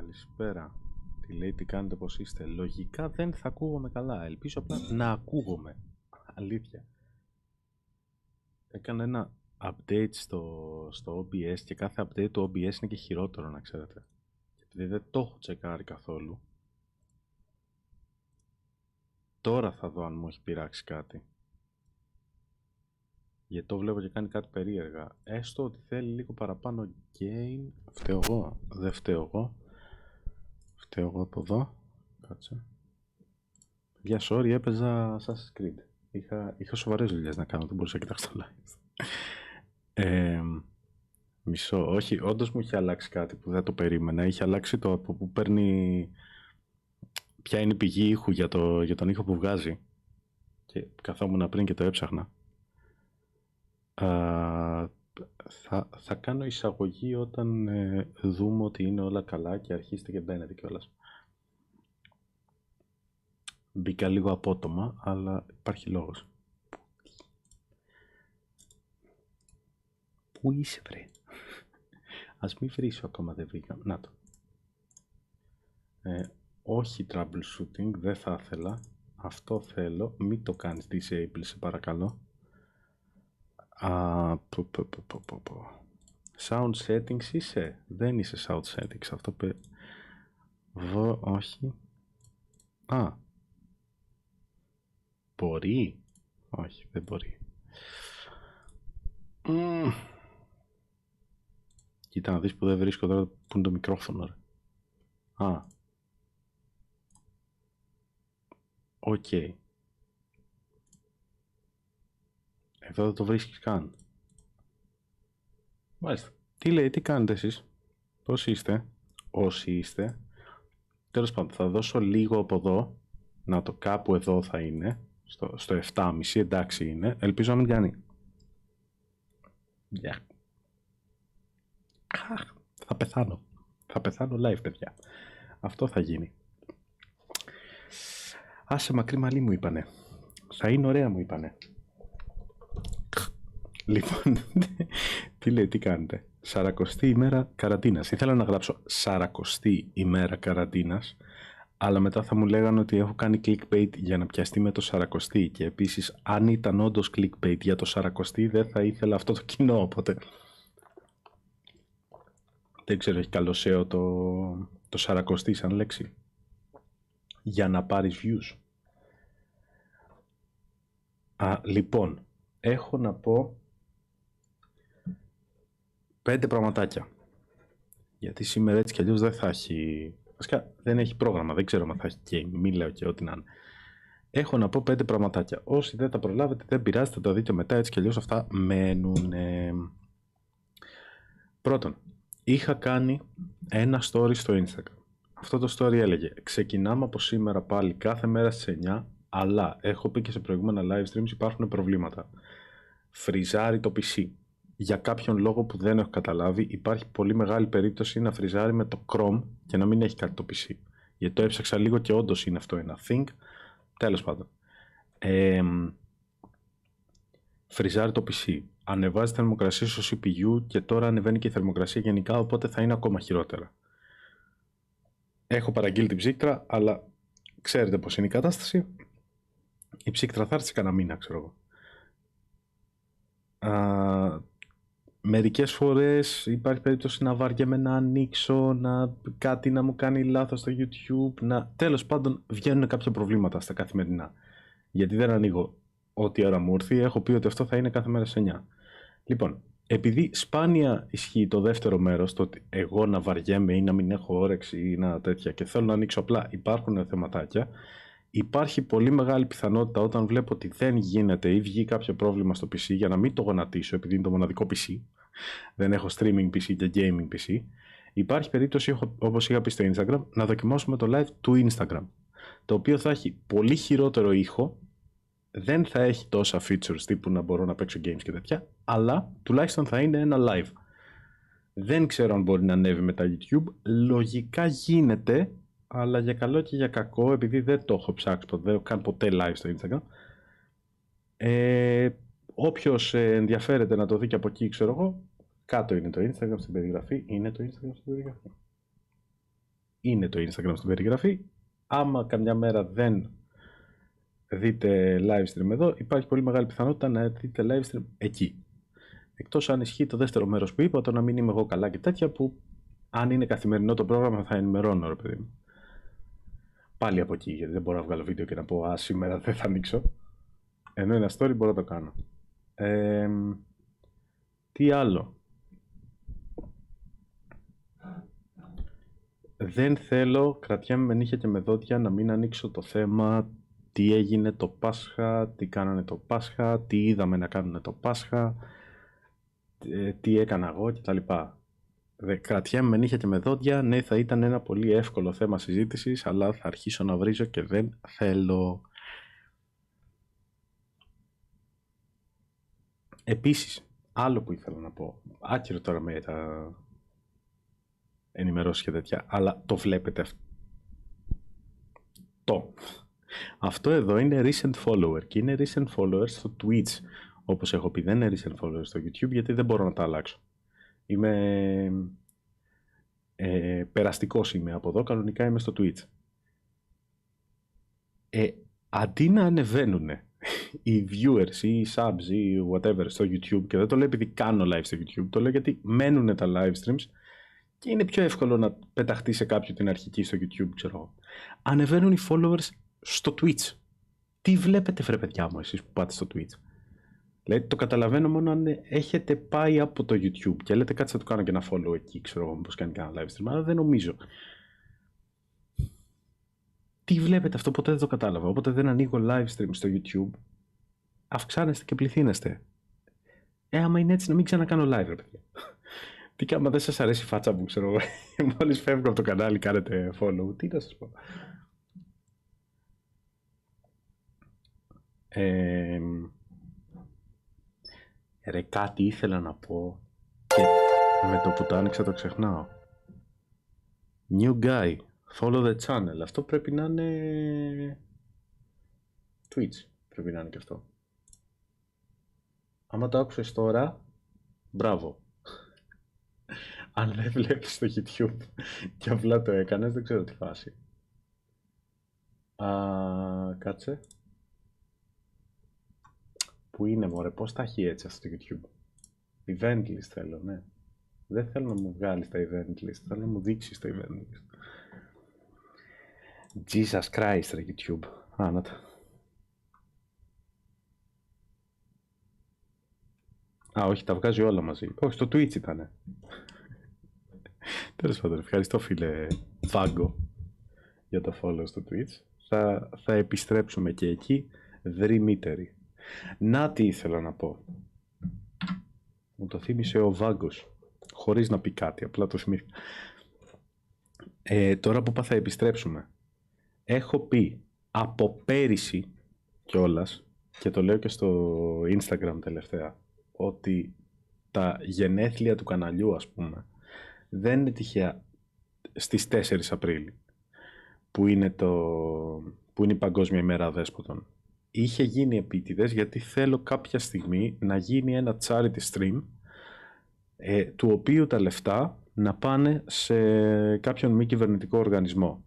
Καλησπέρα. Τι λέει, τι κάνετε, πώς είστε? Λογικά δεν θα ακούγομαι καλά. Ελπίζω απλά να ακούγομαι. Αλήθεια. Έκανα ένα update στο OBS και κάθε update του OBS είναι και χειρότερο, να ξέρετε. Επειδή δεν το έχω τσεκάρει καθόλου. Τώρα θα δω αν μου έχει πειράξει κάτι. Γιατί το βλέπω και κάνει κάτι περίεργα. Έστω ότι θέλει λίγο παραπάνω gain. Φταίω εγώ. Δεν φταίω εγώ. Φταίω εγώ από εδώ. Κάτσε. Για sorry, έπαιζα Assassin's Creed. Είχα σοβαρές δουλειές να κάνω, δεν μπορούσα να κοιτάξω το live. Μισό, όχι, όντως μου είχε αλλάξει κάτι που δεν το περίμενα. Είχε αλλάξει το από που παίρνει, ποια είναι η πηγή ήχου για τον ήχο που βγάζει. Και καθόμουν πριν και το έψαχνα. Θα κάνω εισαγωγή όταν δούμε ότι είναι όλα καλά και αρχίστε και μπαίνετε κιόλας. Μπήκα λίγο απότομα, αλλά υπάρχει λόγος. Πού είσαι, βρε? Ας μην βρίσω ακόμα, δεν βρήκα. Να το. Όχι troubleshooting, δεν θα ήθελα. Αυτό θέλω. Μην το κάνεις disable, σε παρακαλώ. Sound settings είσαι? Δεν είσαι sound settings. Αυτό όχι. Μπορεί? Όχι, δεν μπορεί. Κοίτα να δεις που δεν βρίσκω τώρα που είναι το μικρόφωνο, ρε. Οκ. Εδώ δεν το βρίσκεις καν. Μάλιστα. Τι λέει, τι κάνετε εσείς? Πώς είστε? Όσοι είστε? Τέλος πάντων, θα δώσω λίγο από εδώ. Να το, κάπου εδώ θα είναι. Στο 7,5, εντάξει είναι. Ελπίζω να μην κάνει. Θα πεθάνω. Θα πεθάνω live, παιδιά. Αυτό θα γίνει. Άσε μακρύ μαλλί μου είπανε. Θα είναι ωραία μου είπανε. Λοιπόν, τι λέει, τι κάνετε? 40η ημέρα καραντίνας. Ήθελα να γράψω 40η ημέρα καραντίνας, αλλά μετά θα μου λέγανε ότι έχω κάνει clickbait για να πιαστεί με το 40η, και επίσης αν ήταν όντως clickbait για το 40η δεν θα ήθελα αυτό το κοινό, οπότε δεν ξέρω, έχει καλό SEO το 40η σαν λέξη για να πάρεις views. Λοιπόν, έχω να πω 5 πραγματάκια, γιατί σήμερα έτσι κι αλλιώς δεν θα έχει, βασικά δεν έχει πρόγραμμα, δεν ξέρω αν θα έχει game, μην λέω και ό,τι να είναι. Έχω να πω 5 πραγματάκια. Όσοι δεν τα προλάβετε δεν πειράζει, θα τα δείτε μετά, έτσι κι αλλιώς αυτά μένουν. Πρώτον, είχα κάνει ένα story στο Instagram. Αυτό το story έλεγε: ξεκινάμε από σήμερα πάλι κάθε μέρα στις 9, αλλά έχω πει και σε προηγούμενα live streams υπάρχουν προβλήματα. Φριζάρει το PC. Για κάποιον λόγο που δεν έχω καταλάβει, υπάρχει πολύ μεγάλη περίπτωση να φριζάρει με το Chrome και να μην έχει κάτι το PC. Γιατί το έψαξα λίγο και όντως είναι αυτό ένα thing. Τέλος πάντων. Φριζάρει το PC. Ανεβάζει τη θερμοκρασία στο CPU και τώρα ανεβαίνει και η θερμοκρασία γενικά, οπότε θα είναι ακόμα χειρότερα. Έχω παραγγείλει την ψύκτρα, αλλά ξέρετε πώς είναι η κατάσταση. Η ψύκτρα θα έρθει κανένα μήνα, ξέρω εγώ. Μερικές φορές υπάρχει περίπτωση να βαριέμαι να ανοίξω, κάτι να μου κάνει λάθος στο YouTube, τέλος πάντων βγαίνουν κάποια προβλήματα στα καθημερινά. Γιατί δεν ανοίγω ό,τι ώρα μου έρθει, έχω πει ότι αυτό θα είναι κάθε μέρα σε 9. Λοιπόν, επειδή σπάνια ισχύει το δεύτερο μέρος, το ότι εγώ να βαριέμαι ή να μην έχω όρεξη ή να τέτοια και θέλω να ανοίξω, απλά υπάρχουν θεματάκια, υπάρχει πολύ μεγάλη πιθανότητα όταν βλέπω ότι δεν γίνεται ή βγει κάποιο πρόβλημα στο PC, για να μην το γονατίσω επειδή είναι το μοναδικό PC, δεν έχω streaming PC και gaming PC, υπάρχει περίπτωση, όπως είχα πει στο Instagram, να δοκιμάσουμε το live του Instagram, το οποίο θα έχει πολύ χειρότερο ήχο, δεν θα έχει τόσα features τύπου να μπορώ να παίξω games και τέτοια, αλλά τουλάχιστον θα είναι ένα live. Δεν ξέρω αν μπορεί να ανέβει μετά YouTube, λογικά γίνεται, αλλά για καλό και για κακό, επειδή δεν το έχω ψάξει ποτέ, δεν έχω κάνει ποτέ live στο Instagram, όποιος ενδιαφέρεται να το δει και από εκεί, ξέρω εγώ, κάτω είναι το Instagram στην περιγραφή. Είναι το Instagram στην περιγραφή? είναι το Instagram στην περιγραφή. Άμα καμιά μέρα δεν δείτε live stream εδώ, υπάρχει πολύ μεγάλη πιθανότητα να δείτε live stream εκεί. Εκτός αν ισχύει το δεύτερο μέρος που είπα, το να μην είμαι εγώ καλά και τέτοια, που αν είναι καθημερινό το πρόγραμμα θα ενημερώνω, ρε παιδί μου. Πάλι από εκεί, γιατί δεν μπορώ να βγάλω βίντεο και να πω «Α, σήμερα δεν θα ανοίξω». Ενώ ένα story μπορώ να το κάνω. Τι άλλο. Δεν θέλω, κρατιέμαι με νύχια και με δόντια, να μην ανοίξω το θέμα τι έγινε το Πάσχα, τι κάνανε το Πάσχα, τι είδαμε να κάνουν το Πάσχα, τι έκανα εγώ κτλ. Κρατιέμαι με νύχια και με δόντια. Ναι, θα ήταν ένα πολύ εύκολο θέμα συζήτησης, αλλά θα αρχίσω να βρίζω και δεν θέλω. Επίσης, άλλο που ήθελα να πω, άκυρο τώρα με τα ενημερώσεις και τέτοια, αλλά το βλέπετε αυτό. Αυτό εδώ είναι recent follower και είναι recent followers στο Twitch. Όπως έχω πει, δεν είναι recent followers στο YouTube, γιατί δεν μπορώ να τα αλλάξω. Είμαι περαστικός είμαι από εδώ, κανονικά είμαι στο Twitch. Αντί να ανεβαίνουν οι viewers ή οι subs ή whatever στο YouTube, και δεν το λέω επειδή κάνω live στο YouTube, το λέω γιατί μένουν τα live streams και είναι πιο εύκολο να πεταχτεί σε κάποιον την αρχική στο YouTube, ξέρω εγώ. Ανεβαίνουν οι followers στο Twitch. Τι βλέπετε, βρε παιδιά μου, εσείς που πάτε στο Twitch? Δηλαδή, το καταλαβαίνω μόνο αν έχετε πάει από το YouTube και λέτε κάτσε να του κάνω και ένα follow εκεί, ξέρω εγώ, πώς κάνει κανένα live stream, αλλά δεν νομίζω. Τι βλέπετε, αυτό ποτέ δεν το κατάλαβα. Όποτε δεν ανοίγω live stream στο YouTube, αυξάνεστε και πληθύνεστε. Άμα είναι έτσι, να μην ξανακάνω live, ρε παιδιά. Τι άμα δεν σας αρέσει η φάτσα μου, ξέρω εγώ, μόλις φεύγω από το κανάλι κάνετε follow, τι να σας πω. Ρε, κάτι ήθελα να πω και με το που το άνοιξα το ξεχνάω. New guy, follow the channel. Αυτό πρέπει να είναι Twitch, πρέπει να είναι και αυτό. Άμα το άκουσες τώρα, μπράβο. Αν δεν βλέπεις στο YouTube και απλά το έκανες, δεν ξέρω τι φάση. Κάτσε. Πού είναι, μωρέ, πώς τα έχει έτσι αυτό το YouTube? Event list θέλω, ναι. Δεν θέλω να μου βγάλεις τα event list, θέλω να μου δείξεις τα event list. Jesus Christ, ρε YouTube. Να τα. Όχι, τα βγάζει όλα μαζί. Όχι, στο Twitch ήτανε. Τέλος πάντων, ευχαριστώ φίλε Βάγκο για το follow στο Twitch. Θα επιστρέψουμε και εκεί δρυμύτεροι. Να τι ήθελα να πω. Μου το θύμισε ο Βάγκος, χωρίς να πει κάτι, απλά το θυμήθηκα. Τώρα που θα επιστρέψουμε, έχω πει από πέρυσι κιόλας, και το λέω και στο Instagram τελευταία, ότι τα γενέθλια του καναλιού, ας πούμε, δεν είναι τυχαία στις 4 Απρίλη, που είναι η Παγκόσμια ημέρα Αδέσποτων. Είχε γίνει επίτηδες γιατί θέλω κάποια στιγμή να γίνει ένα charity stream, του οποίου τα λεφτά να πάνε σε κάποιον μη κυβερνητικό οργανισμό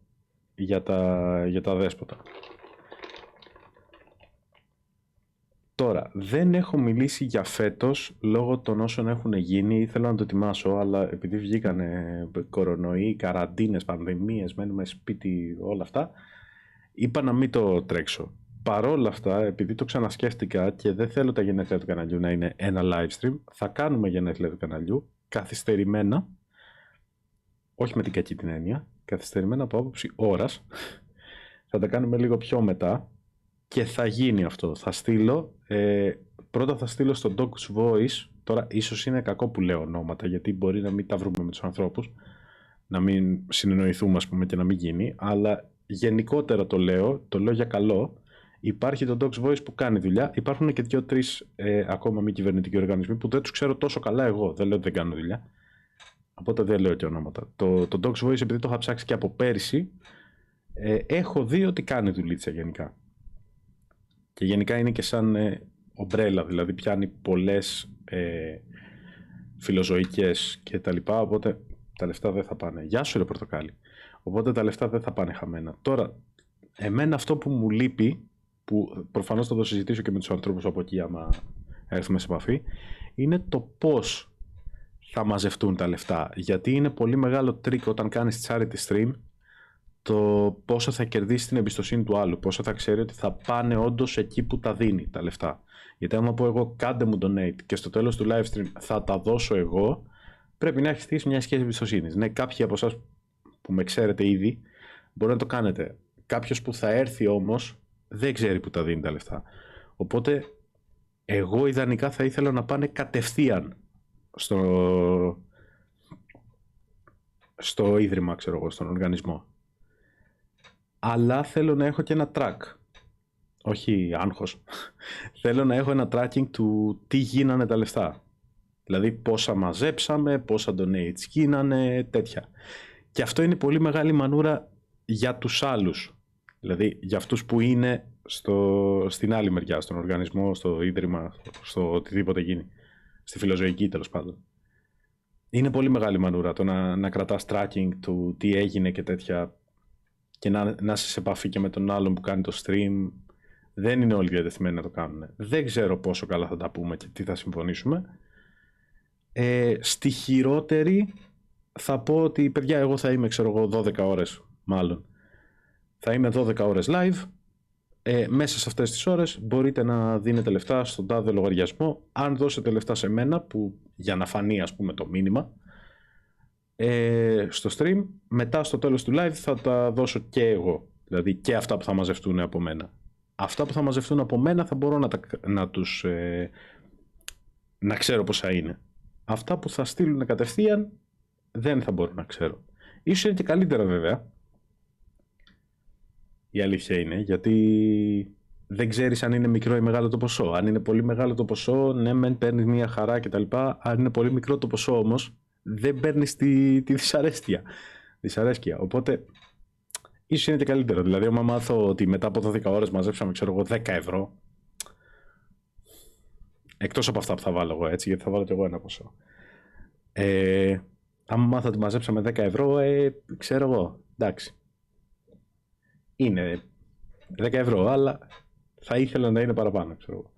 για τα δέσποτα. Τώρα, δεν έχω μιλήσει για φέτος λόγω των όσων έχουν γίνει. Ήθελα να το ετοιμάσω, αλλά επειδή βγήκανε κορονοϊοί, καραντίνες, πανδημίες, μένουμε σπίτι, όλα αυτά, είπα να μην το τρέξω. Παρόλα αυτά, επειδή το ξανασκέφτηκα και δεν θέλω τα γενέθλια του καναλιού να είναι ένα live stream, θα κάνουμε γενέθλια του καναλιού καθυστερημένα, όχι με την κακή την έννοια, καθυστερημένα από άποψη ώρας. Θα τα κάνουμε λίγο πιο μετά και θα γίνει αυτό. Θα στείλω, πρώτα θα στείλω στο Docs Voice. Τώρα ίσως είναι κακό που λέω ονόματα, γιατί μπορεί να μην τα βρούμε με τους ανθρώπους, να μην συνεννοηθούμε, ας πούμε, και να μην γίνει, αλλά γενικότερα το λέω για καλό. Υπάρχει το Docs Voice που κάνει δουλειά. Υπάρχουν και 2-3 ακόμα μη κυβερνητικοί οργανισμοί που δεν τους ξέρω τόσο καλά εγώ. Δεν λέω ότι δεν κάνουν δουλειά. Οπότε δεν λέω και ονόματα. Το Docs Voice, επειδή το είχα ψάξει και από πέρυσι, έχω δει ότι κάνει δουλίτσα γενικά. Και γενικά είναι και σαν ομπρέλα, δηλαδή πιάνει πολλές φιλοζωικές και τα λοιπά, οπότε τα λεφτά δεν θα πάνε. Γεια σου ρε Πορτοκάλι. Οπότε τα λεφτά δεν θα πάνε χαμένα. Τώρα, εμένα αυτό που μου λείπει, που προφανώς θα το συζητήσω και με τους ανθρώπους από εκεί άμα έρθουμε σε επαφή, είναι το πώς θα μαζευτούν τα λεφτά. Γιατί είναι πολύ μεγάλο τρίκ όταν κάνεις charity stream το πόσο θα κερδίσει την εμπιστοσύνη του άλλου, πόσο θα ξέρει ότι θα πάνε όντως εκεί που τα δίνει τα λεφτά. Γιατί άμα πω εγώ κάντε μου donate και στο τέλος του live stream θα τα δώσω εγώ, πρέπει να έχει στήσει μια σχέση εμπιστοσύνης. Ναι, κάποιοι από εσάς που με ξέρετε ήδη μπορεί να το κάνετε. Κάποιος που θα έρθει όμως δεν ξέρει που τα δίνει τα λεφτά. Οπότε εγώ ιδανικά θα ήθελα να πάνε κατευθείαν στο ίδρυμα, ξέρω εγώ, στον οργανισμό. Αλλά θέλω να έχω και ένα track. Όχι άγχος. Θέλω να έχω ένα tracking του τι γίνανε τα λεφτά. Δηλαδή πόσα μαζέψαμε, πόσα donates γίνανε, τέτοια. Και αυτό είναι πολύ μεγάλη μανούρα για τους άλλους. Δηλαδή για αυτούς που είναι στην άλλη μεριά, στον οργανισμό, στο ίδρυμα, στο οτιδήποτε γίνει. Στη φιλοζωική τέλος πάντων. Είναι πολύ μεγάλη μανούρα το να κρατάς tracking του τι έγινε και τέτοια και να είσαι σε επαφή και με τον άλλον που κάνει το stream. Δεν είναι όλοι διατεθειμένοι να το κάνουν. Δεν ξέρω πόσο καλά θα τα πούμε και τι θα συμφωνήσουμε. Στη χειρότερη θα πω ότι παιδιά εγώ θα είμαι ξέρω εγώ 12 ώρες μάλλον. Θα είμαι 12 ώρες live. Μέσα σε αυτές τις ώρες μπορείτε να δίνετε λεφτά στον τάδε λογαριασμό. Αν δώσετε λεφτά σε μένα που για να φανεί ας πούμε το μήνυμα στο stream, μετά στο τέλος του live θα τα δώσω και εγώ. Δηλαδή και αυτά που θα μαζευτούν από μένα. Αυτά που θα μαζευτούν από μένα θα μπορώ να ξέρω πόσα είναι. Αυτά που θα στείλουν κατευθείαν δεν θα μπορώ να ξέρω. Ίσως είναι και καλύτερα βέβαια. Η αλήθεια είναι, γιατί δεν ξέρεις αν είναι μικρό ή μεγάλο το ποσό. Αν είναι πολύ μεγάλο το ποσό, ναι μεν παίρνεις μια χαρά κτλ. Αν είναι πολύ μικρό το ποσό όμως, δεν παίρνεις τη δυσαρέσκεια. Οπότε ίσως είναι και καλύτερο. Δηλαδή, άμα μάθω ότι μετά από 12 ώρες μαζέψαμε, ξέρω εγώ, 10 ευρώ. Εκτός από αυτά που θα βάλω εγώ έτσι, γιατί θα βάλω κι εγώ ένα ποσό. Άμα μάθω ότι μαζέψαμε 10 ευρώ, ξέρω εγώ, εντάξει. Είναι 10 ευρώ, αλλά θα ήθελα να είναι παραπάνω, ξέρω εγώ.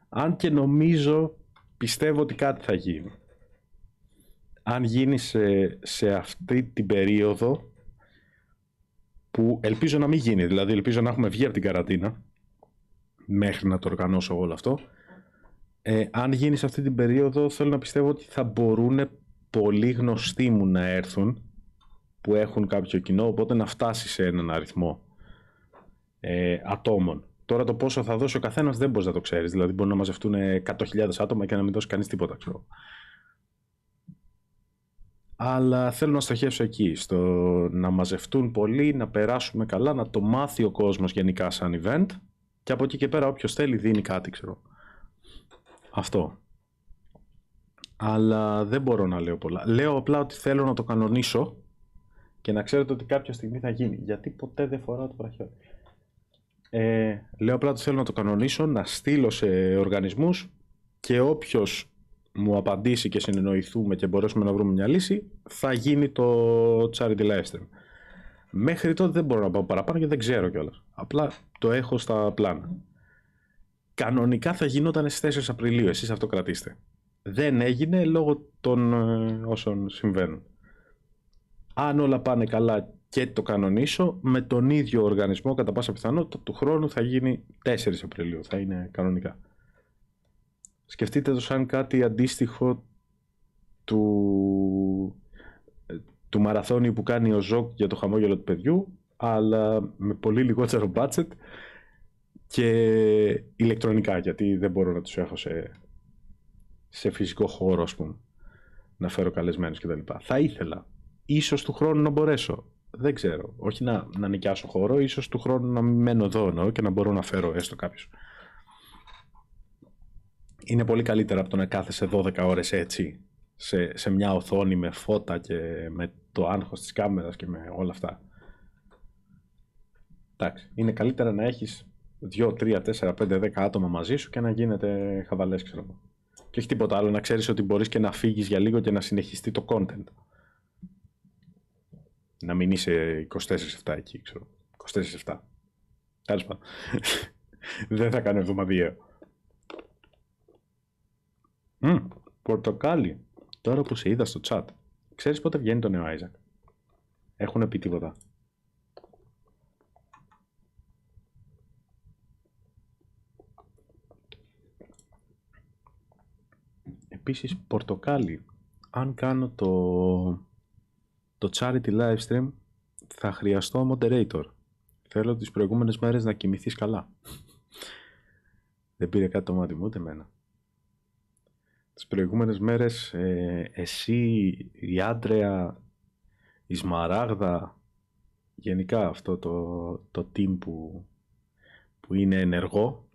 Αν και νομίζω, πιστεύω ότι κάτι θα γίνει. Αν γίνει σε αυτή την περίοδο, που ελπίζω να μην γίνει, δηλαδή ελπίζω να έχουμε βγει από την καραντίνα μέχρι να το οργανώσω όλο αυτό. Αν γίνει σε αυτή την περίοδο, θέλω να πιστεύω ότι θα μπορούν πολλοί γνωστοί μου να έρθουν που έχουν κάποιο κοινό, οπότε να φτάσει σε έναν αριθμό ατόμων. Τώρα το πόσο θα δώσει ο καθένας δεν μπορείς να το ξέρεις, δηλαδή μπορεί να μαζευτούν 100.000 άτομα και να μην δώσει κανείς τίποτα, ξέρω. Αλλά θέλω να στοχεύσω εκεί, στο να μαζευτούν πολλοί, να περάσουμε καλά, να το μάθει ο κόσμος γενικά σαν event και από εκεί και πέρα όποιος θέλει δίνει κάτι, ξέρω. Αυτό. Αλλά δεν μπορώ να λέω πολλά. Λέω απλά ότι θέλω να το κανονίσω και να ξέρετε ότι κάποια στιγμή θα γίνει. Γιατί ποτέ δεν φοράω το βραχιόλι. Λέω απλά ότι θέλω να το κανονίσω, να στείλω σε οργανισμούς και όποιος μου απαντήσει και συνεννοηθούμε και μπορέσουμε να βρούμε μια λύση, θα γίνει το charity live stream. Μέχρι τότε δεν μπορώ να πάω παραπάνω γιατί δεν ξέρω κιόλας. Απλά το έχω στα πλάνα. Κανονικά θα γινόταν στις 4 Απριλίου, εσείς αυτό κρατήστε. Δεν έγινε λόγω των όσων συμβαίνουν. Αν όλα πάνε καλά και το κανονίσω, με τον ίδιο οργανισμό κατά πάσα πιθανότητα του χρόνου θα γίνει 4 Απριλίου, θα είναι κανονικά. Σκεφτείτε το σαν κάτι αντίστοιχο του μαραθώνιου που κάνει ο Ζοκ για το χαμόγελο του παιδιού, αλλά με πολύ λιγότερο budget και ηλεκτρονικά, γιατί δεν μπορώ να τους έχω σε φυσικό χώρο, ας πούμε, να φέρω καλεσμένους κτλ. Θα ήθελα, ίσως του χρόνου να μπορέσω, δεν ξέρω, όχι να νοικιάσω χώρο, ίσως του χρόνου να μένω εδώ εννοώ και να μπορώ να φέρω έστω κάποιους. Είναι πολύ καλύτερα από το να κάθεσαι 12 ώρες έτσι, σε μια οθόνη με φώτα και με το άγχος της κάμερας και με όλα αυτά. Εντάξει, είναι καλύτερα να έχεις 2, 3, 4, 5, 10 άτομα μαζί σου και να γίνεται χαβαλές, ξέρω εγώ. Και όχι τίποτα άλλο, να ξέρεις ότι μπορείς και να φύγεις για λίγο και να συνεχιστεί το content. Να μην είσαι 24/7 εκεί, ξέρω. 24/7. Τέλος πάντων. Δεν θα κάνω εβδομαδιαίο. Πορτοκάλι. Τώρα που σε είδα στο chat. Ξέρεις πότε βγαίνει το νέο Isaac? Έχουν πει τίποτα? Επίσης, πορτοκάλι. Αν κάνω το charity live stream, θα χρειαστώ moderator. Θέλω τις προηγούμενες μέρες να κοιμηθείς καλά. Δεν πήρε κάτι το μάτι μου, ούτε εμένα. Τις προηγούμενες μέρες εσύ, η Άντρεα, η Σμαράγδα, γενικά αυτό το team που είναι ενεργό,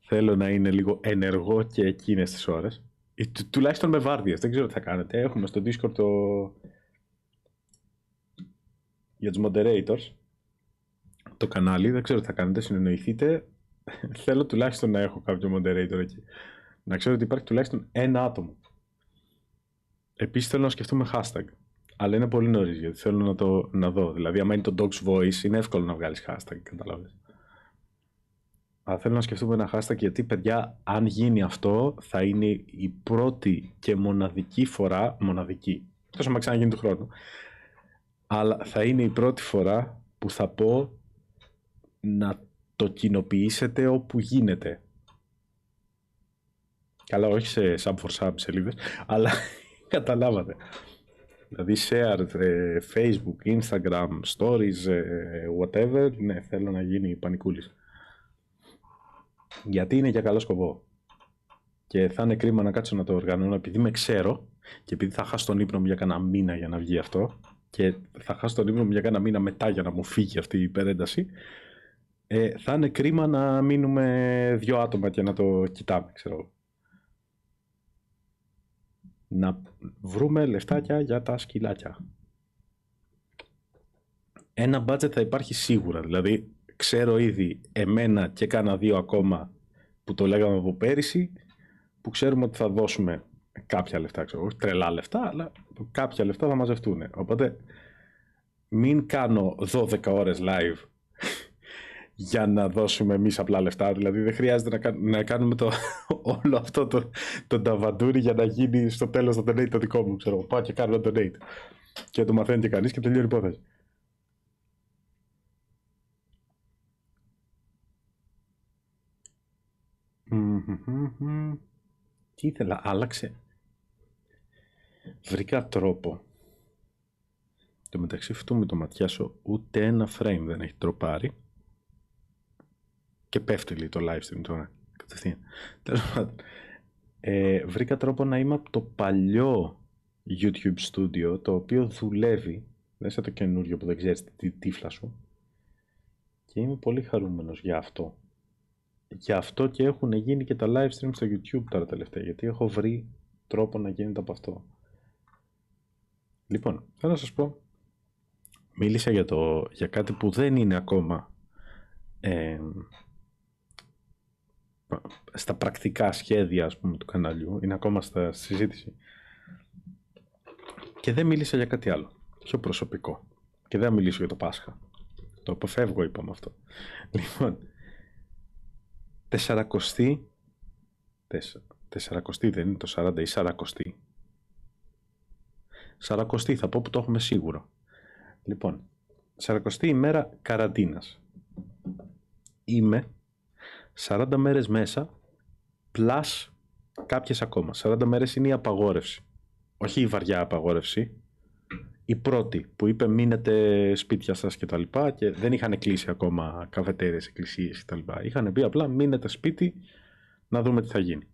θέλω να είναι λίγο ενεργό και εκείνες τις ώρες. Τουλάχιστον με βάρδιες, δεν ξέρω τι θα κάνετε. Έχουμε στο Discord για τους moderators το κανάλι, δεν ξέρω τι θα κάνετε, συνεννοηθείτε. Θέλω τουλάχιστον να έχω κάποιο moderator εκεί. Να ξέρω ότι υπάρχει τουλάχιστον ένα άτομο. Επίσης θέλω να σκεφτούμε hashtag. Αλλά είναι πολύ νωρίς γιατί θέλω να δω. Δηλαδή, άμα είναι το Dog's Voice, είναι εύκολο να βγάλεις hashtag, καταλάβες. Αλλά θέλω να σκεφτούμε ένα hashtag γιατί, παιδιά, αν γίνει αυτό, θα είναι η πρώτη και μοναδική φορά. Μοναδική. Τόσο μα ξαναγίνει του χρόνου. Αλλά θα είναι η πρώτη φορά που θα πω να το κοινοποιήσετε όπου γίνεται. Καλά, όχι σε sub for sub σελίδες, αλλά καταλάβατε. Δηλαδή share, Facebook, Instagram, stories, whatever, ναι, θέλω να γίνει πανικούλης. Γιατί είναι για καλό σκοπό. Και θα είναι κρίμα να κάτσω να το οργανώνω επειδή με ξέρω και επειδή θα χάσω τον ύπνο μου για κανένα μήνα για να βγει αυτό και θα χάσω τον ύπνο μου για κανένα μήνα μετά για να μου φύγει αυτή η υπερένταση. Θα είναι κρίμα να μείνουμε 2 άτομα και να το κοιτάμε, ξέρω. Να βρούμε λεφτάκια για τα σκυλάκια. Ένα budget θα υπάρχει σίγουρα. Δηλαδή, ξέρω ήδη εμένα και κάνα 2 ακόμα που το λέγαμε από πέρυσι, που ξέρουμε ότι θα δώσουμε κάποια λεφτά, ξέρω, όχι τρελά λεφτά, αλλά κάποια λεφτά θα μαζευτούν. Οπότε, μην κάνω 12 ώρες live για να δώσουμε εμείς απλά λεφτά. Δηλαδή δεν χρειάζεται να κάνουμε όλο αυτό το ταβαντούρι για να γίνει στο τέλος το donate το δικό μου. Ξέρω, πάω και κάνω ένα donate. Και το μαθαίνει και κανείς και τελειώνει η υπόθεση. Τι ήθελα, άλλαξε. Βρήκα τρόπο. Το μεταξύ αυτού με το ματιάσω ούτε ένα frame δεν έχει τροπάρει. Και πέφτει λίγο το live stream τώρα. Κατευθείαν. Τέλος πάντων. Βρήκα τρόπο να είμαι από το παλιό YouTube Studio, το οποίο δουλεύει. Δεν σαν το καινούριο που δεν ξέρεις τη τύφλα σου. Και είμαι πολύ χαρούμενος για αυτό. Γι' αυτό και έχουν γίνει και τα live stream στο YouTube τώρα τελευταία. Γιατί έχω βρει τρόπο να γίνεται από αυτό. Λοιπόν, θέλω να σας πω. Μίλησα για κάτι που δεν είναι ακόμα στα πρακτικά σχέδια, ας πούμε, του καναλιού. Είναι ακόμα στη συζήτηση. Και δεν μίλησα για κάτι άλλο. Πιο προσωπικό. Και δεν θα μιλήσω για το Πάσχα. Το αποφεύγω, είπαμε αυτό. Λοιπόν, 40η δεν είναι το 40, η 40η. 40η θα πω που το έχουμε σίγουρο. Λοιπόν, 40η ημέρα καραντίνας. Είμαι 40 μέρες μέσα, plus κάποιες ακόμα. 40 μέρες είναι η απαγόρευση. Όχι η βαριά απαγόρευση. Η πρώτη που είπε μείνετε σπίτια σας και τα λοιπά και δεν είχαν κλείσει ακόμα καφετέρειες, εκκλησίες και τα λοιπά. Είχαν πει απλά μείνετε σπίτι να δούμε τι θα γίνει.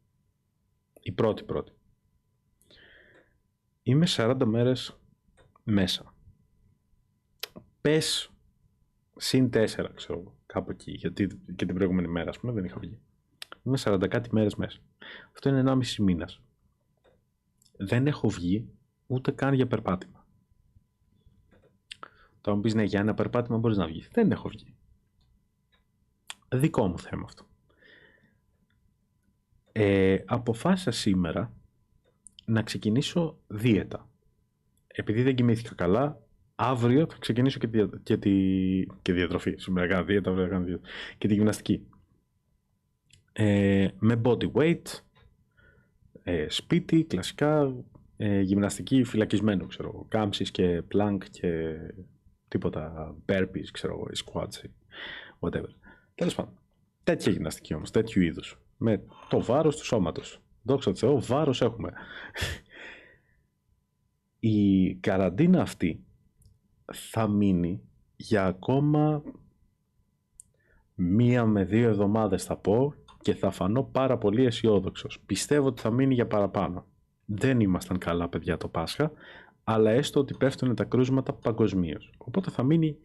Η πρώτη. Είμαι 40 μέρες μέσα. Πες συν 4, ξέρω, κάπου εκεί, γιατί και την προηγούμενη μέρα, ας πούμε, δεν είχα βγει. Είμαι 40 κάτι μέρες μέσα. Αυτό είναι 1,5 μήνας. Δεν έχω βγει ούτε καν για περπάτημα. Τώρα μου πεις ναι, για ένα περπάτημα μπορείς να βγεις. Δεν έχω βγει. Δικό μου θέμα αυτό. Αποφάσισα σήμερα να ξεκινήσω δίαιτα. Επειδή δεν κοιμήθηκα καλά, Αύριο θα ξεκινήσω και διατροφή. Σήμερα κάνω δίαιτα, αύριο θα κάνω δίαιτα. Και τη γυμναστική. Με body weight, σπίτι, κλασικά, γυμναστική φυλακισμένο, ξέρω εγώ. Κάμψεις και plank και τίποτα burpees, ξέρω εγώ, squats, whatever. Τέλος πάντων. Τέτοια γυμναστική όμως, τέτοιου είδους. Με το βάρος του σώματος. Δόξα τω Θεώ, βάρος έχουμε. Η καραντίνα αυτή θα μείνει για ακόμα 1 με 2 εβδομάδες θα πω και θα φανώ πάρα πολύ αισιόδοξος. Πιστεύω ότι θα μείνει για παραπάνω. Δεν ήμασταν καλά παιδιά το Πάσχα, αλλά έστω ότι πέφτουν τα κρούσματα παγκοσμίως. Οπότε θα μείνει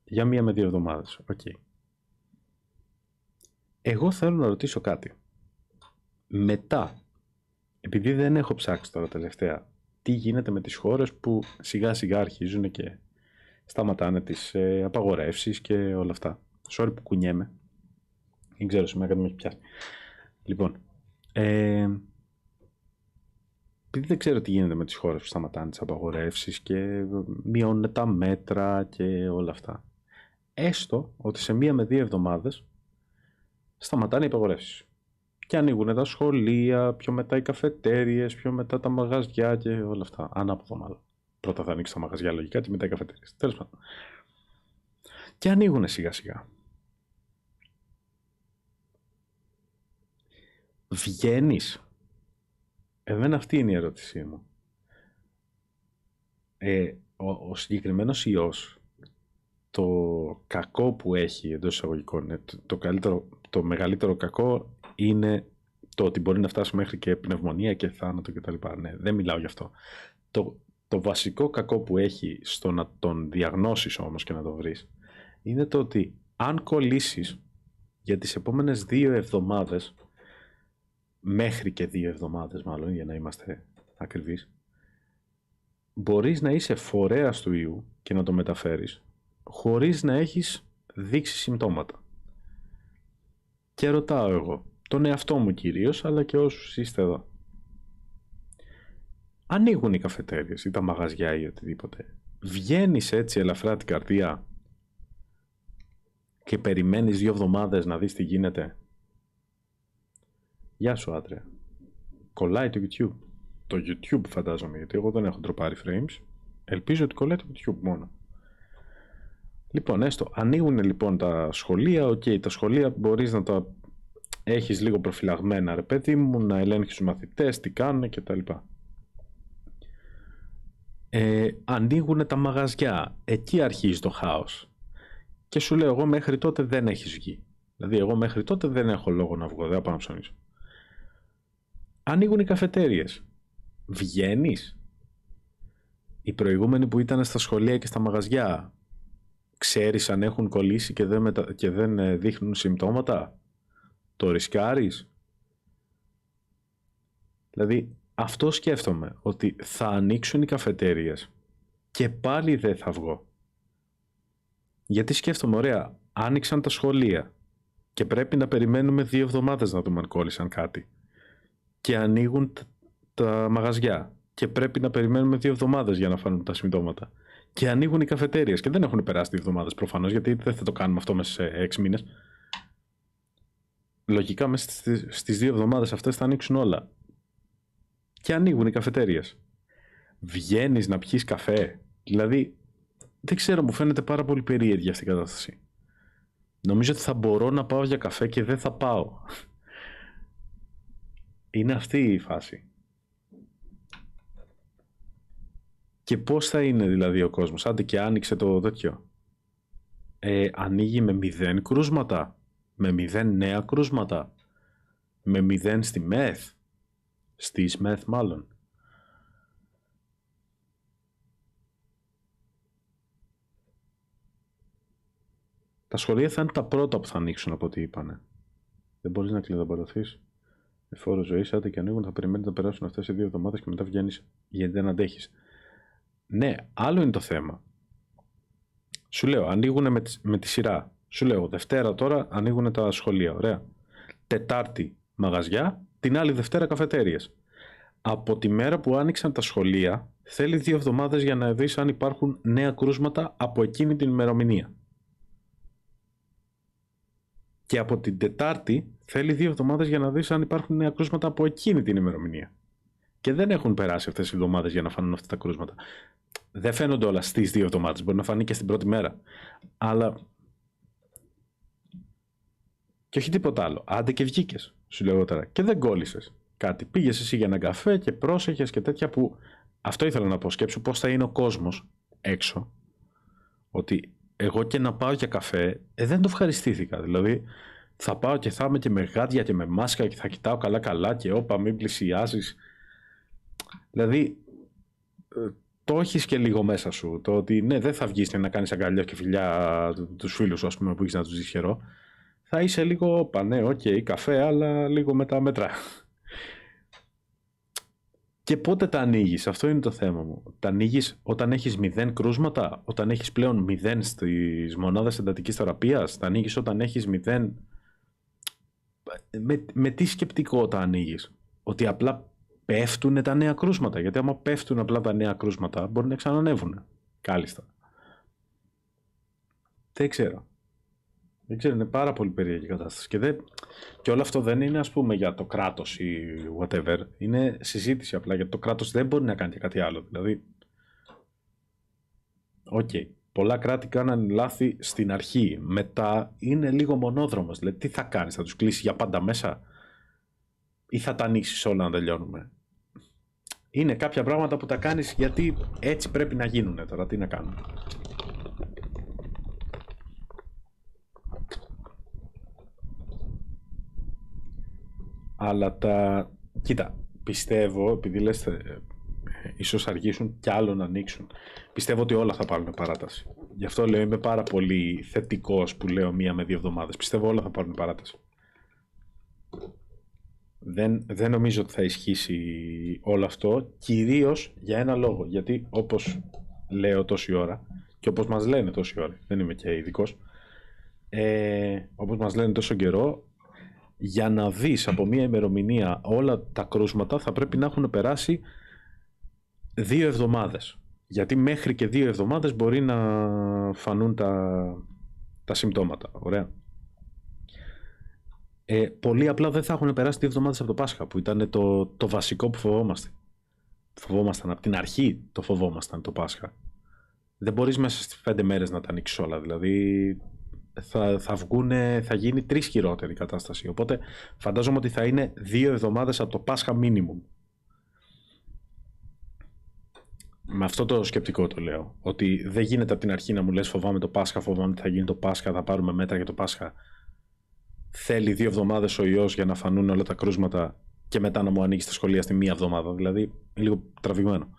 για 1 με 2 εβδομάδες. Okay. Εγώ θέλω να ρωτήσω κάτι. Μετά, επειδή δεν έχω ψάξει τώρα τελευταία, τι γίνεται με τις χώρες που σιγά σιγά αρχίζουν και σταματάνε τις απαγορεύσεις και όλα αυτά. Sorry που κουνιέμαι. Δεν ξέρω, σήμερα κάτι με έχει πιάσει. Λοιπόν, επειδή δεν ξέρω τι γίνεται με τις χώρες που σταματάνε τις απαγορεύσεις και μειώνουν τα μέτρα και όλα αυτά. Έστω ότι σε 1 με 2 εβδομάδες σταματάνε οι απαγορεύσεις. Και ανοίγουν τα σχολεία, πιο μετά οι καφετέριες, πιο μετά τα μαγαζιά και όλα αυτά. Ανάποδο μάλλον. Πρώτα θα ανοίξει τα μαγαζιά λογικά και μετά οι καφετέριες. Τέλος πάντων. Και ανοίγουν σιγά σιγά. Βγαίνεις. Εμένα αυτή είναι η ερώτησή μου. Ο συγκεκριμένος ιός, το κακό που έχει εντός εισαγωγικών, το μεγαλύτερο κακό είναι το ότι μπορεί να φτάσει μέχρι και πνευμονία και θάνατο κτλ. Ναι, δεν μιλάω γι' αυτό. Το βασικό κακό που έχει στο να τον διαγνώσεις όμως και να το βρεις είναι το ότι αν κολλήσεις για τις επόμενες 2 εβδομάδες, μέχρι και 2 εβδομάδες μάλλον για να είμαστε ακριβείς, μπορείς να είσαι φορέας του ιού και να το μεταφέρεις χωρίς να έχεις δείξει συμπτώματα. Και ρωτάω εγώ, τον εαυτό μου κυρίως, αλλά και όσους είστε εδώ. Ανοίγουν οι καφετέριες ή τα μαγαζιά ή οτιδήποτε. Βγαίνεις έτσι ελαφρά την καρδία και περιμένεις 2 εβδομάδες να δεις τι γίνεται. Γεια σου άντρε. Κολλάει το YouTube. Το YouTube φαντάζομαι, γιατί εγώ δεν έχω ντροπάρει frames. Ελπίζω ότι κολλάει το YouTube μόνο. Λοιπόν, έστω, ανοίγουν λοιπόν τα σχολεία. Οκ, τα σχολεία μπορείς να τα έχεις λίγο προφυλαγμένα, ρε παιδί μου, να ελέγχεις τους μαθητές, τι κάνουν κτλ. Ανοίγουν τα μαγαζιά. Εκεί αρχίζει το χάος. Και σου λέω, εγώ μέχρι τότε δεν έχεις βγει. Δηλαδή, εγώ μέχρι τότε δεν έχω λόγο να βγω, δεν πάω να ψωνίσω. Ανοίγουν οι καφετέριες. Βγαίνεις. Οι προηγούμενοι που ήταν στα σχολεία και στα μαγαζιά, ξέρεις αν έχουν κολλήσει και δεν δείχνουν συμπτώματα. Το ρισκάρεις. Δηλαδή, αυτό σκέφτομαι, ότι θα ανοίξουν οι καφετέριες και πάλι δεν θα βγω. Γιατί σκέφτομαι, ωραία, άνοιξαν τα σχολεία και πρέπει να περιμένουμε 2 εβδομάδες να δούμε αν κόλλησαν κάτι. Και ανοίγουν τα μαγαζιά και πρέπει να περιμένουμε 2 εβδομάδες για να φανούν τα συμπτώματα. Και ανοίγουν οι καφετέριες και δεν έχουν περάσει 2 εβδομάδες προφανώς, γιατί δεν θα το κάνουμε αυτό μέσα σε 6 μήνες. Λογικά μέσα στις 2 εβδομάδες αυτές θα ανοίξουν όλα. Και ανοίγουν οι καφετέριες. Βγαίνεις να πιεις καφέ. Δηλαδή, δεν ξέρω, μου φαίνεται πάρα πολύ περίεργη αυτή η κατάσταση. Νομίζω ότι θα μπορώ να πάω για καφέ και δεν θα πάω. Είναι αυτή η φάση. Και πώς θα είναι δηλαδή ο κόσμος? Άντε και άνοιξε το τέτοιο. Ανοίγει με 0 κρούσματα. Με 0 νέα κρούσματα. Με 0 στη ΜΕΘ. Στις ΜΕΘ μάλλον. Τα σχολεία θα είναι τα πρώτα που θα ανοίξουν από ό,τι είπανε. Δεν μπορείς να κλειδαμπαρωθείς. Εφόρο ζωής, άντε και ανοίγουν, θα περιμένεις να περάσουν αυτές οι 2 εβδομάδες και μετά βγαίνεις γιατί δεν αντέχεις. Ναι, άλλο είναι το θέμα. Σου λέω, ανοίγουν με τη σειρά. Σου λέω, Δευτέρα τώρα ανοίγουν τα σχολεία, ωραία. Τετάρτη μαγαζιά, την άλλη Δευτέρα καφετέριες. Από τη μέρα που άνοιξαν τα σχολεία, θέλει 2 εβδομάδες για να δεις αν υπάρχουν νέα κρούσματα από εκείνη την ημερομηνία. Και από την Τετάρτη θέλει 2 εβδομάδες για να δεις αν υπάρχουν νέα κρούσματα από εκείνη την ημερομηνία. Και δεν έχουν περάσει αυτές οι εβδομάδες για να φανούν αυτά τα κρούσματα. Δεν φαίνονται όλα στις 2 εβδομάδες. Μπορεί να φανεί και στην πρώτη μέρα. Αλλά. Και όχι τίποτα άλλο. Άντε και βγήκες, σου λέω εγώ τώρα. Και δεν κόλλησες κάτι. Πήγες εσύ για έναν καφέ και πρόσεχες και τέτοια που. Αυτό ήθελα να πω. Σκέψου πώς θα είναι ο κόσμος έξω. Ότι εγώ και να πάω για καφέ, δεν το ευχαριστήθηκα. Δηλαδή, θα πάω και θα είμαι και με γάντια και με μάσκα και θα κοιτάω καλά-καλά και όπα, μην πλησιάζεις. Δηλαδή, το έχεις και λίγο μέσα σου. Το ότι ναι, δεν θα βγεις να κάνεις αγκαλιά και φιλιά τους φίλους σου, ας πούμε, που έχεις να τους δεις καιρό. Θα είσαι λίγο, όπα, ναι, οκ, καφέ, αλλά λίγο με τα μέτρα. Και πότε τα ανοίγεις, αυτό είναι το θέμα μου. Τα ανοίγεις όταν έχεις 0 κρούσματα, όταν έχεις πλέον 0 στις μονάδες εντατικής θεραπείας, τα ανοίγεις όταν έχεις 0. Με τι σκεπτικό τα ανοίγεις, ότι απλά πέφτουν τα νέα κρούσματα, γιατί άμα πέφτουν απλά τα νέα κρούσματα μπορεί να ξανανεύουν, κάλλιστα. Δεν ξέρω. Δεν ξέρω, είναι πάρα πολύ περίεργη η κατάσταση. Και όλο αυτό δεν είναι, ας πούμε, για το κράτος ή whatever. Είναι συζήτηση απλά, γιατί το κράτος δεν μπορεί να κάνει και κάτι άλλο. Δηλαδή, οκ. Πολλά κράτη κάνανε λάθη στην αρχή. Μετά είναι λίγο μονόδρομος. Δηλαδή, τι θα κάνεις, θα τους κλείσει για πάντα μέσα ή θα τα ανοίξεις όλα να τελειώνουμε. Είναι κάποια πράγματα που τα κάνεις γιατί έτσι πρέπει να γίνουν τώρα. Τι να κάνουμε. Αλλά κοίτα, πιστεύω, επειδή λες ίσως αργήσουν κι άλλο να ανοίξουν, πιστεύω ότι όλα θα πάρουν παράταση. Γι' αυτό λέω είμαι πάρα πολύ θετικός που λέω 1 με 2 εβδομάδες. Πιστεύω όλα θα πάρουν παράταση. Δεν νομίζω ότι θα ισχύσει όλο αυτό, κυρίως για ένα λόγο. Γιατί όπως λέω τόση ώρα και όπως μας λένε τόση ώρα, δεν είμαι και ειδικός, όπως μας λένε τόσο καιρό, για να δεις από μια ημερομηνία όλα τα κρούσματα θα πρέπει να έχουν περάσει 2 εβδομάδες. Γιατί μέχρι και 2 εβδομάδες μπορεί να φανούν τα συμπτώματα. Ωραία. Πολύ απλά δεν θα έχουν περάσει 2 εβδομάδες από το Πάσχα, που ήταν το βασικό που φοβόμαστε. Φοβόμασταν από την αρχή, το φοβόμασταν το Πάσχα. Δεν μπορείς μέσα στις 5 μέρες να τα ανοίξεις όλα. Δηλαδή θα γίνει 3 χειρότερη η κατάσταση. Οπότε φαντάζομαι ότι θα είναι 2 εβδομάδες από το Πάσχα minimum. Με αυτό το σκεπτικό το λέω. Ότι δεν γίνεται από την αρχή να μου λες φοβάμαι το Πάσχα, φοβάμαι ότι θα γίνει το Πάσχα, θα πάρουμε μέτρα για το Πάσχα. Θέλει 2 εβδομάδες ο ιός για να φανούν όλα τα κρούσματα και μετά να μου ανοίξει τα σχολεία στη 1 εβδομάδα. Δηλαδή είναι λίγο τραβηγμένο.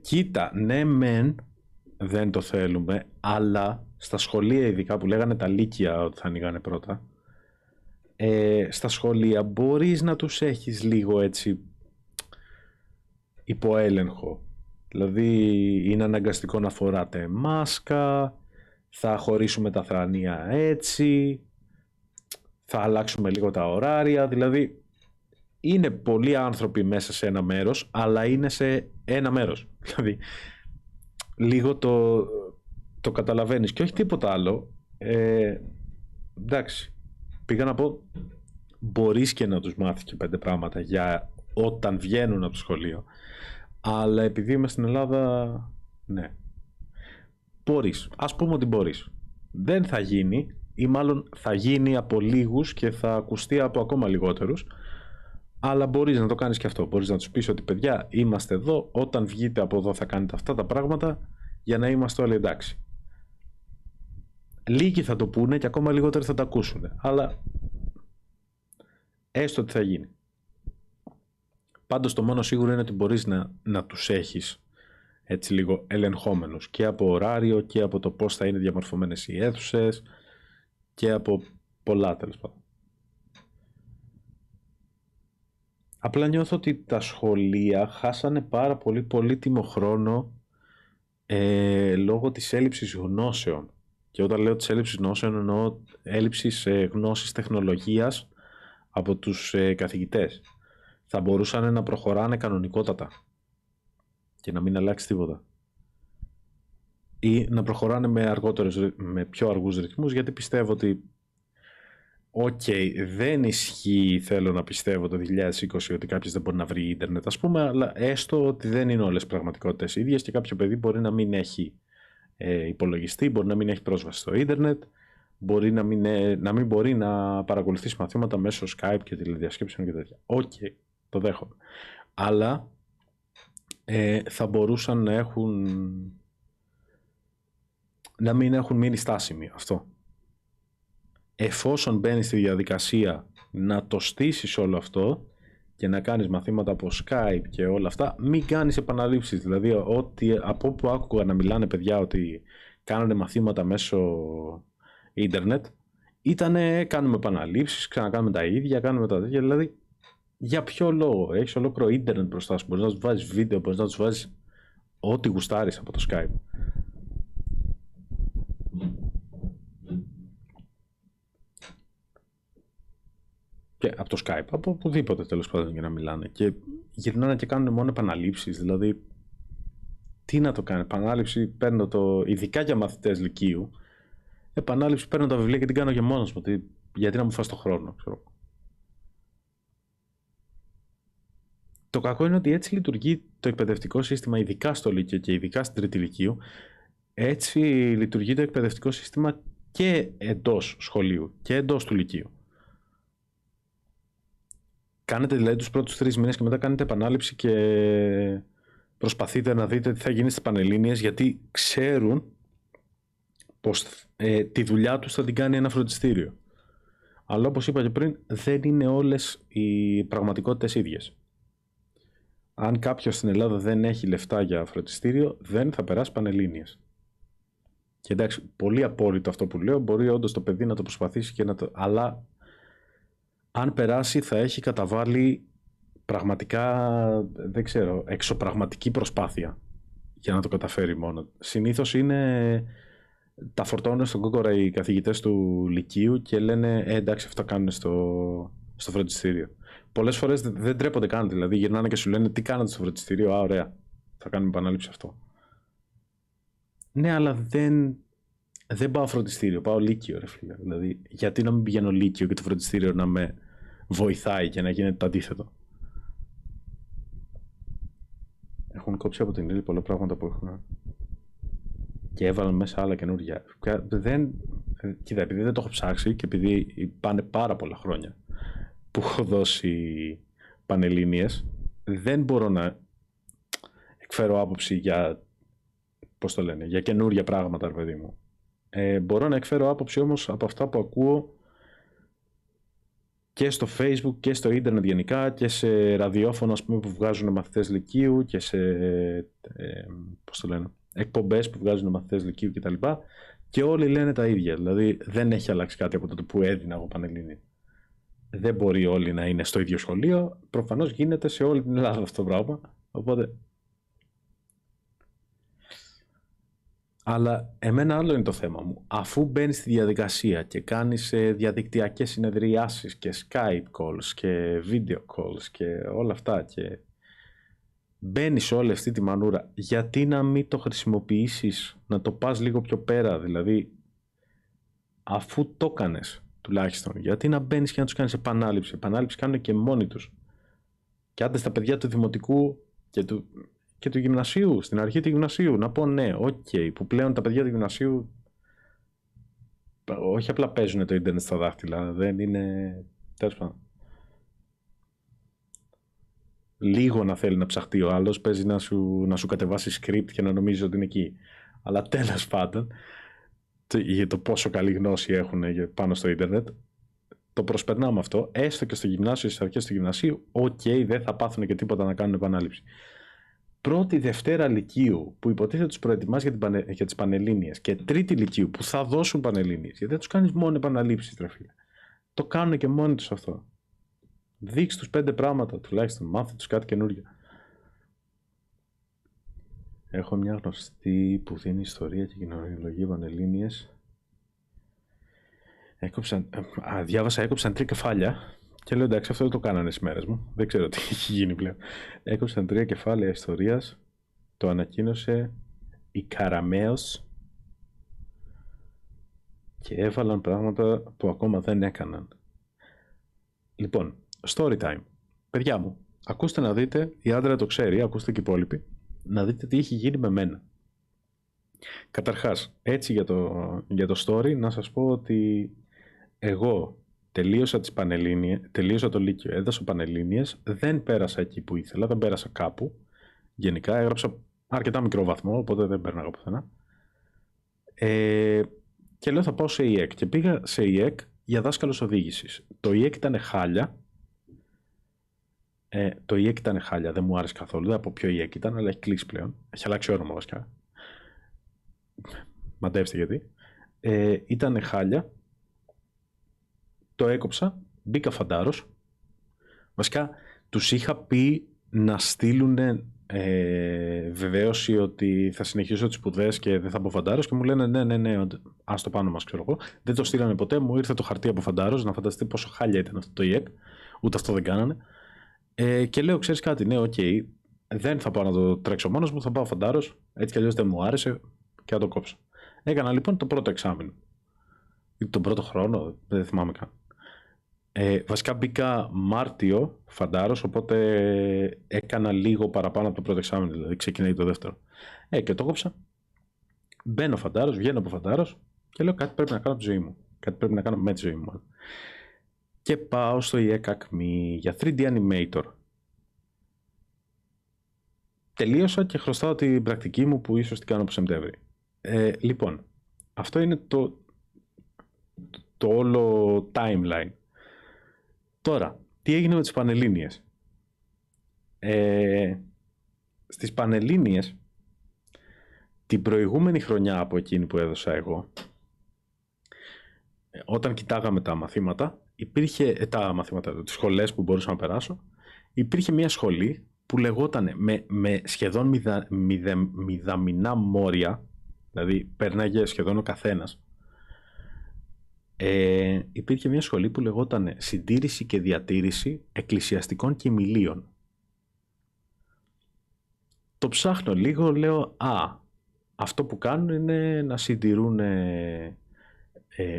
Κοίτα, ναι μεν δεν το θέλουμε, αλλά στα σχολεία ειδικά που λέγανε τα λύκεια ότι θα ανοίγανε πρώτα, στα σχολεία μπορείς να τους έχεις λίγο έτσι υποέλεγχο. Δηλαδή είναι αναγκαστικό να φοράτε μάσκα, θα χωρίσουμε τα θρανία έτσι, θα αλλάξουμε λίγο τα ωράρια, δηλαδή είναι πολλοί άνθρωποι μέσα σε ένα μέρος, αλλά είναι σε ένα μέρος. Δηλαδή λίγο το καταλαβαίνεις και όχι τίποτα άλλο. Εντάξει, πήγα να πω μπορείς και να τους μάθεις και 5 πράγματα για όταν βγαίνουν από το σχολείο, αλλά επειδή είμαι στην Ελλάδα, ναι, μπορείς, ας πούμε ότι μπορείς. Δεν θα γίνει, ή μάλλον θα γίνει από λίγους και θα ακουστεί από ακόμα λιγότερους, αλλά μπορείς να το κάνεις και αυτό. Μπορείς να τους πεις ότι παιδιά είμαστε εδώ, όταν βγείτε από εδώ θα κάνετε αυτά τα πράγματα για να είμαστε όλοι εντάξει. Λίγοι θα το πούνε και ακόμα λιγότεροι θα τα ακούσουν, αλλά έστω ότι θα γίνει. Πάντως το μόνο σίγουρο είναι ότι μπορείς να τους έχεις έτσι λίγο ελεγχόμενους και από ωράριο και από το πώς θα είναι διαμορφωμένες οι αίθουσες και από πολλά τέλος πάντων. Απλά νιώθω ότι τα σχολεία χάσανε πάρα πολύ πολύτιμο χρόνο λόγω της έλλειψης γνώσεων. Και όταν λέω της έλλειψης γνώσεων εννοώ έλλειψης γνώσης τεχνολογίας από τους καθηγητές. θα μπορούσαν να προχωράνε κανονικότατα και να μην αλλάξει τίποτα. Ή να προχωράνε με πιο αργούς ρυθμούς, γιατί πιστεύω ότι δεν ισχύει, θέλω να πιστεύω το 2020 ότι κάποιος δεν μπορεί να βρει ίντερνετ, ας πούμε, αλλά έστω ότι δεν είναι όλες οι πραγματικότητες ίδιες και κάποιο παιδί μπορεί να μην έχει υπολογιστή, μπορεί να μην έχει πρόσβαση στο ίντερνετ, μπορεί να μην μπορεί να παρακολουθήσει μαθήματα μέσω Skype και τηλεδιασκέψεων και τέτοια. Το δέχομαι. Αλλά θα μπορούσαν να μην έχουν μείνει στάσιμοι αυτό. Εφόσον μπαίνεις στη διαδικασία να το στήσεις όλο αυτό και να κάνεις μαθήματα από Skype και όλα αυτά, μην κάνεις επαναλήψεις. Δηλαδή, από όπου άκουγα να μιλάνε παιδιά ότι κάνανε μαθήματα μέσω ίντερνετ, ήτανε κάνουμε επαναλήψεις, ξανακάνουμε τα ίδια, κάνουμε τα τέτοια. Δηλαδή, για ποιο λόγο? Έχεις ολόκληρο ίντερνετ μπροστά σου, μπορείς να τους βάζεις βίντεο, μπορείς να τους βάζεις ό,τι γουστάρεις από το Skype. Και από το Skype, από οπουδήποτε τέλος πάντων για να μιλάνε. Και γυρνάνε και κάνουν μόνο επαναλήψεις. Δηλαδή, τι να το κάνει? Επανάληψη παίρνω ειδικά για μαθητές λυκείου, επανάληψη παίρνω τα βιβλία και την κάνω και μόνος μου. Γιατί να μου φας το χρόνο, ξέρω. Το κακό είναι ότι έτσι λειτουργεί το εκπαιδευτικό σύστημα, ειδικά στο Λύκειο και ειδικά στην Τρίτη Λυκείου. Έτσι λειτουργεί το εκπαιδευτικό σύστημα και εντός σχολείου και εντός του Λυκείου. Κάνετε δηλαδή τους πρώτους 3 μήνες και μετά κάνετε επανάληψη και προσπαθείτε να δείτε τι θα γίνει στις Πανελλήνιες, γιατί ξέρουν πως τη δουλειά τους θα την κάνει ένα φροντιστήριο. Αλλά όπως είπα και πριν, δεν είναι όλες οι πραγματικότητες ίδιες. Αν κάποιος στην Ελλάδα δεν έχει λεφτά για φροντιστήριο, δεν θα περάσει Πανελλήνιες. Και εντάξει, πολύ απόρριτο αυτό που λέω, μπορεί όντως το παιδί να το προσπαθήσει και αλλά αν περάσει θα έχει καταβάλει πραγματικά, δεν ξέρω, εξωπραγματική προσπάθεια για να το καταφέρει μόνο. Συνήθως τα φορτώνουν στον κόκορα οι καθηγητές του Λυκείου και λένε εντάξει, αυτό κάνουν στο φροντιστήριο. Πολλές φορές δεν τρέπονται καν, δηλαδή γυρνάνε και σου λένε τι κάνατε στο φροντιστήριο, ωραία, θα κάνουμε επανάληψη αυτό. Ναι, αλλά δεν πάω φροντιστήριο, πάω Λύκειο, ρε φίλε. Δηλαδή, γιατί να μην πηγαίνω Λύκειο και το φροντιστήριο να με βοηθάει και να γίνεται το αντίθετο? Έχουν κόψει από την ύλη πολλά πράγματα που έχουν και έβαλαν μέσα άλλα καινούργια. Κοίτα, επειδή δεν το έχω ψάξει και επειδή πάνε πάρα πολλά χρόνια που έχω δώσει Πανελλήνιες, δεν μπορώ να εκφέρω άποψη για, για καινούργια πράγματα, ρε παιδί μου. Μπορώ να εκφέρω άποψη όμως από αυτά που ακούω και στο Facebook και στο ίντερνετ γενικά και σε ραδιόφωνο, ας πούμε, που βγάζουν μαθητές Λυκείου και σε εκπομπές που βγάζουν μαθητές Λυκείου κτλ. Και όλοι λένε τα ίδια. Δηλαδή δεν έχει αλλάξει κάτι από τότε που έδινα εγώ Πανελλήνια. Δεν μπορεί όλοι να είναι στο ίδιο σχολείο. Προφανώς γίνεται σε όλη την Ελλάδα αυτό το πράγμα. Οπότε... Αλλά εμένα άλλο είναι το θέμα μου. Αφού μπαίνεις στη διαδικασία και κάνεις διαδικτυακές συνεδριάσεις και Skype calls και video calls και όλα αυτά και μπαίνεις όλη αυτή τη μανούρα, γιατί να μην το χρησιμοποιήσεις, να το πας λίγο πιο πέρα? Δηλαδή, αφού το κάνεις τουλάχιστον, γιατί να μπαίνεις και να τους κάνεις επανάληψη? Επανάληψη κάνουν και μόνοι τους. Και άντε στα παιδιά του δημοτικού και του γυμνασίου, στην αρχή του γυμνασίου, να πω ναι, που πλέον τα παιδιά του γυμνασίου όχι απλά παίζουν το ίντερνετ στα δάχτυλα, δεν είναι, τέλος πάντων. Λίγο να θέλει να ψαχτεί ο άλλος, παίζει να σου κατεβάσει script και να νομίζει ότι είναι εκεί. Αλλά τέλος πάντων, για το πόσο καλή γνώση έχουν πάνω στο ίντερνετ, το προσπερνάμε αυτό, έστω και στο γυμνάσιο, στις αρχές του γυμνασίου, δεν θα πάθουν και τίποτα να κάνουν επανάληψη. Πρώτη Δευτέρα Λυκείου που υποτίθεται τους προετοιμάζει για τις Πανελλήνιες και Τρίτη Λυκείου που θα δώσουν Πανελλήνιες, γιατί δεν τους κάνεις μόνο επαναλήψεις, ρε φίλε. Το κάνουν και μόνοι τους αυτό. Δείξ' τους 5 πράγματα τουλάχιστον, μάθε τους κάτι καινούργιο. Έχω μια γνωστή που δίνει ιστορία και κοινωνιολογία Πανελλήνιες. Διάβασα, έκοψαν 3 κεφάλια Και λέω εντάξει, αυτό δεν το κάνανε στις μέρες μου. Δεν ξέρω τι έχει γίνει πλέον. Έκοψαν 3 κεφάλαια ιστορίας. Το ανακοίνωσε η Καραμέως και έβαλαν πράγματα που ακόμα δεν έκαναν. Λοιπόν, story time. Παιδιά μου, ακούστε να δείτε, η Άντρα το ξέρει, ακούστε και οι υπόλοιποι, να δείτε τι έχει γίνει με μένα. Καταρχάς, έτσι για το story, να σας πω ότι εγώ τελείωσα το Λύκειο, έδωσα Πανελλήνιες, δεν πέρασα εκεί που ήθελα, δεν πέρασα κάπου. Γενικά έγραψα αρκετά μικρό βαθμό, οπότε δεν πέρναγα πουθενά. Και λέω θα πάω σε ΙΕΚ και πήγα σε ΙΕΚ για δάσκαλος οδήγησης. Το ΙΕΚ ήταν χάλια. Δεν μου άρεσε καθόλου, δεν από ποιο ΙΕΚ ήταν, αλλά έχει κλείσει πλέον. Έχει αλλάξει όνομα βασικά. Μαντεύστε γιατί. Ήταν χάλια. Το έκοψα, μπήκα φαντάρος. Βασικά, τους είχα πει να στείλουν βεβαίωση ότι θα συνεχίσω τις σπουδές και δεν θα μπω φαντάρος και μου λένε ναι, ας το πάνω μας, ξέρω εγώ. Δεν το στείλανε ποτέ, μου ήρθε το χαρτί από φαντάρος, να φανταστείτε πόσο χάλια ήταν αυτό το ΙΕΚ. Ούτε αυτό δεν κάνανε. Και λέω, ξέρεις κάτι, ναι, οκ, δεν θα πάω να το τρέξω μόνος μου, θα πάω φαντάρος, έτσι κι αλλιώς δεν μου άρεσε και να το κόψω. Έκανα λοιπόν το πρώτο εξάμηνο. Ή τον πρώτο χρόνο, δεν θυμάμαι καν. Βασικά μπήκα Μάρτιο φαντάρος, οπότε έκανα λίγο παραπάνω από το πρώτο εξάμηνο, δηλαδή ξεκινάει το δεύτερο. Και το κόψα. Μπαίνω φαντάρος, βγαίνω από φαντάρος και λέω κάτι πρέπει να κάνω από τη ζωή μου. Κάτι πρέπει να κάνω με τη ζωή μου. Και πάω στο ΙΕΚ Ακμή για 3D Animator. Τελείωσα και χρωστάω την πρακτική μου που ίσως την κάνω από Σεπτέμβρη. Λοιπόν, αυτό είναι το όλο timeline. Τώρα, τι έγινε με τις Πανελλήνιες. Στις Πανελλήνιες, την προηγούμενη χρονιά από εκείνη που έδωσα εγώ, όταν κοιτάγαμε τα μαθήματα, τις σχολές που μπορούσα να περάσω, υπήρχε μια σχολή που λεγόταν με σχεδόν μηδαμινά μόρια, δηλαδή πέρναγε σχεδόν ο καθένας. Υπήρχε μια σχολή που λεγόταν Συντήρηση και Διατήρηση Εκκλησιαστικών Κοιμηλίων. Το ψάχνω λίγο, λέω αυτό που κάνουν είναι να συντηρούν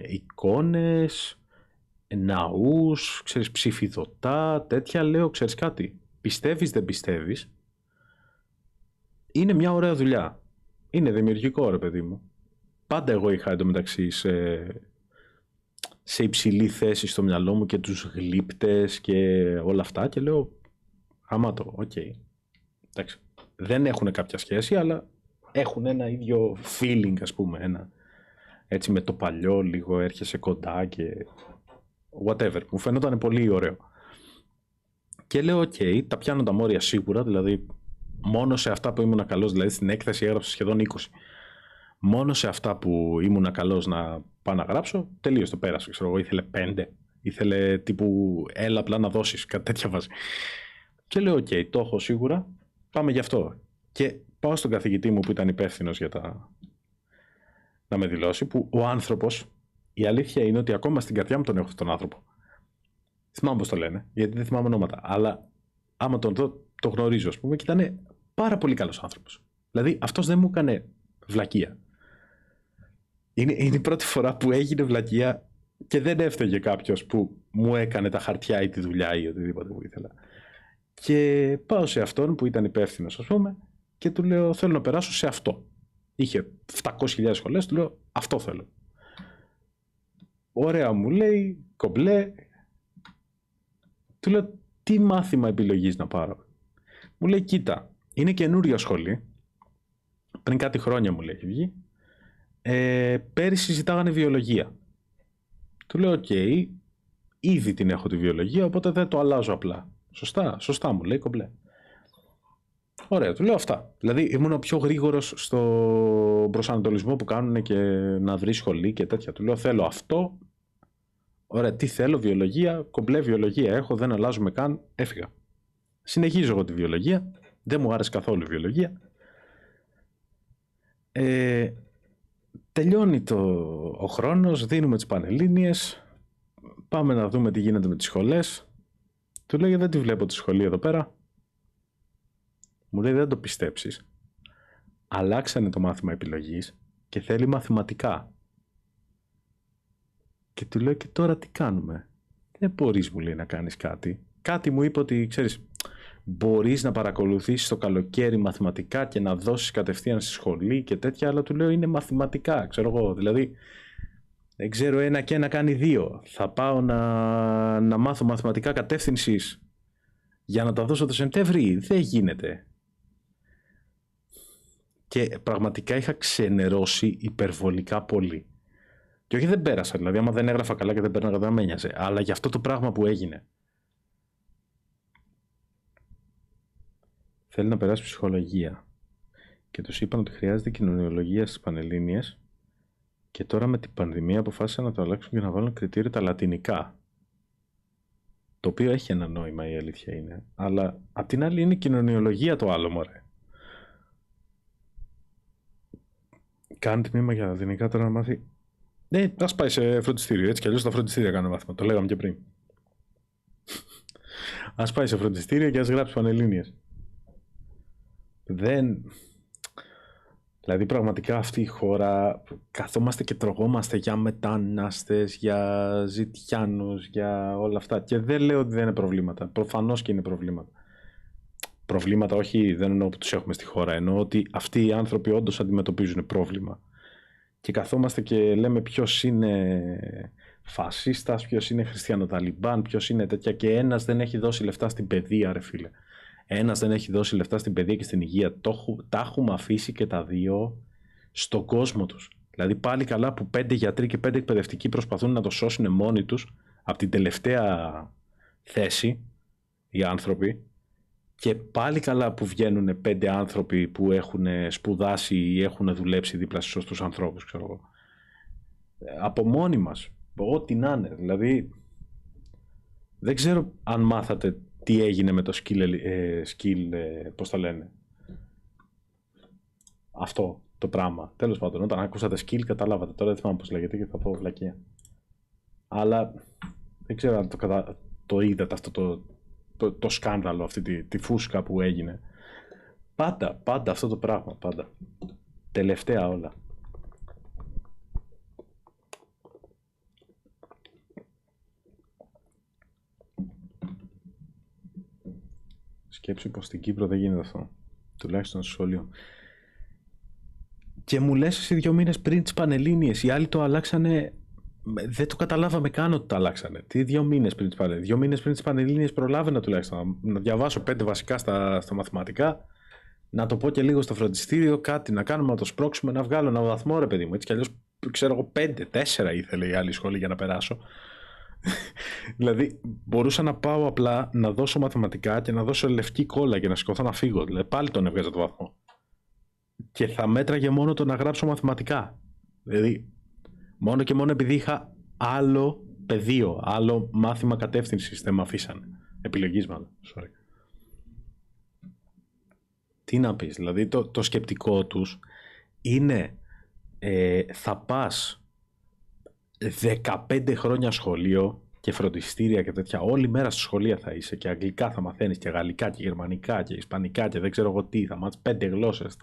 εικόνες, ναούς, ξέρεις, ψηφιδωτά, τέτοια. Λέω, ξέρεις κάτι, πιστεύεις δεν πιστεύεις, είναι μια ωραία δουλειά. Είναι δημιουργικό, ρε παιδί μου. Πάντα εγώ είχα εντωμεταξύ σε υψηλή θέση στο μυαλό μου και τους γλύπτες και όλα αυτά και λέω οκ. Εντάξει. Δεν έχουν κάποια σχέση, αλλά έχουν ένα ίδιο feeling, ας πούμε, έτσι με το παλιό λίγο έρχεσαι κοντά και whatever. Μου φαίνονταν πολύ ωραίο. Και λέω τα πιάνω τα μόρια σίγουρα, δηλαδή μόνο σε αυτά που ήμουν καλός, δηλαδή στην έκθεση έγραψα σχεδόν 20. Μόνο σε αυτά που ήμουν καλός να πάω να γράψω, τελείως το πέρασα. Ξέρω εγώ, ήθελε 5. Ήθελε τύπου έλα απλά να δώσεις, κάτι τέτοια βάση. Και λέω το έχω σίγουρα, πάμε γι' αυτό. Και πάω στον καθηγητή μου που ήταν υπεύθυνος για να με δηλώσει, που ο άνθρωπος, η αλήθεια είναι ότι ακόμα στην καρδιά μου τον έχω αυτόν τον άνθρωπο. Θυμάμαι πώς το λένε, γιατί δεν θυμάμαι ονόματα, αλλά άμα τον δω, το γνωρίζω, ας πούμε, και ήταν πάρα πολύ καλός άνθρωπος. Δηλαδή αυτός δεν μου έκανε βλακεία. Είναι η πρώτη φορά που έγινε βλακεία και δεν έφταιγε κάποιος που μου έκανε τα χαρτιά ή τη δουλειά ή οτιδήποτε που ήθελα. Και πάω σε αυτόν που ήταν υπεύθυνος, ας πούμε, και του λέω θέλω να περάσω σε αυτό. Είχε 700.000 σχολές, του λέω αυτό θέλω. Ωραία, μου λέει, κομπλέ. Του λέω τι μάθημα επιλογής να πάρω. Μου λέει κοίτα, είναι καινούρια σχολή. Πριν κάτι χρόνια μου λέει έχει βγει. Πέρυσι ζητάγανε βιολογία. Του λέω ήδη την έχω τη βιολογία, οπότε δεν το αλλάζω απλά. Σωστά μου λέει κομπλέ. Ωραία, του λέω αυτά. Δηλαδή ήμουν ο πιο γρήγορος στο προσανατολισμό που κάνουν και να βρει σχολή και τέτοια. Του λέω θέλω αυτό. Ωραία, τι θέλω, βιολογία, κομπλέ βιολογία έχω, δεν αλλάζουμε καν, έφυγα. Συνεχίζω εγώ τη βιολογία, δεν μου άρεσε καθόλου η βιολογία. Τελειώνει ο χρόνος, δίνουμε τις Πανελλήνιες, πάμε να δούμε τι γίνεται με τις σχολές. Του λέω: δεν τη βλέπω τη σχολή εδώ πέρα. Μου λέει: δεν το πιστέψεις. Αλλάξανε το μάθημα επιλογής και θέλει μαθηματικά. Και του λέω: και τώρα τι κάνουμε? Δεν μπορείς, μου λέει, να κάνεις κάτι. Κάτι μου είπε ότι, ξέρεις, μπορείς να παρακολουθήσεις το καλοκαίρι μαθηματικά και να δώσεις κατευθείαν στη σχολή και τέτοια, αλλά του λέω: είναι μαθηματικά, ξέρω εγώ. Δηλαδή, δεν ξέρω, 1 και 1 κάνει 2. Θα πάω να μάθω μαθηματικά κατεύθυνσης για να τα δώσω το Σεπτέμβρη? Δεν γίνεται. Και πραγματικά είχα ξενερώσει υπερβολικά πολύ. Και όχι, δεν πέρασα. Δηλαδή, άμα δεν έγραφα καλά και δεν πέρναγα, δεν με ένοιαζε. Αλλά για αυτό το πράγμα που έγινε. Θέλει να περάσει ψυχολογία. Και τους είπαν ότι χρειάζεται κοινωνιολογία στις Πανελλήνιες. Και τώρα με την πανδημία αποφάσισαν να το αλλάξουν και να βάλουν κριτήριο τα λατινικά. Το οποίο έχει ένα νόημα, η αλήθεια είναι. Αλλά απ' την άλλη είναι κοινωνιολογία το άλλο, μωρέ. Κάνει τμήμα για λατινικά τώρα να μάθει. Ναι, ας πάει σε φροντιστήριο. Έτσι κι αλλιώς τα φροντιστήρια κάνουν μάθημα. Το λέγαμε και πριν. Ας πάει σε φροντιστήριο και ας γράψει Πανελλήνιες. Δεν. Δηλαδή πραγματικά αυτή η χώρα καθόμαστε και τρογόμαστε για μετανάστες, για ζητιάνους, για όλα αυτά. Και δεν λέω ότι δεν είναι προβλήματα. Προφανώς και είναι προβλήματα. Προβλήματα όχι, δεν εννοώ που τους έχουμε στη χώρα. Εννοώ ότι αυτοί οι άνθρωποι όντως αντιμετωπίζουν πρόβλημα. Και καθόμαστε και λέμε ποιος είναι φασίστας, ποιος είναι χριστιανοταλιμπάν, ποιος είναι τέτοια. Και ένας δεν έχει δώσει λεφτά στην παιδεία, ρε φίλε. Ένας δεν έχει δώσει λεφτά στην παιδεία και στην υγεία. Τα έχουμε αφήσει και τα δύο στον κόσμο τους. Δηλαδή πάλι καλά που 5 γιατροί και 5 εκπαιδευτικοί προσπαθούν να το σώσουν μόνοι τους από την τελευταία θέση οι άνθρωποι, και πάλι καλά που βγαίνουν 5 άνθρωποι που έχουν σπουδάσει ή έχουν δουλέψει δίπλα στους σωστούς ανθρώπους, ξέρω εγώ. Από μόνοι μας, ό,τι να είναι. Δηλαδή δεν ξέρω αν μάθατε τι έγινε με το skill, πώς τα λένε, αυτό το πράγμα. Τέλος πάντων, όταν ακούσατε skill καταλάβατε. Τώρα δεν θυμάμαι πώς λέγεται και θα πω βλακεία. Αλλά δεν ξέρω αν το είδατε αυτό το σκάνδαλο, αυτή τη φούσκα που έγινε. Πάντα αυτό το πράγμα, πάντα. Τελευταία όλα. Σκέψου πως στην Κύπρο δεν γίνεται αυτό. Τουλάχιστον στο σχολείο. Και μου λες εσύ 2 μήνες πριν τις Πανελλήνιες. Οι άλλοι το αλλάξανε. Δεν το καταλάβαμε καν ότι το αλλάξανε. Τι 2 μήνες πριν τις Πανελλήνιες? 2 μήνες πριν τις Πανελλήνιες προλάβαινα τουλάχιστον να διαβάσω 5 βασικά στα μαθηματικά. Να το πω και λίγο στο φροντιστήριο. Κάτι να κάνουμε, να το σπρώξουμε, να βγάλω ένα βαθμό, ρε παιδί μου. Έτσι κι αλλιώς ξέρω εγώ 5-4 ήθελε η άλλη σχολή για να περάσω. Δηλαδή μπορούσα να πάω απλά να δώσω μαθηματικά και να δώσω λευκή κόλλα και να σηκωθώ να φύγω. Δηλαδή πάλι τον έβγαζα το βαθμό. Και θα μέτραγε μόνο το να γράψω μαθηματικά. Δηλαδή μόνο και μόνο επειδή είχα άλλο πεδίο, άλλο μάθημα κατεύθυνσης δεν με αφήσανε. Επιλογής μάλλον. Sorry. Τι να πεις, δηλαδή το σκεπτικό τους είναι θα πας 15 χρόνια σχολείο και φροντιστήρια και τέτοια, όλη μέρα στη σχολεία θα είσαι και αγγλικά θα μαθαίνεις και γαλλικά και γερμανικά και ισπανικά και δεν ξέρω εγώ τι, θα μάθεις 5 γλώσσες,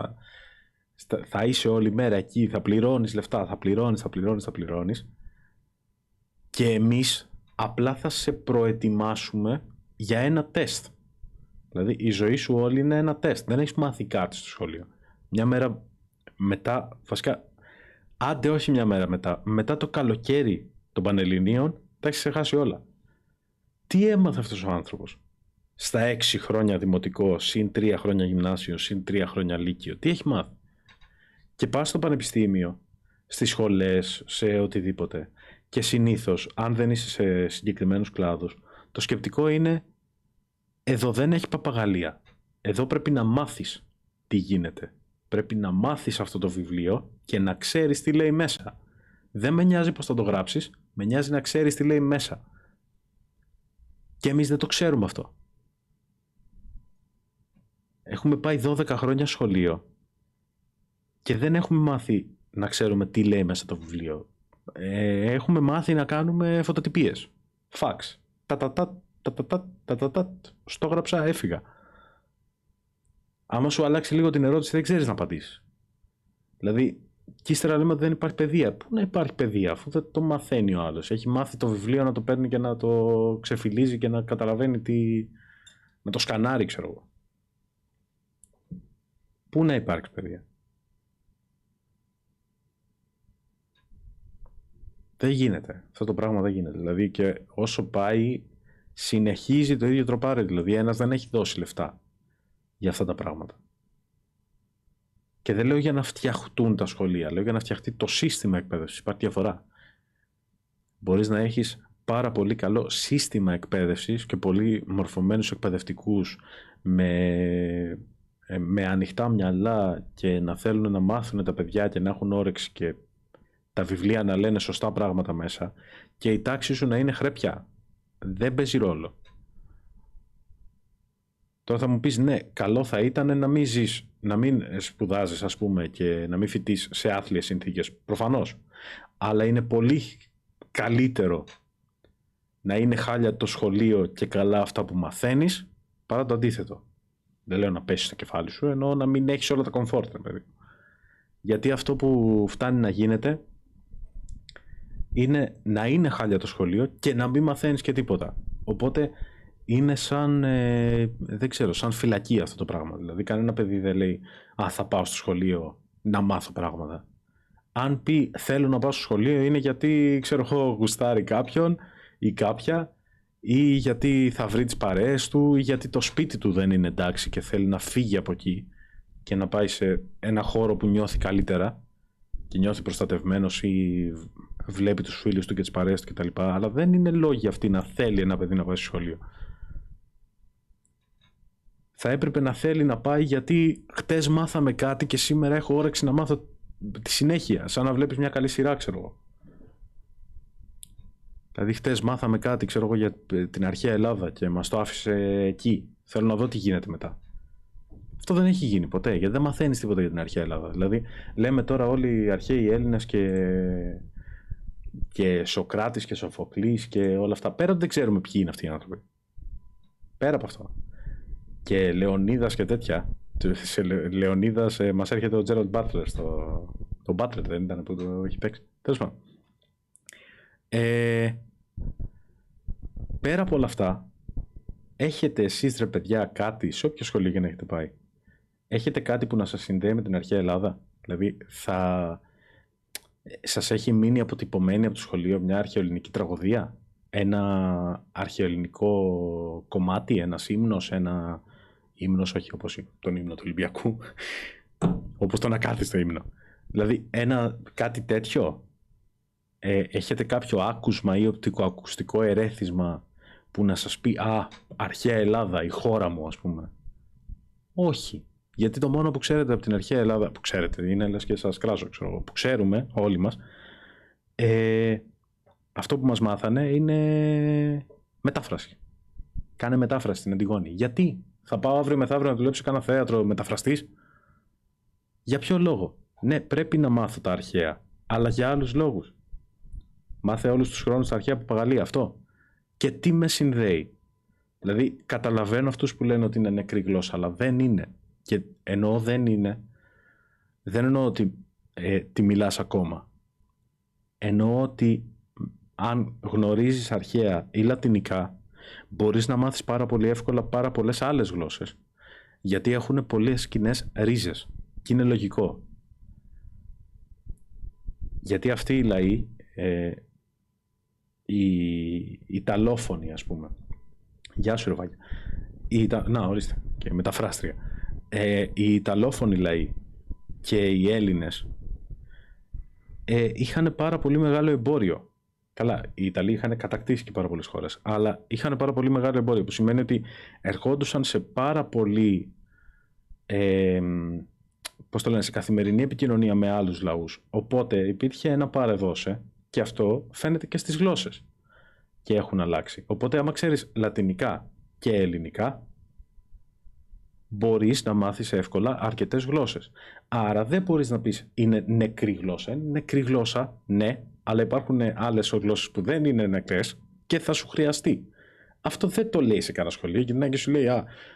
θα είσαι όλη μέρα εκεί, θα πληρώνεις λεφτά, θα πληρώνεις και εμείς απλά θα σε προετοιμάσουμε για ένα τεστ. Δηλαδή η ζωή σου όλη είναι ένα τεστ, δεν έχεις μάθει κάτι στο σχολείο. Μια μέρα μετά, βασικά άντε όχι μια μέρα μετά το καλοκαίρι των Πανελληνίων τα έχεις ξεχάσει όλα. Τι έμαθε αυτός ο άνθρωπος στα 6 χρόνια δημοτικό, συν 3 χρόνια γυμνάσιο, συν 3 χρόνια λύκειο? Τι έχει μάθει? Και πας στο πανεπιστήμιο, στις σχολές, σε οτιδήποτε, και συνήθως αν δεν είσαι σε συγκεκριμένους κλάδους, το σκεπτικό είναι εδώ δεν έχει παπαγαλία. Εδώ πρέπει να μάθεις τι γίνεται. Πρέπει να μάθεις αυτό το βιβλίο και να ξέρεις τι λέει μέσα. Δεν με νοιάζει πώς θα το γράψεις, με νοιάζει να ξέρεις τι λέει μέσα. Και εμείς δεν το ξέρουμε αυτό. Έχουμε πάει 12 χρόνια σχολείο και δεν έχουμε μάθει να ξέρουμε τι λέει μέσα το βιβλίο. Έχουμε μάθει να κάνουμε φωτοτυπίες. Φαξ. Στο έγραψα, έφυγα. Άμα σου αλλάξει λίγο την ερώτηση, δεν ξέρεις να απαντήσεις. Δηλαδή, και ύστερα λέμε ότι δεν υπάρχει παιδεία. Πού να υπάρχει παιδεία, αφού δεν το μαθαίνει ο άλλος. Έχει μάθει το βιβλίο να το παίρνει και να το ξεφυλίζει και να καταλαβαίνει να το σκανάρει, ξέρω εγώ. Πού να υπάρξει παιδεία. Δεν γίνεται. Αυτό το πράγμα δεν γίνεται. Δηλαδή, και όσο πάει, συνεχίζει το ίδιο τροπάρι. Δηλαδή, ένας δεν έχει δώσει λεφτά για αυτά τα πράγματα. Και δεν λέω για να φτιαχτούν τα σχολεία, λέω για να φτιαχτεί το σύστημα εκπαίδευσης. Υπάρχει διαφορά. Μπορείς να έχεις πάρα πολύ καλό σύστημα εκπαίδευσης και πολύ μορφωμένους εκπαιδευτικούς με ανοιχτά μυαλά και να θέλουν να μάθουν τα παιδιά και να έχουν όρεξη και τα βιβλία να λένε σωστά πράγματα μέσα και η τάξη σου να είναι χρέπια. Δεν παίζει ρόλο. Τώρα θα μου πεις, ναι, καλό θα ήταν να μην ζεις, να μην σπουδάζεις, ας πούμε, και να μην φοιτείς σε άθλιες συνθήκες. Προφανώς. Αλλά είναι πολύ καλύτερο να είναι χάλια το σχολείο και καλά αυτά που μαθαίνεις, παρά το αντίθετο. Δεν λέω να πέσεις στο κεφάλι σου, εννοώ να μην έχεις όλα τα κομφόρτ, παιδί. Γιατί αυτό που φτάνει να γίνεται είναι να είναι χάλια το σχολείο και να μην μαθαίνεις και τίποτα. Οπότε είναι σαν, δεν ξέρω, σαν φυλακή αυτό το πράγμα. Δηλαδή κανένα παιδί δεν λέει θα πάω στο σχολείο να μάθω πράγματα. Αν πει θέλω να πάω στο σχολείο είναι γιατί, ξέρω εγώ, γουστάρει κάποιον ή κάποια, ή γιατί θα βρει τις παρέες του, ή γιατί το σπίτι του δεν είναι εντάξει και θέλει να φύγει από εκεί και να πάει σε ένα χώρο που νιώθει καλύτερα και νιώθει προστατευμένος ή βλέπει τους φίλους του και τις παρέες του κτλ. Αλλά δεν είναι λόγοι αυτοί να θέλει ένα παιδί να πάει στο σχολείο. Θα έπρεπε να θέλει να πάει γιατί χτες μάθαμε κάτι και σήμερα έχω όρεξη να μάθω τη συνέχεια. Σαν να βλέπεις μια καλή σειρά, ξέρω εγώ. Δηλαδή χτες μάθαμε κάτι, ξέρω εγώ, για την αρχαία Ελλάδα και μας το άφησε εκεί. Θέλω να δω τι γίνεται μετά. Αυτό δεν έχει γίνει ποτέ, γιατί δεν μαθαίνεις τίποτα για την αρχαία Ελλάδα. Δηλαδή λέμε τώρα όλοι οι αρχαίοι Έλληνες και Σοκράτης και Σοφοκλής και όλα αυτά. Πέρα δεν ξέρουμε ποιοι είναι αυτοί οι άνθρωποι. Πέρα από αυτό. Και Λεωνίδας και τέτοια. Σε Λεωνίδας μας έρχεται ο Τζέραλντ Μπάτλερ. Το Μπάτλερ δεν ήταν που το έχει παίξει. Τέλος πάντων. Πέρα από όλα αυτά, έχετε εσείς, ρε παιδιά, κάτι, σε όποιο σχολείο και να έχετε πάει, έχετε κάτι που να σας συνδέει με την αρχαία Ελλάδα? Δηλαδή σας έχει μείνει αποτυπωμένη από το σχολείο μια αρχαιοελληνική τραγωδία, ένα αρχαιοελληνικό κομμάτι, ένας ύμνος, ύμνος, όχι όπως τον ύμνο του Ολυμπιακού, όπως τον ακάθιστο ύμνο. Δηλαδή κάτι τέτοιο. Έχετε κάποιο άκουσμα ή οπτικοακουστικό ερέθισμα που να σας πει αρχαία Ελλάδα, η χώρα μου, ας πούμε? Όχι. Γιατί το μόνο που ξέρετε από την αρχαία Ελλάδα, που ξέρετε, είναι λες και σας κράζω, ξέρω, που ξέρουμε όλοι μας, αυτό που μας μάθανε είναι μετάφραση. Κάνε μετάφραση στην Αντιγόνη. Γιατί? Θα πάω αύριο μεθαύριο να δουλέψω κάνα θέατρο μεταφραστής? Για ποιο λόγο? Ναι, πρέπει να μάθω τα αρχαία, αλλά για άλλους λόγους. Μάθε όλους τους χρόνους τα αρχαία παπαγαλία, αυτό. Και τι με συνδέει? Δηλαδή, καταλαβαίνω αυτούς που λένε ότι είναι νεκρή γλώσσα, αλλά δεν είναι. Και εννοώ δεν είναι, δεν εννοώ ότι τη μιλάς ακόμα. Εννοώ ότι αν γνωρίζεις αρχαία ή λατινικά, μπορείς να μάθεις πάρα πολύ εύκολα πάρα πολλές άλλες γλώσσες. Γιατί έχουν πολλές κοινές ρίζες. Και είναι λογικό. Γιατί αυτοί οι λαοί, οι Ιταλόφωνοι, ας πούμε. Γεια σου, Ροβάκια. Να, ορίστε. Και μεταφράστρια. Οι Ιταλόφωνοι λαοί και οι Έλληνες είχαν πάρα πολύ μεγάλο εμπόριο. Καλά, οι Ιταλοί είχαν κατακτήσει και πάρα πολλές χώρες, αλλά είχαν πάρα πολύ μεγάλο εμπόριο, που σημαίνει ότι ερχόντουσαν σε πάρα πολύ, σε καθημερινή επικοινωνία με άλλους λαούς. Οπότε υπήρχε ένα πάρε-δώσε και αυτό φαίνεται και στις γλώσσες και έχουν αλλάξει. Οπότε άμα ξέρεις λατινικά και ελληνικά, μπορείς να μάθεις εύκολα αρκετές γλώσσες. Άρα δεν μπορείς να πεις είναι νεκρή γλώσσα. Είναι νεκρή γλώσσα, ναι, αλλά υπάρχουν άλλες γλώσσες που δεν είναι νεκρές και θα σου χρειαστεί. Αυτό δεν το λέει σε κανένα σχολείο. Γυρνάει και σου λέει,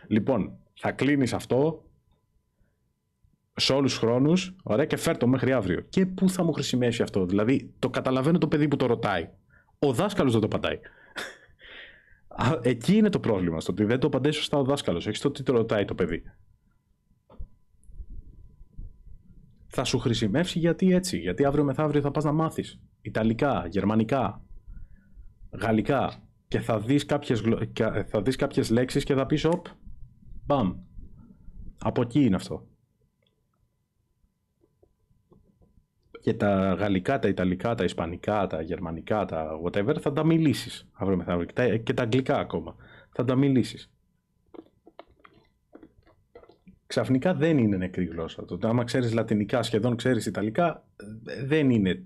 λοιπόν, θα κλείνεις αυτό σε όλους τους χρόνους, ωραία, και φέρ' το μέχρι αύριο. Και πού θα μου χρησιμεύσει αυτό? Δηλαδή, το καταλαβαίνω το παιδί που το ρωτάει. Ο δάσκαλος δεν το απαντάει. Εκεί είναι το πρόβλημα, στο ότι δεν το απαντάει σωστά ο δάσκαλος, όχι στο ότι το ρωτάει το παιδί. Θα σου χρησιμεύσει γιατί έτσι? Γιατί αύριο μεθαύριο θα πας να μάθεις Ιταλικά, Γερμανικά, Γαλλικά και θα δεις κάποιες λέξεις και θα πεις οπ, μπαμ. Από εκεί είναι αυτό. Και τα γαλλικά, τα ιταλικά, τα ισπανικά, τα γερμανικά, τα whatever θα τα μιλήσεις αύριο μεθαύριο. Και τα αγγλικά ακόμα θα τα μιλήσεις. Ξαφνικά δεν είναι νεκρή γλώσσα. Το άμα ξέρεις λατινικά, σχεδόν ξέρεις ιταλικά, δεν είναι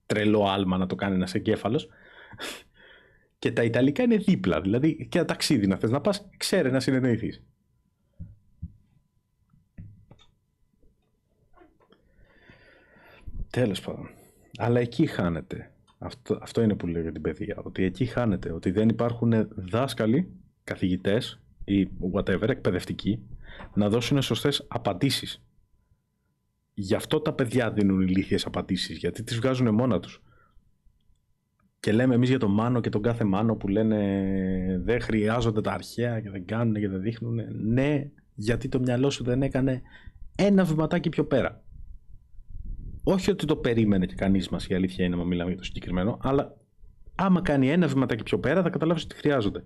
τρελό άλμα να το κάνει ένας εγκέφαλος. Και τα ιταλικά είναι δίπλα. Δηλαδή και ένα ταξίδι να θες να πας, ξέρε να συνεννοηθείς. Τέλος πάντων. Αλλά εκεί χάνεται. Αυτό είναι που λέω για την παιδεία. Ότι εκεί χάνεται. Ότι δεν υπάρχουν δάσκαλοι, καθηγητές ή whatever, εκπαιδευτικοί, να δώσουν σωστές απαντήσεις. Γι' αυτό τα παιδιά δίνουν ηλίθιες απαντήσεις. Γιατί τις βγάζουν μόνα τους. Και λέμε εμείς για τον Μάνο και τον κάθε Μάνο που λένε δεν χρειάζονται τα αρχαία και δεν κάνουν και δεν δείχνουν. Ναι, γιατί το μυαλό σου δεν έκανε ένα βηματάκι πιο πέρα. Όχι ότι το περίμενε και κανείς μας, η αλήθεια είναι, μα μιλάμε για το συγκεκριμένο, αλλά άμα κάνει ένα βηματάκι πιο πέρα θα καταλάβεις ότι χρειάζονται.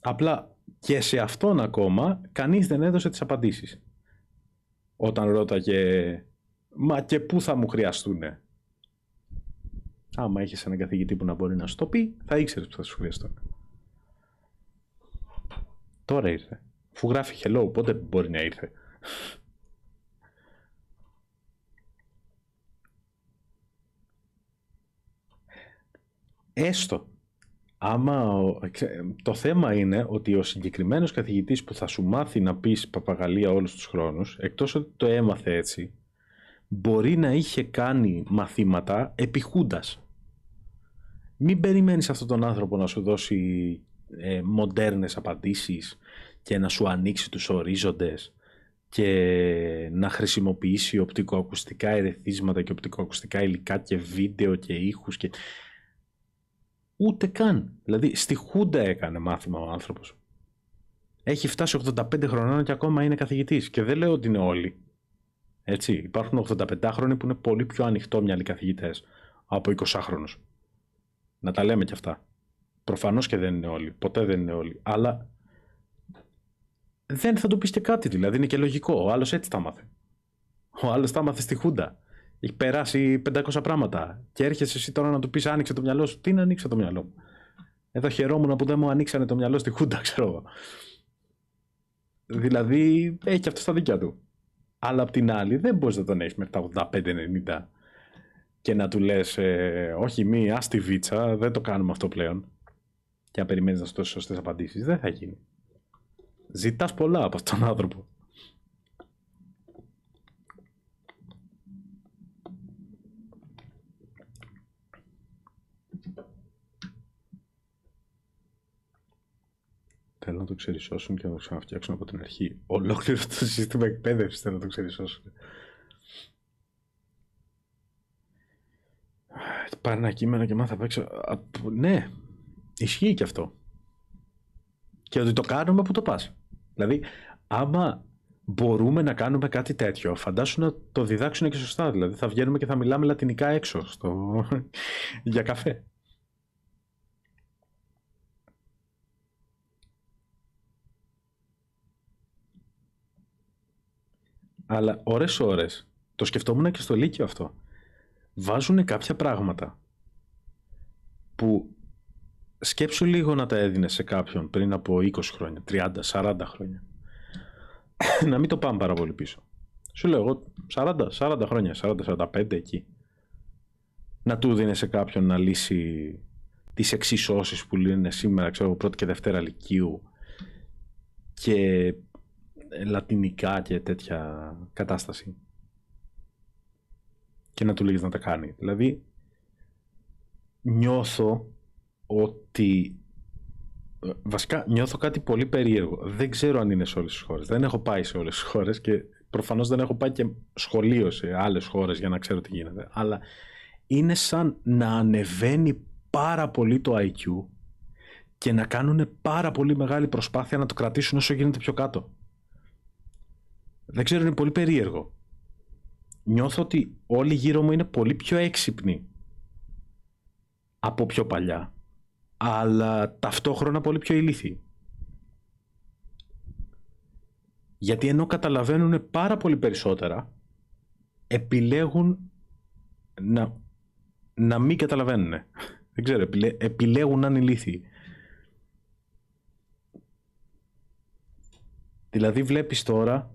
Απλά και σε αυτόν ακόμα κανείς δεν έδωσε τις απαντήσεις. Όταν ρώταγε, μα και πού θα μου χρειαστούνε? Άμα έχεις έναν καθηγητή που να μπορεί να σου το πει, θα ήξερες που θα σου χρειαστούν. Τώρα ήρθε. Αφού γράφει hello, πότε μπορεί να ήρθε? Έστω. Το θέμα είναι ότι ο συγκεκριμένος καθηγητής που θα σου μάθει να πεις παπαγαλία όλους τους χρόνους, εκτός ότι το έμαθε έτσι, μπορεί να είχε κάνει μαθήματα επιχούντας. Μην περιμένεις αυτόν τον άνθρωπο να σου δώσει μοντέρνες απαντήσεις και να σου ανοίξει τους ορίζοντες και να χρησιμοποιήσει οπτικοακουστικά ερεθίσματα και οπτικοακουστικά υλικά και βίντεο και ήχους και... Ούτε καν. Δηλαδή στη Χούντα έκανε μάθημα ο άνθρωπος. Έχει φτάσει 85 χρονών και ακόμα είναι καθηγητής. Και δεν λέω ότι είναι όλοι. Έτσι, υπάρχουν 85χρονοι που είναι πολύ πιο ανοιχτόμυαλοι καθηγητές από 20χρονους. Να τα λέμε κι αυτά. Προφανώς και δεν είναι όλοι. Ποτέ δεν είναι όλοι. Αλλά δεν θα του πεις και κάτι, δηλαδή είναι και λογικό. Ο άλλος έτσι τα μάθε. Ο άλλος τα μάθε στη Χούντα. Έχει περάσει 500 πράγματα. Και έρχεσαι εσύ τώρα να του πεις άνοιξε το μυαλό σου. Τι να ανοίξω το μυαλό μου? Εδώ χαιρόμουν που δεν μου ανοίξανε το μυαλό στη Χούντα, ξέρω εγώ. Δηλαδή έχει και αυτό στα δίκια του. Αλλά απ' την άλλη δεν μπορείς να τον έχεις μέχρι τα 85-90 και να του λες όχι μη, ας τη βίτσα, δεν το κάνουμε αυτό πλέον. Και αν περιμένεις να σου δώσεις σωστές απαντήσεις, δεν θα γίνει. Ζητάς πολλά από αυτόν τον άνθρωπο. Θέλω να το ξερισώσουν και να το ξαναφτιάξουν από την αρχή. Ολόκληρο το σύστημα εκπαίδευσης θέλω να το ξερισώσουν. Πάρε ένα κείμενο και μάθα απ' έξω. Ναι, ισχύει και αυτό. Και ότι το κάνουμε που το πας. Δηλαδή, άμα μπορούμε να κάνουμε κάτι τέτοιο, φαντάσου να το διδάξουν και σωστά. Δηλαδή, θα βγαίνουμε και θα μιλάμε λατινικά έξω για καφέ. Αλλά ώρες, το σκεφτόμουν και στο Λύκειο αυτό. Βάζουν κάποια πράγματα που σκέψου λίγο να τα έδινες σε κάποιον πριν από 20 χρόνια, 30, 40 χρόνια. Να μην το πάμε πάρα πολύ πίσω. Σου λέω εγώ 40 χρόνια, 40-45 εκεί. Να του δίνεις σε κάποιον να λύσει τις εξισώσεις που λύνουν σήμερα, ξέρω, πρώτη και δευτέρα λυκείου και λατινικά και τέτοια κατάσταση. Και να του λέγεις να τα κάνει. Δηλαδή, νιώθω ότι βασικά νιώθω κάτι πολύ περίεργο. Δεν ξέρω αν είναι σε όλες τις χώρες. Δεν έχω πάει σε όλες τις χώρες και προφανώς δεν έχω πάει και σχολείο σε άλλες χώρες για να ξέρω τι γίνεται. Αλλά είναι σαν να ανεβαίνει πάρα πολύ το IQ και να κάνουν πάρα πολύ μεγάλη προσπάθεια να το κρατήσουν όσο γίνεται πιο κάτω. Δεν ξέρω, είναι πολύ περίεργο. Νιώθω ότι όλοι γύρω μου είναι πολύ πιο έξυπνοι από πιο παλιά, αλλά ταυτόχρονα πολύ πιο ηλίθιοι. Γιατί ενώ καταλαβαίνουν πάρα πολύ περισσότερα, επιλέγουν να μην καταλαβαίνουν. Δεν ξέρω, επιλέγουν να είναι ηλίθιοι. Δηλαδή βλέπεις τώρα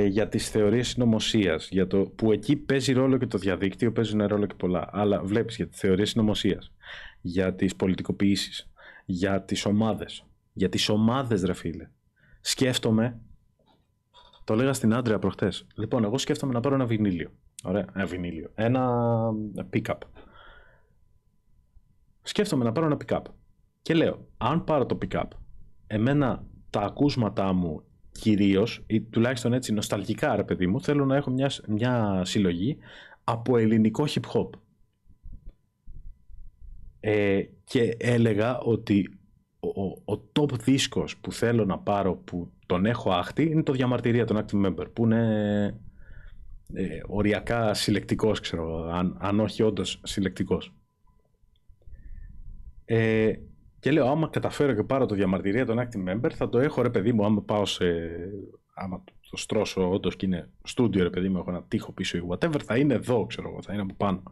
για τις θεωρίες συνωμοσίας, για το, που εκεί παίζει ρόλο και το διαδίκτυο, παίζουν ρόλο και πολλά, αλλά βλέπεις για τις θεωρίες συνωμοσίας, για τις πολιτικοποιήσεις, για τις ομάδες. Για τις ομάδες, ρε φίλε. Σκέφτομαι, το λέγα στην Άντρεα προχτές, λοιπόν, εγώ σκέφτομαι να πάρω ένα βινίλιο. Ωραία, ένα pick-up. Σκέφτομαι να πάρω ένα pick-up. Και λέω, αν πάρω το pick-up, εμένα τα ακούσματά μου κυρίως, ή τουλάχιστον έτσι νοσταλγικά, ρε παιδί μου, θέλω να έχω μια συλλογή από ελληνικό hip-hop. Και έλεγα ότι ο top δίσκος που θέλω να πάρω, που τον έχω άχτη, είναι το Διαμαρτυρία, τον Active Member, που είναι οριακά συλλεκτικός, ξέρω, αν όχι όντως συλλεκτικός. Και λέω, άμα καταφέρω και πάρω το Διαμαρτυρία, τον Active Member, θα το έχω, ρε παιδί μου, άμα πάω άμα το στρώσω όντως και είναι στούντιο, ρε παιδί μου, έχω ένα τοίχο πίσω ή whatever, θα είναι εδώ, ξέρω εγώ, θα είναι από πάνω.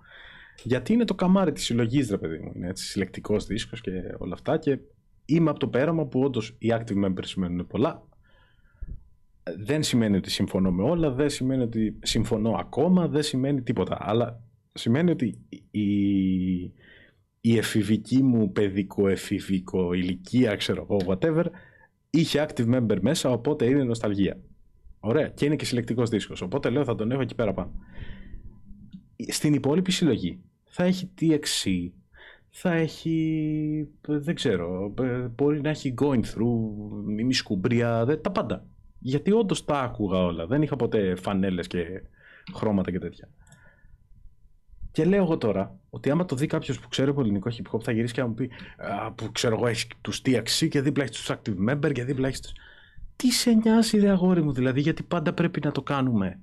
Γιατί είναι το καμάρι της συλλογής, ρε παιδί μου, είναι έτσι συλλεκτικός δίσκος και όλα αυτά, και είμαι από το πέραμα που όντως οι Active Members σημαίνουν πολλά. Δεν σημαίνει ότι συμφωνώ με όλα, δεν σημαίνει ότι συμφωνώ ακόμα, δεν σημαίνει τίποτα, αλλά σημαίνει ότι η εφηβική μου παιδικό ηλικία, ξέρω εγώ, whatever, είχε Active Member μέσα, οπότε είναι νοσταλγία. Ωραία, και είναι και συλλεκτικός δίσκος, οπότε λέω θα τον έχω εκεί πέρα πάνω. Στην υπόλοιπη συλλογή θα έχει TXC, θα έχει, δεν ξέρω, μπορεί να έχει Going Through, Μίμη Σκουμπρία, τα πάντα. Γιατί όντως τα άκουγα όλα, δεν είχα ποτέ φανέλες και χρώματα και τέτοια. Και λέω εγώ τώρα ότι άμα το δει κάποιος που ξέρει από ελληνικό hip hop, θα γυρίσει και θα μου πει που ξέρω εγώ, έχει τους TXC και δίπλα έχει τους Active Member και δίπλα έχει τους... Τι σε νοιάζει, ρε αγόρι μου, δηλαδή, γιατί πάντα πρέπει να το κάνουμε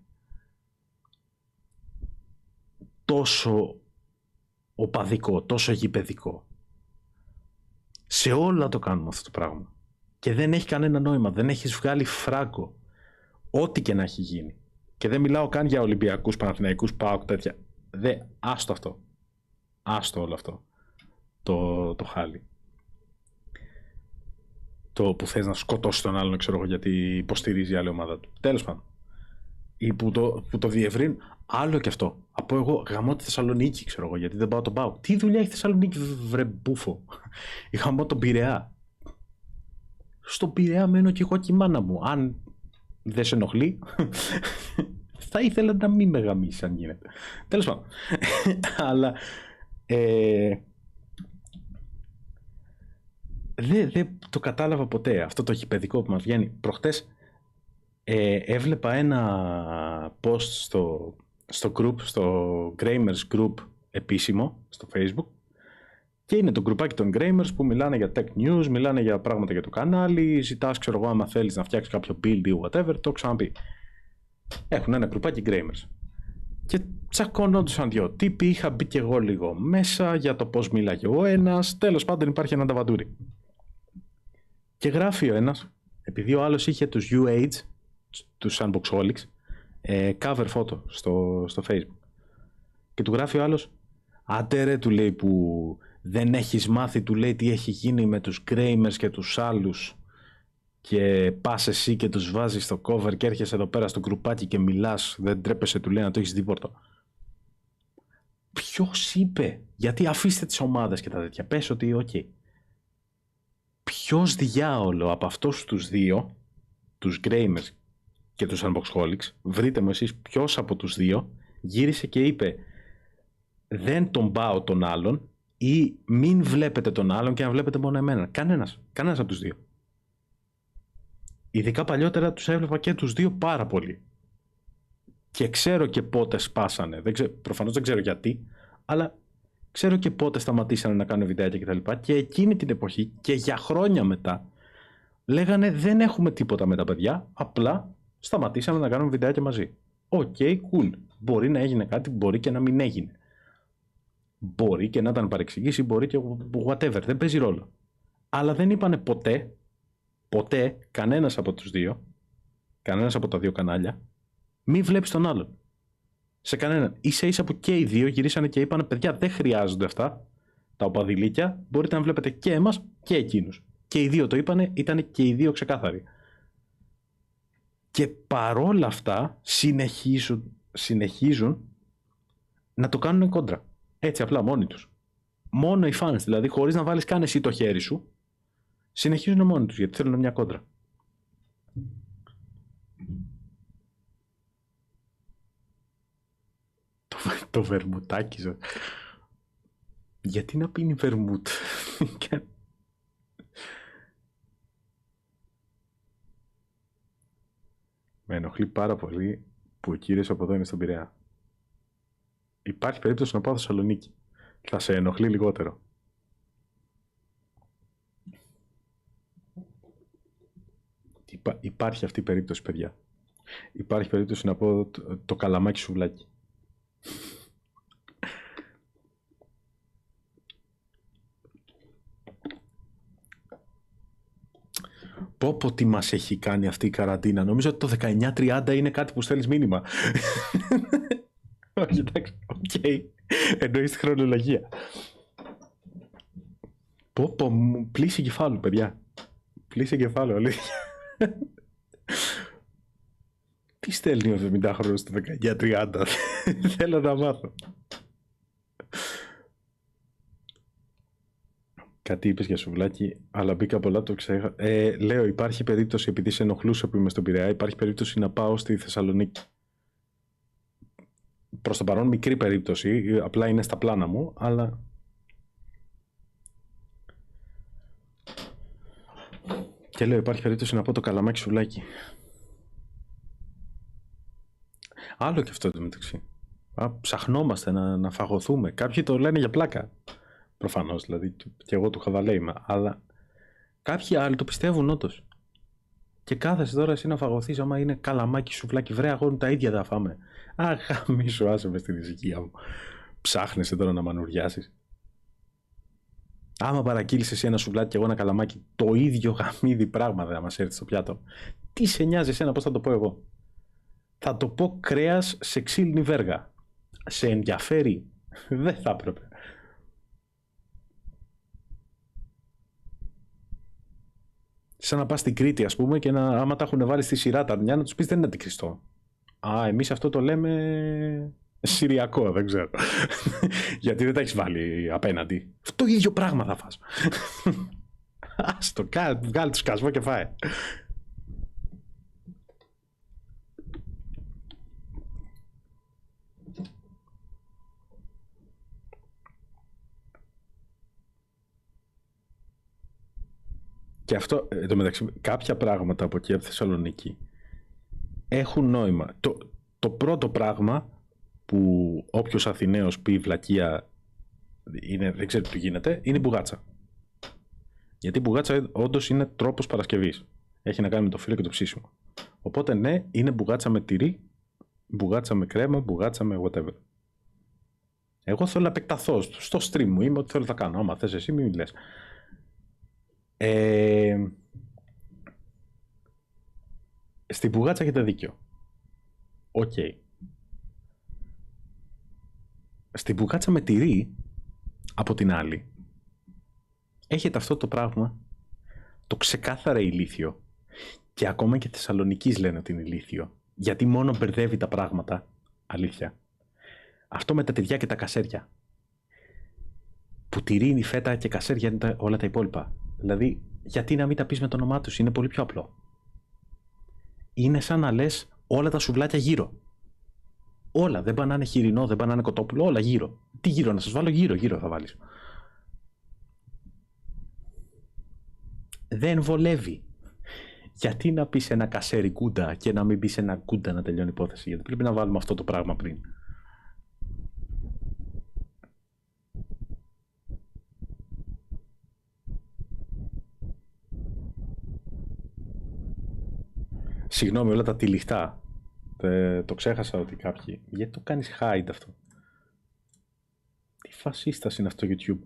τόσο οπαδικό, τόσο γηπεδικό? Σε όλα το κάνουμε αυτό το πράγμα. Και δεν έχει κανένα νόημα, δεν έχεις βγάλει φράγκο. Ό,τι και να έχει γίνει. Και δεν μιλάω καν για Ολυμπιακούς, Παναθηναϊκούς, ΠΑΟΚ, τέτοια. Άστο αυτό. Άστο όλο αυτό. Το χάλι. Το που θες να σκοτώσει τον άλλον, ξέρω εγώ, γιατί υποστηρίζει η άλλη ομάδα του. Τέλος πάντων. Ή που το διευρύνουν. Άλλο και αυτό. Από εγώ γαμώ τη Θεσσαλονίκη, ξέρω εγώ, γιατί δεν πάω τον ΠΑΟΚ. Τι δουλειά έχει Θεσσαλονίκη, βρε μπούφο? Γαμώ τον Πειραιά. Στον Πειραιά μένω κι εγώ και η μάνα μου. Αν δεν σε ενοχλεί, θα ήθελα να μην με γαμίσει, αν γίνεται. Τέλος πάντων. Αλλά δεν το κατάλαβα ποτέ αυτό το γηπεδικό που μας βγαίνει. Προχτές έβλεπα ένα post στο group, στο Gramers Group επίσημο, στο Facebook, και είναι το γκρουπάκι των Gramers που μιλάνε για tech news, μιλάνε για πράγματα για το κανάλι, ζητάς, ξέρω εγώ, άμα θέλεις να φτιάξεις κάποιο build ή whatever, το έχω ξαναπεί. Έχουν ένα γκρουπάκι Gramers. Και τσακωνόντουσαν δυο τύποι, είχα μπει και εγώ λίγο μέσα για το πώς μίλαγε ο ένας, τέλος πάντων υπάρχει ένα ταβαντούρι. Και γράφει ο ένας, επειδή ο άλλος είχε τους UH, τους Unboxholics, cover photo στο Facebook. Και του γράφει ο άλλος, άντε ρε, του λέει, που δεν έχεις μάθει, του λέει, τι έχει γίνει με τους Gramers και τους άλλους, και πας εσύ και τους βάζεις στο cover και έρχεσαι εδώ πέρα στο γκρουπάκι και μιλάς, δεν τρέπεσαι, του λέει, να το έχεις δίπορτο. Ποιος είπε? Γιατί αφήστε τις ομάδες και τα τέτοια, πες ότι ok. Ποιος διάολο από αυτούς τους δύο, τους Gramers και τους Unboxholics, βρείτε μου εσείς ποιος από τους δύο γύρισε και είπε, δεν τον πάω τον άλλον, ή μην βλέπετε τον άλλον και να βλέπετε μόνο εμένα. Κανένας από τους δύο. Ειδικά παλιότερα τους έβλεπα και τους δύο πάρα πολύ. Και ξέρω και πότε σπάσανε. Προφανώς δεν ξέρω γιατί, αλλά ξέρω και πότε σταματήσανε να κάνουν βιντεάκια κτλ. Και εκείνη την εποχή και για χρόνια μετά λέγανε δεν έχουμε τίποτα με τα παιδιά, απλά σταματήσαμε να κάνουμε βιντεάκια μαζί. Οκ, cool. Μπορεί να έγινε κάτι, μπορεί και να μην έγινε. Μπορεί και να ήταν παρεξηγήσει, μπορεί και whatever, δεν παίζει ρόλο. Αλλά δεν είπανε ποτέ, κανένας από τους δύο, κανένας από τα δύο κανάλια, μη βλέπεις τον άλλον. Σε κανέναν. Ίσα που και οι δύο γυρίσανε και είπανε παιδιά δεν χρειάζονται αυτά, τα οπαδηλίκια, μπορείτε να βλέπετε και εμάς και εκείνους. Και οι δύο το είπανε, ήταν και οι δύο ξεκάθαροι. Και παρόλα αυτά συνεχίζουν να το κάνουν κόντρα. Έτσι απλά μόνοι τους. Μόνο οι fans, δηλαδή χωρίς να βάλεις καν εσύ το χέρι σου, συνεχίζουν μόνοι τους γιατί θέλουν μια κόντρα. Το βερμουτάκι σου. Γιατί να πίνει βερμούτ? Με ενοχλεί πάρα πολύ που ο κύριος από εδώ είναι στον Πειραιά. Υπάρχει περίπτωση να πάω Θεσσαλονίκη. Θα σε ενοχλεί λιγότερο. Υπάρχει αυτή η περίπτωση, παιδιά. Υπάρχει περίπτωση να πω το καλαμάκι σουβλάκι. Πω τι μας έχει κάνει αυτή η καραντίνα. Νομίζω ότι το 19:30 είναι κάτι που στέλνεις μήνυμα. Όχι, εντάξει, οκ. Εννοείς τη χρονολογία. Πω, μου πλήσει κεφάλου, παιδιά. Πλήσει κεφάλου, αλήθεια. Τι στέλνει ο 70χρονος στο 19:30? Θέλω να μάθω. Κάτι είπες για σουβλάκι, αλλά μπήκα πολλά, το ξέχασα. Λέω, υπάρχει περίπτωση, επειδή σε ενοχλούσε που είμαι στον Πειραιά, υπάρχει περίπτωση να πάω στη Θεσσαλονίκη. Προς το παρόν μικρή περίπτωση, απλά είναι στα πλάνα μου, αλλά... Και λέω, υπάρχει περίπτωση να πω το καλαμάκι σουβλάκι. Άλλο και αυτό το μεταξύ. Ψαχνόμαστε να φαγωθούμε. Κάποιοι το λένε για πλάκα. Προφανώς, δηλαδή, και εγώ του χαβαλέ είμαι, αλλά κάποιοι άλλοι το πιστεύουν όντως. Και κάθεσαι τώρα εσύ να φαγωθείς, άμα είναι καλαμάκι, σουβλάκι, βρε αγόρι, τα ίδια θα φάμε. Γαμίσου, άσε με στην ησυχία μου. Ψάχνεσαι τώρα να μανουριάσεις. Άμα παρακύλεις εσύ ένα σουβλάκι και εγώ ένα καλαμάκι, το ίδιο γαμίδι πράγμα δεν θα μας έρθει στο πιάτο. Τι σε νοιάζει εσένα, πώς θα το πω εγώ? Θα το πω κρέας σε ξύλινη βέργα. Σε ενδιαφέρει? Δεν θα έπρεπε. Σαν να πας στην Κρήτη, ας πούμε, και άμα τα έχουν βάλει στη σειρά τα αρνιά, να τους πεις δεν είναι αντικριστό. Εμείς αυτό το λέμε συριακό, δεν ξέρω. Γιατί δεν τα έχεις βάλει απέναντι. Το ίδιο πράγμα θα φας. Άστο, βγάλει το σκασμό και φάε. Και αυτό, εν τω μεταξύ, κάποια πράγματα από εκεί από Θεσσαλονίκη έχουν νόημα. Το πρώτο πράγμα που όποιος Αθηναίος πει βλακεία δεν ξέρει τι γίνεται, είναι η μπουγάτσα. Γιατί η μπουγάτσα όντως είναι τρόπος Παρασκευής. Έχει να κάνει με το φύλλο και το ψήσιμο. Οπότε ναι, είναι μπουγάτσα με τυρί, μπουγάτσα με κρέμα, μπουγάτσα με whatever. Εγώ θέλω να επεκταθώ στο stream μου, είμαι ό,τι θέλω θα κάνω. Άμα θες εσύ μην λες. Στην μπουγάτσα έχετε δίκιο. Οκ. Στην μπουγάτσα με τυρί, από την άλλη, έχετε αυτό το πράγμα, το ξεκάθαρα ηλίθιο, και ακόμα και Θεσσαλονικής λένε ότι είναι ηλίθιο, γιατί μόνο μπερδεύει τα πράγματα, αλήθεια. Αυτό με τα τυριά και τα κασέρια. Που τυρί, φέτα και κασέρια είναι όλα τα υπόλοιπα. Δηλαδή, γιατί να μην τα πεις με το όνομά τους, είναι πολύ πιο απλό. Είναι σαν να λες όλα τα σουβλάκια γύρω. Όλα, δεν πάνε να είναι χοιρινό, δεν πάνε να είναι κοτόπουλο, όλα γύρω. Τι γύρω, να σας βάλω γύρω θα βάλεις. Δεν βολεύει. Γιατί να πεις ένα κασέρι κούντα και να μην πεις ένα κούντα να τελειώνει η υπόθεση? Γιατί πρέπει να βάλουμε αυτό το πράγμα πριν. Συγγνώμη, όλα τα τυλιχτά. Το ξέχασα ότι κάποιοι. Γιατί το κάνεις hide αυτό? Τι φασίστας είναι αυτό YouTube?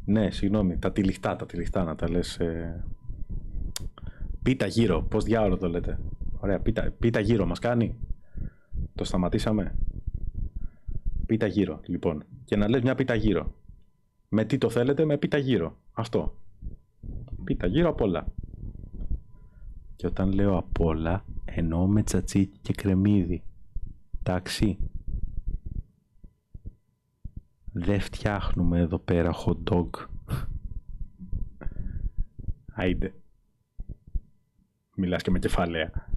Ναι, συγγνώμη, τα τυλιχτά να τα λες. Πίτα γύρω, πώς διάολο το λέτε? Ωραία, πίτα γύρω μας κάνει. Το σταματήσαμε. Πίτα γύρω, λοιπόν. Και να λες μια πίτα γύρω. Με τι το θέλετε? Με πίτα γύρω. Αυτό. Πίτα γύρω απ' όλα. Και όταν λέω απ' όλα, εννοώ με τσατσίκι και κρεμμύδι. Εντάξει. Δεν φτιάχνουμε εδώ πέρα hot dog. Άιντε. Μιλάς και με κεφαλαία.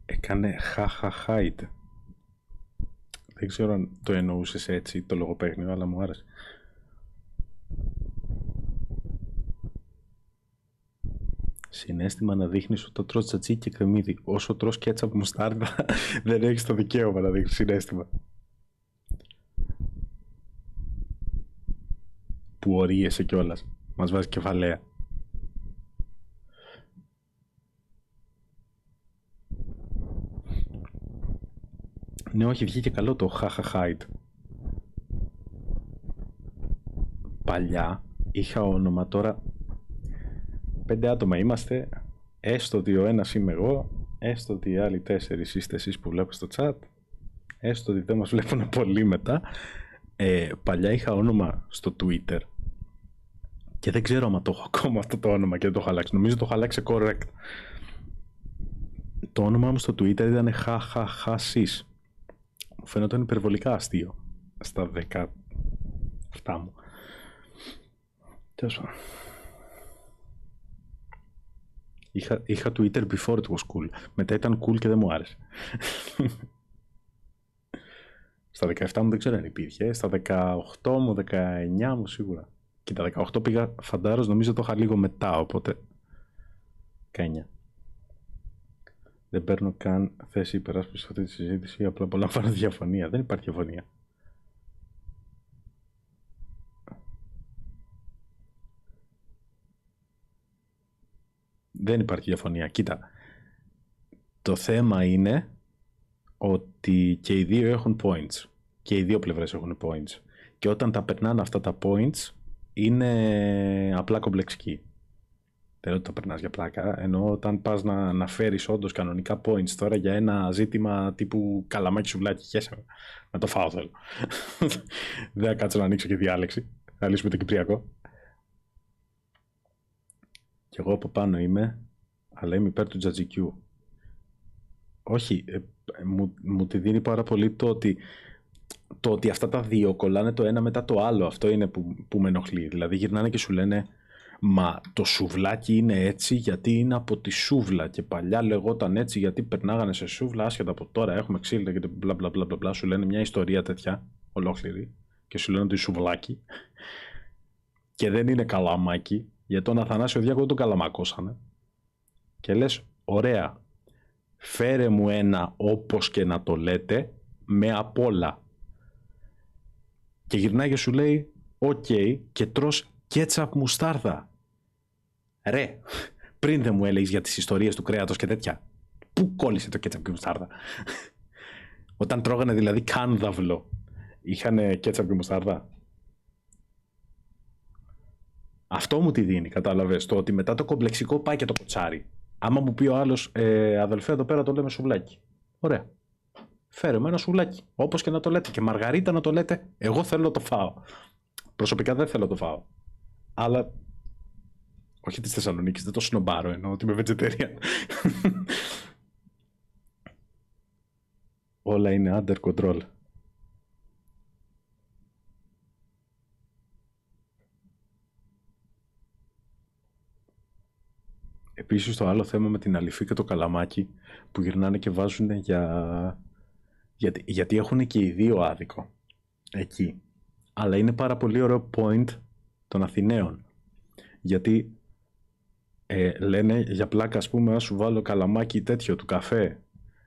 Έκανε χαχαχάιτε. Δεν ξέρω αν το εννοούσες έτσι το λογοπαίγνιο, αλλά μου άρεσε. Συναίσθημα να δείχνεις ότι τρως τσατσίκι και κρεμμύδι. Όσο τρως κέτσαπ μουστάρδα, δεν έχεις το δικαίωμα να δείχνεις συναίσθημα. Που ορίεσαι κιόλας. Μας βάζει κεφαλαία. Ναι, όχι, βγήκε καλό το χαχαχάιτ. Παλιά είχα όνομα, τώρα 5 άτομα είμαστε, έστω ότι ο ένας είμαι εγώ, έστω ότι οι άλλοι 4 είστε εσείς που βλέπετε στο chat, έστω ότι δεν μας βλέπουν πολύ μετά. Παλιά είχα όνομα στο Twitter και δεν ξέρω αν το έχω ακόμα αυτό το όνομα και δεν το έχω αλλάξει. Νομίζω το έχω αλλάξει correct. Το όνομά μου στο Twitter ήταν χαχαχασίς. Μου φαίνονταν υπερβολικά αστείο στα 17 μου. Τέλος πάντων. Είχα Twitter before it was cool. Μετά ήταν cool και δεν μου άρεσε. Στα 17 μου δεν ξέρω αν υπήρχε. Στα 18 μου, 19 μου σίγουρα. Και τα 18 πήγα φαντάρος, νομίζω το είχα λίγο μετά, οπότε 19. Δεν παίρνω καν θέση υπεράσπισης σε αυτή τη συζήτηση, απλά απολαμβάνω διαφωνία. Δεν υπάρχει διαφωνία. Δεν υπάρχει διαφωνία. Κοίτα, το θέμα είναι ότι και οι δύο έχουν points. Και οι δύο πλευρές έχουν points. Και όταν τα περνάνε αυτά τα points, είναι απλά κομπλεξικοί. Δεν λέω ότι τα περνάς για πλάκα, ενώ όταν πας να φέρεις όντως κανονικά points τώρα για ένα ζήτημα τύπου καλαμάκι σουβλάκι, χέσε να το φάω θέλω. Δεν θα κάτσω να ανοίξω και διάλεξη. Θα λύσουμε το Κυπριακό. Κι εγώ από πάνω είμαι, αλλά είμαι υπέρ του τζατζικιού. Όχι, μου τη δίνει πάρα πολύ το ότι αυτά τα δύο κολλάνε το ένα μετά το άλλο. Αυτό είναι που με ενοχλεί. Δηλαδή γυρνάνε και σου λένε, μα το σουβλάκι είναι έτσι γιατί είναι από τη σούβλα και παλιά λεγόταν έτσι γιατί περνάγανε σε σούβλα, άσχετα από τώρα έχουμε ξύλινα και μπλα μπλα μπλα μπλα. Σου λένε μια ιστορία τέτοια ολόκληρη και σου λένε ότι είναι σουβλάκι και δεν είναι καλαμάκι, γιατί τον Αθανάσιο Διάκο τον καλαμακώσανε και λες ωραία, φέρε μου ένα όπως και να το λέτε με απ' όλα. Και γυρνάει και σου λέει οκ, και τρως κέτσαπ μουστάρδα. Ρε, πριν δεν μου έλεγες για τις ιστορίες του κρέατος και τέτοια. Πού κόλλησε το κέτσαπ και μουστάρδα? Όταν τρώγανε δηλαδή κάνδαυλο, είχανε κέτσαπ και μουστάρδα? Αυτό μου τη δίνει, κατάλαβες, το ότι μετά το κομπλεξικό πάει και το κοτσάρι. Άμα μου πει ο άλλος, αδελφέ, εδώ πέρα το λέμε σουβλάκι. Ωραία. Φέρε μου ένα σουβλάκι, όπως και να το λέτε. Και μαργαρίτα να το λέτε, εγώ θέλω να το φάω. Προσωπικά δεν θέλω να το φάω. Αλλά όχι της Θεσσαλονίκης, δεν το σνομπάρω, εννοώ ότι είμαι vegetarian. Όλα είναι under control. Επίσης το άλλο θέμα με την αληφή και το καλαμάκι που γυρνάνε και βάζουν γιατί έχουν και οι δύο άδικο εκεί. Αλλά είναι πάρα πολύ ωραίο point των Αθηναίων. Γιατί λένε για πλάκα, ας πούμε, να σου βάλω καλαμάκι τέτοιο του καφέ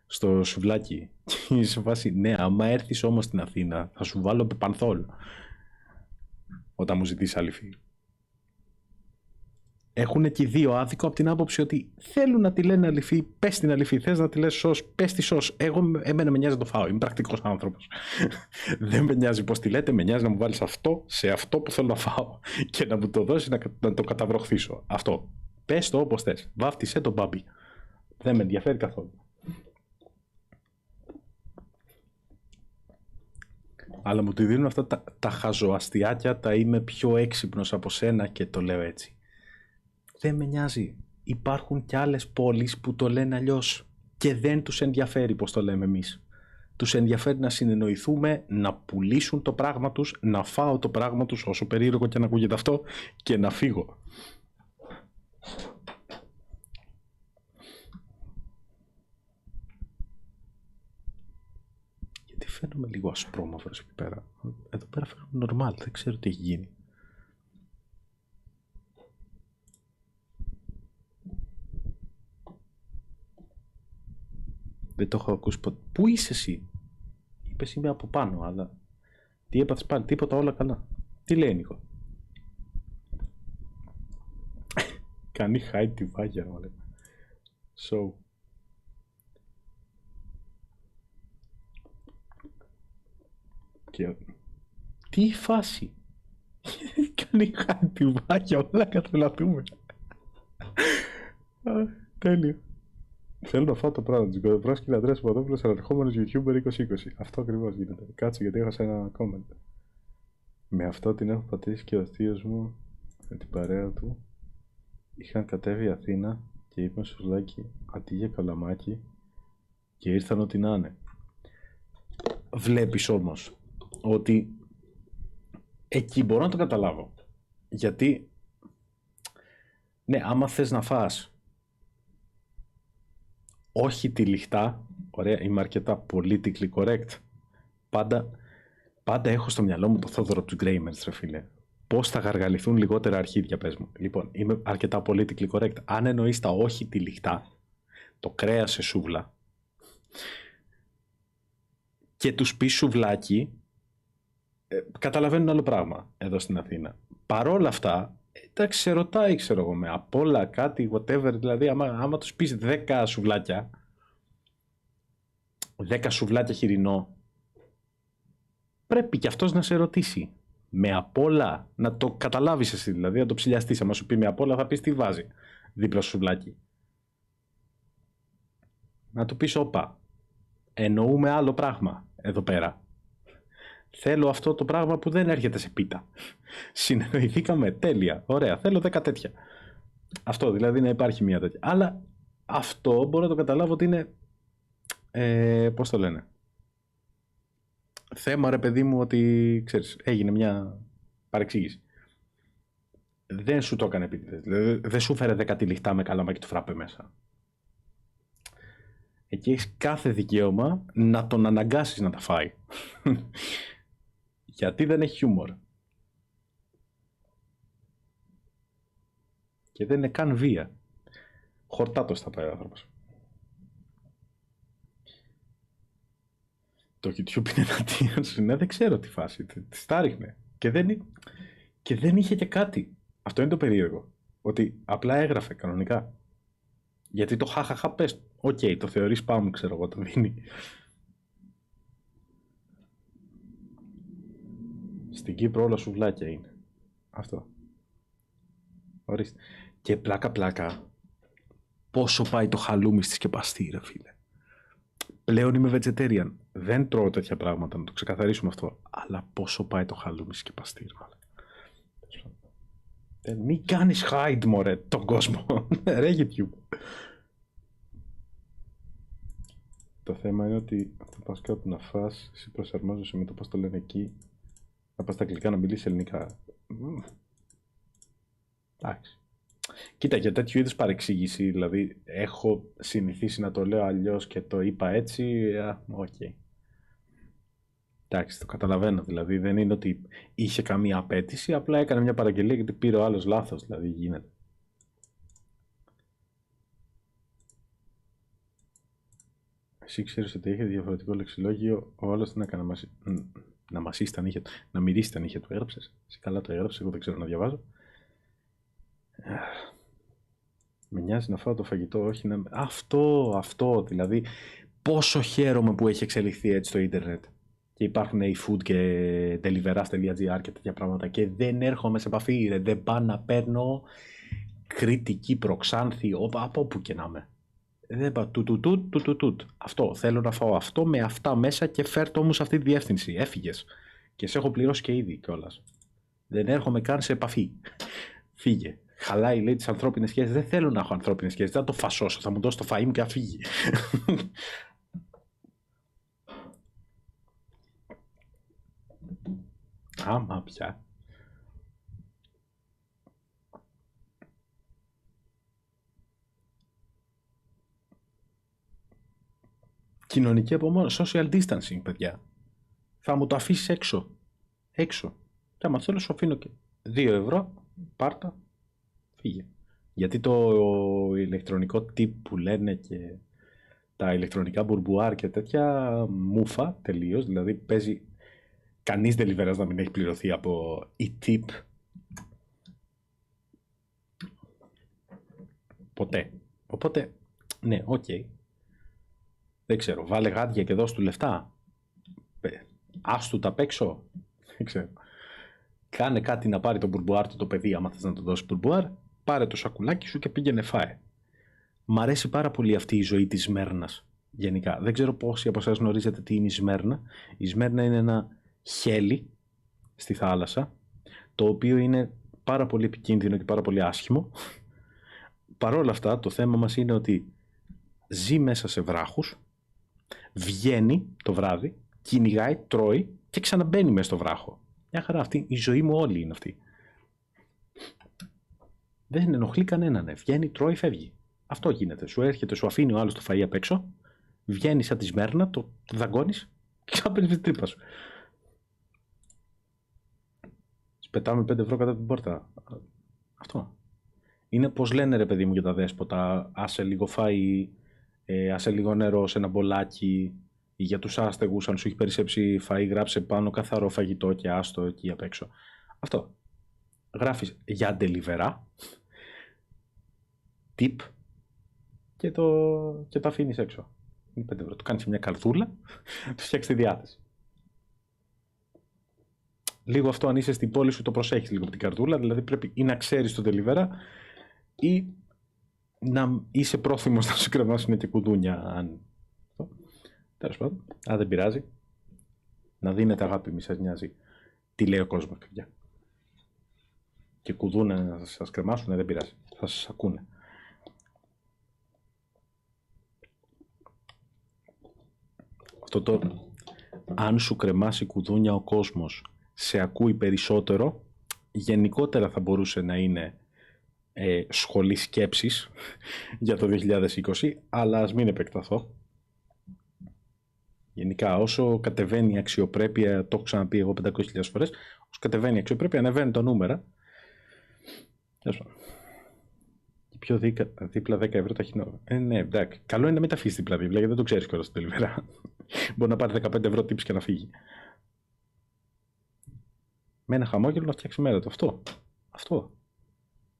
στο σουβλάκι. Και είσαι σε φάση, ναι, άμα έρθεις όμως στην Αθήνα θα σου βάλω πεπανθόλ όταν μου ζητήσεις αληφή. Έχουν και οι δύο άδικο από την άποψη ότι θέλουν να τη λένε αληφή, πες την αληφή. Θες να τη λες σως, πες τη σως. Εμένα με νοιάζει να το φάω. Είμαι πρακτικός άνθρωπος. Δεν με νοιάζει πώς τη λέτε, με νοιάζει να μου βάλεις αυτό σε αυτό που θέλω να φάω και να μου το δώσεις να το καταβροχθήσω. Αυτό. Πες το όπως θες. Βάφτισε τον μπάμπι. Δεν με ενδιαφέρει καθόλου. Αλλά μου τη δίνουν αυτά τα χαζοαστιάκια, τα είμαι πιο έξυπνος από σένα και το λέω έτσι. Δεν με νοιάζει. Υπάρχουν κι άλλες πόλεις που το λένε αλλιώς και δεν τους ενδιαφέρει πώς το λέμε εμείς. Τους ενδιαφέρει να συνεννοηθούμε, να πουλήσουν το πράγμα τους, να φάω το πράγμα τους, όσο περίεργο και να ακούγεται αυτό, και να φύγω. Γιατί φαίνομαι λίγο ασπρόμαυρος εκεί πέρα. Εδώ πέρα φαίνομαι normal, δεν ξέρω τι έχει γίνει. Δεν το έχω ακούσει ποτέ. Πού είσαι εσύ? Είπες είμαι από πάνω, αλλά τι έπαθες πάλι? Τίποτα, όλα καλά. Τι λέει Νίκο? Κάνει hide τη βάγια, μάλλον. So. Και... Τι φάση? Κάνει hide τη βάγια, όλα κατελαθούμε. Τέλειο. Θέλω να φάω το πράγμα του Γκοδοπράσκη Αντρέας Παπαδόπουλος, αναρχόμενος YouTuber 2020. Αυτό ακριβώς γίνεται. Κάτσε γιατί έχασα ένα comment. Με αυτό την έχω πατήσει και ο θείος μου με την παρέα του. Είχαν κατέβει Αθήνα και είπαν στο σουβλάκι αντί για καλαμάκι και ήρθαν ό,τι να είναι. Βλέπεις όμως ότι εκεί μπορώ να το καταλάβω. Γιατί, ναι, άμα θες να φας όχι τυλιχτά, ωραία, είμαι αρκετά politically correct. Πάντα έχω στο μυαλό μου το Θόδωρο του Γκρέιμερς, ρε φίλε. Πώς θα γαργαληθούν λιγότερα αρχίδια, πες μου. Λοιπόν, είμαι αρκετά politically correct. Αν εννοείς τα όχι τυλιχτά, το κρέας σε σούβλα, και τους πεις σουβλάκι, καταλαβαίνουν άλλο πράγμα εδώ στην Αθήνα. Παρόλα αυτά, εντάξει, σε ρωτάει, ξέρω εγώ, με απ' όλα κάτι, whatever, δηλαδή άμα τους πεις 10 σουβλάκια, 10 σουβλάκια χοιρινό, πρέπει και αυτός να σε ρωτήσει. Με απ' όλα, να το καταλάβεις εσύ, δηλαδή να το ψηλιαστείς. Αν σου πει με απ' όλα, θα πεις τι βάζει δίπλα στο σουβλάκι. Να του πεις, όπα, εννοούμε άλλο πράγμα εδώ πέρα. Θέλω αυτό το πράγμα που δεν έρχεται σε πίτα. Συνεννοηθήκαμε, τέλεια, ωραία, θέλω 10 τέτοια. Αυτό, δηλαδή να υπάρχει μια τέτοια. Αλλά αυτό μπορώ να το καταλάβω ότι είναι, πώς το λένε, θέμα, ρε παιδί μου, ότι ξέρεις, έγινε μια παρεξήγηση. Δεν σου το έκανε επίτηδες. Δηλαδή, δεν σου φέρε 10 τυλιχτά με καλαμάκι του φράπε μέσα. Εκεί έχεις κάθε δικαίωμα να τον αναγκάσεις να τα φάει. Γιατί δεν έχει χιούμορ. Και δεν είναι καν βία. Χορτάτος θα πάει ο άνθρωπος. Το YouTube είναι εναντίον σου. Ναι, δεν ξέρω τι φάση. Τη τα ρίχνε. Και δεν είχε και κάτι. Αυτό είναι το περίεργο. Ότι απλά έγραφε κανονικά. Γιατί το χαχαχα πες. Οκ, το θεωρείς πάμε, ξέρω εγώ, το δίνει. Στην Κύπρο όλα σουβλάκια είναι. Αυτό. Ορίστε. Και πλάκα. Πόσο πάει το χαλούμι στη σκεπαστή, ρε φίλε. Πλέον είμαι vegetarian. Δεν τρώω τέτοια πράγματα, να το ξεκαθαρίσουμε αυτό. Αλλά πόσο πάει το χαλούμι στη σκεπαστή, ρε φίλε. Μην κάνεις hide, μωρέ, τον κόσμο. Ρε YouTube. Το θέμα είναι ότι θα πας κάπου να φας, εσύ προσαρμόζεσαι με το πώς το λένε εκεί. Να πας στα αγγλικά να μιλήσεις ελληνικά. Εντάξει. Κοίτα, για τέτοιου είδους παρεξήγηση, δηλαδή έχω συνηθίσει να το λέω αλλιώς και το είπα έτσι, οκ. Εντάξει, το καταλαβαίνω. Δηλαδή δεν είναι ότι είχε καμία απέτηση, απλά έκανε μια παραγγελία γιατί πήρε ο άλλος λάθος. Δηλαδή γίνεται. Εσύ ξέρεις ότι έχει διαφορετικό λεξιλόγιο, ο άλλος τι να έκανε να μασίσει τα νύχια του, να μυρίσει τα νύχια του. Έγραψες. Εσύ καλά το έγραψες, εγώ δεν ξέρω να διαβάζω. Με νοιάζει να φάω το φαγητό, όχι να... Αυτό, δηλαδή πόσο χαίρομαι που έχει εξελιχθεί έτσι το ίντερνετ. Και υπάρχουν eFood και deliveras.gr και τέτοια πράγματα και δεν έρχομαι σε επαφή, ρε. Δεν πάω να παίρνω Κρήτη, Κύπρο, Ξάνθη, από όπου και να είμαι. Δεν πάω τουτ. Αυτό, θέλω να φάω αυτό με αυτά μέσα και φέρτο μου σε αυτή τη διεύθυνση. Έφυγες. Και σε έχω πληρώσει και ήδη κιόλας. Δεν έρχομαι καν σε επαφή. Φύγε. Χαλάει, λέει, τις ανθρώπινες σχέσεις. Δεν θέλω να έχω ανθρώπινες σχέσεις. Δεν θα το φασώσω. Θα μου δώσει το φαΐ μου και θα φύγει. Άμα πια. Κοινωνική απομόνωση. Social distancing, παιδιά. Θα μου το αφήσεις έξω. Έξω. Και άμα θέλω σου αφήνω και 2 ευρώ. Πάρτα. Φύγε. Γιατί το ηλεκτρονικό tip που λένε και τα ηλεκτρονικά μπουρμπουάρ και τέτοια μούφα τελείως. Δηλαδή παίζει κανείς deliveras να μην έχει πληρωθεί από e-tip. Ποτέ. Οπότε, ναι, οκ. Δεν ξέρω, βάλε γάντια και δώσ' του λεφτά. Ας του τα παίξω. Δεν ξέρω. Κάνε κάτι να πάρει το μπουρμπουάρ του το παιδί, άμα θες να του δώσει μπουρμπουάρ. Πάρε το σακουλάκι σου και πήγαινε φάε. Μ' αρέσει πάρα πολύ αυτή η ζωή της Σμέρνας. Γενικά. Δεν ξέρω πόσοι από εσάς γνωρίζετε τι είναι η Σμέρνα. Η Σμέρνα είναι ένα χέλι στη θάλασσα, το οποίο είναι πάρα πολύ επικίνδυνο και πάρα πολύ άσχημο. Παρ' όλα αυτά, το θέμα μας είναι ότι ζει μέσα σε βράχους, βγαίνει το βράδυ, κυνηγάει, τρώει και ξαναμπαίνει μέσα στο βράχο. Μια χαρά, αυτή η ζωή μου όλη είναι αυτή. Δεν ενοχλεί κανέναν. Βγαίνει, τρώει, φεύγει. Αυτό γίνεται. Σου έρχεται, σου αφήνει ο άλλος το φαΐ απ' έξω, βγαίνει σαν τη Σμέρνα, το δαγκώνεις και ξαναπαίρνεις την τρύπα σου. Πετάμε 5 ευρώ κατά την πόρτα. Αυτό. Είναι πως λένε, ρε παιδί μου, για τα δέσποτα. Άσε λίγο φαΐ, άσε λίγο νερό σε ένα μπολάκι, ή για τους άστεγους, αν σου έχει περισσέψει φαΐ, γράψε πάνω καθαρό φαγητό και άστο εκεί απ' έξω. Αυτό. Γράφεις για delivery, tip και το αφήνεις έξω. Είναι 5 ευρώ. Το κάνεις σε μια καρδούλα, το φτιάξεις τη διάθεση. Λίγο αυτό, αν είσαι στην πόλη σου, το προσέχεις λίγο από την καρδούλα, δηλαδή πρέπει ή να ξέρεις το delivery ή να είσαι πρόθυμος να σου κρεμάσουν και κουδούνια. Αν... Τέλος πάντων, δεν πειράζει. Να δίνετε αγάπη, μη σας νοιάζει τι λέει ο κόσμος, παιδιά. Και κουδούνια να σας κρεμάσουν, δεν πειράζει. Θα σας ακούνε. Αυτό το αν σου κρεμάσει κουδούνια ο κόσμος σε ακούει περισσότερο, γενικότερα θα μπορούσε να είναι σχολή σκέψης για το 2020, αλλά ας μην επεκταθώ. Γενικά, όσο κατεβαίνει η αξιοπρέπεια, το έχω ξαναπεί εγώ 500.000 φορές, όσο κατεβαίνει η αξιοπρέπεια, ανεβαίνει το νούμερα. Και πιο δίπλα 10 ευρώ τα χινό. Ναι, εντάξει. Καλό είναι να μην τα αφήσει δίπλα δίπλα, γιατί δεν το ξέρεις κιόλας στην τελειβέρα. Μπορεί να πάρει 15 ευρώ tips και να φύγει. Με ένα χαμόγελο να φτιάξει μέρα του. Αυτό.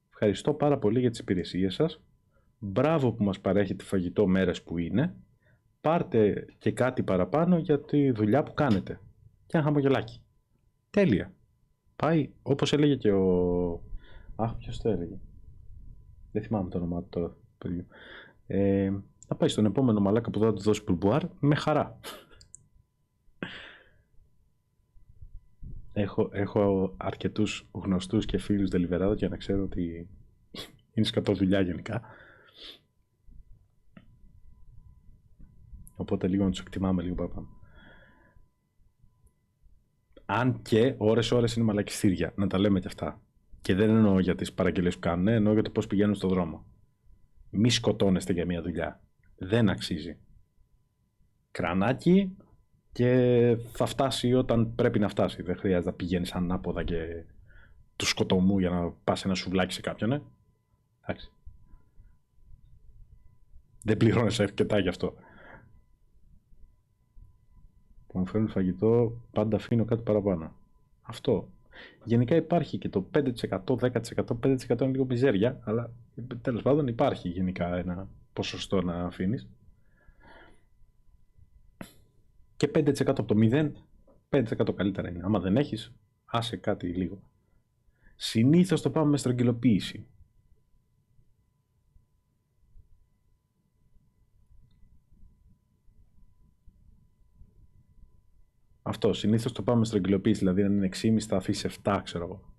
Ευχαριστώ πάρα πολύ για τις υπηρεσίες σας. Μπράβο που μας παρέχετε φαγητό μέρες που είναι. Πάρτε και κάτι παραπάνω για τη δουλειά που κάνετε. Και ένα χαμογελάκι. Τέλεια. Πάει, όπως έλεγε και ο... ποιος το έλεγε. Δεν θυμάμαι το όνομά του τώρα, παιδιού. Να πάει στον επόμενο μαλάκα που θα του δώσει μπουρμπουάρ με χαρά. Έχω αρκετούς γνωστούς και φίλους deliverada για να ξέρω ότι είναι σκατό δουλειά γενικά. Οπότε λίγο να τους εκτιμάμε λίγο παραπάνω. Αν και ώρες είναι μαλακιστήρια, να τα λέμε κι αυτά. Και δεν εννοώ για τις παραγγελίες που κάνουν, εννοώ για το πώς πηγαίνουν στον δρόμο. Μη σκοτώνεστε για μια δουλειά. Δεν αξίζει. Κρανάκι και θα φτάσει όταν πρέπει να φτάσει. Δεν χρειάζεται να πηγαίνεις ανάποδα και του σκοτωμού για να πας ένα σουβλάκι σε κάποιον, Εντάξει. Δεν πληρώνεσαι αρκετά γι' αυτό. Που μου φέρνουν φαγητό, πάντα αφήνω κάτι παραπάνω. Αυτό. Γενικά υπάρχει και το 5%, 10%, 5% είναι λίγο μιζέρια, αλλά τέλος πάντων υπάρχει γενικά ένα ποσοστό να αφήνεις. Και 5% από το 0, 5% καλύτερα είναι. Άμα δεν έχεις, άσε κάτι λίγο. Συνήθως το πάμε με στρογγυλοποίηση. Αυτό, συνήθως το πάμε με στρογγυλοποίηση, δηλαδή αν είναι 6,5 θα αφήσεις 7, ξέρω εγώ.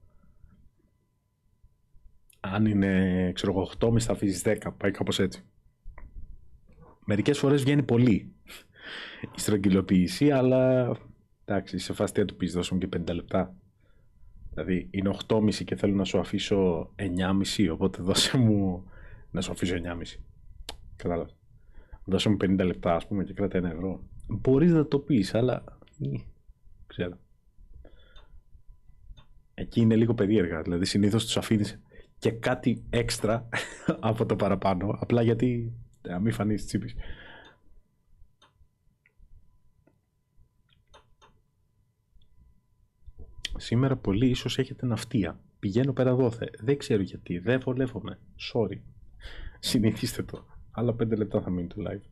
Αν είναι, ξέρω εγώ, 8,5 θα αφήσεις 10, πάει κάπως έτσι. Μερικές φορές βγαίνει πολύ η στρογγυλοποίηση, αλλά εντάξει, σε φάση του πεις, δώσω μου και 50 λεπτά. Δηλαδή είναι 8,5 και θέλω να σου αφήσω 9,5, οπότε δώσε μου να σου αφήσω 9,5. Κατάλαβες. Δώσε μου 50 λεπτά, ας πούμε, και κράτα 1 ευρώ. Μπορείς να το πεις, αλλά ξέρω. Εκεί είναι λίγο περίεργα. Δηλαδή συνήθως τους αφήνεις και κάτι έξτρα από το παραπάνω, απλά γιατί να μην φανείς τσίπης. Σήμερα πολλοί ίσως έχετε ναυτία. Πηγαίνω πέρα δόθε. Δεν ξέρω γιατί. Δεν βολεύομαι. Sorry. Συνηθίστε το. Άλλα 5 λεπτά θα μείνει το live.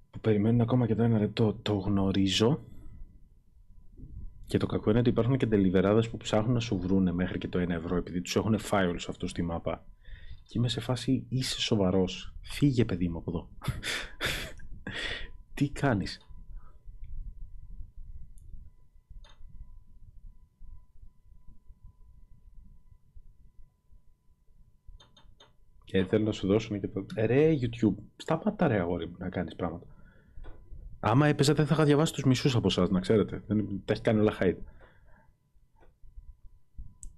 Που περιμένουν ακόμα και το 1 λεπτό. Το γνωρίζω. Και το κακό είναι ότι υπάρχουν και τελιβεράδες που ψάχνουν να σου βρούνε μέχρι και το 1 ευρώ επειδή τους έχουν φάει όλους αυτούς στη μάπα. Και είμαι σε φάση, είσαι σοβαρός. Φύγε, παιδί μου, από εδώ. Τι κάνεις. Και θέλω να σου δώσουν και το... Ρε YouTube, σταματά ρε αγόρι μου να κάνεις πράγματα. Άμα έπαιζα δεν θα είχα διαβάσει τους μισούς από εσάς, να ξέρετε. Τα έχει κάνει όλα hide.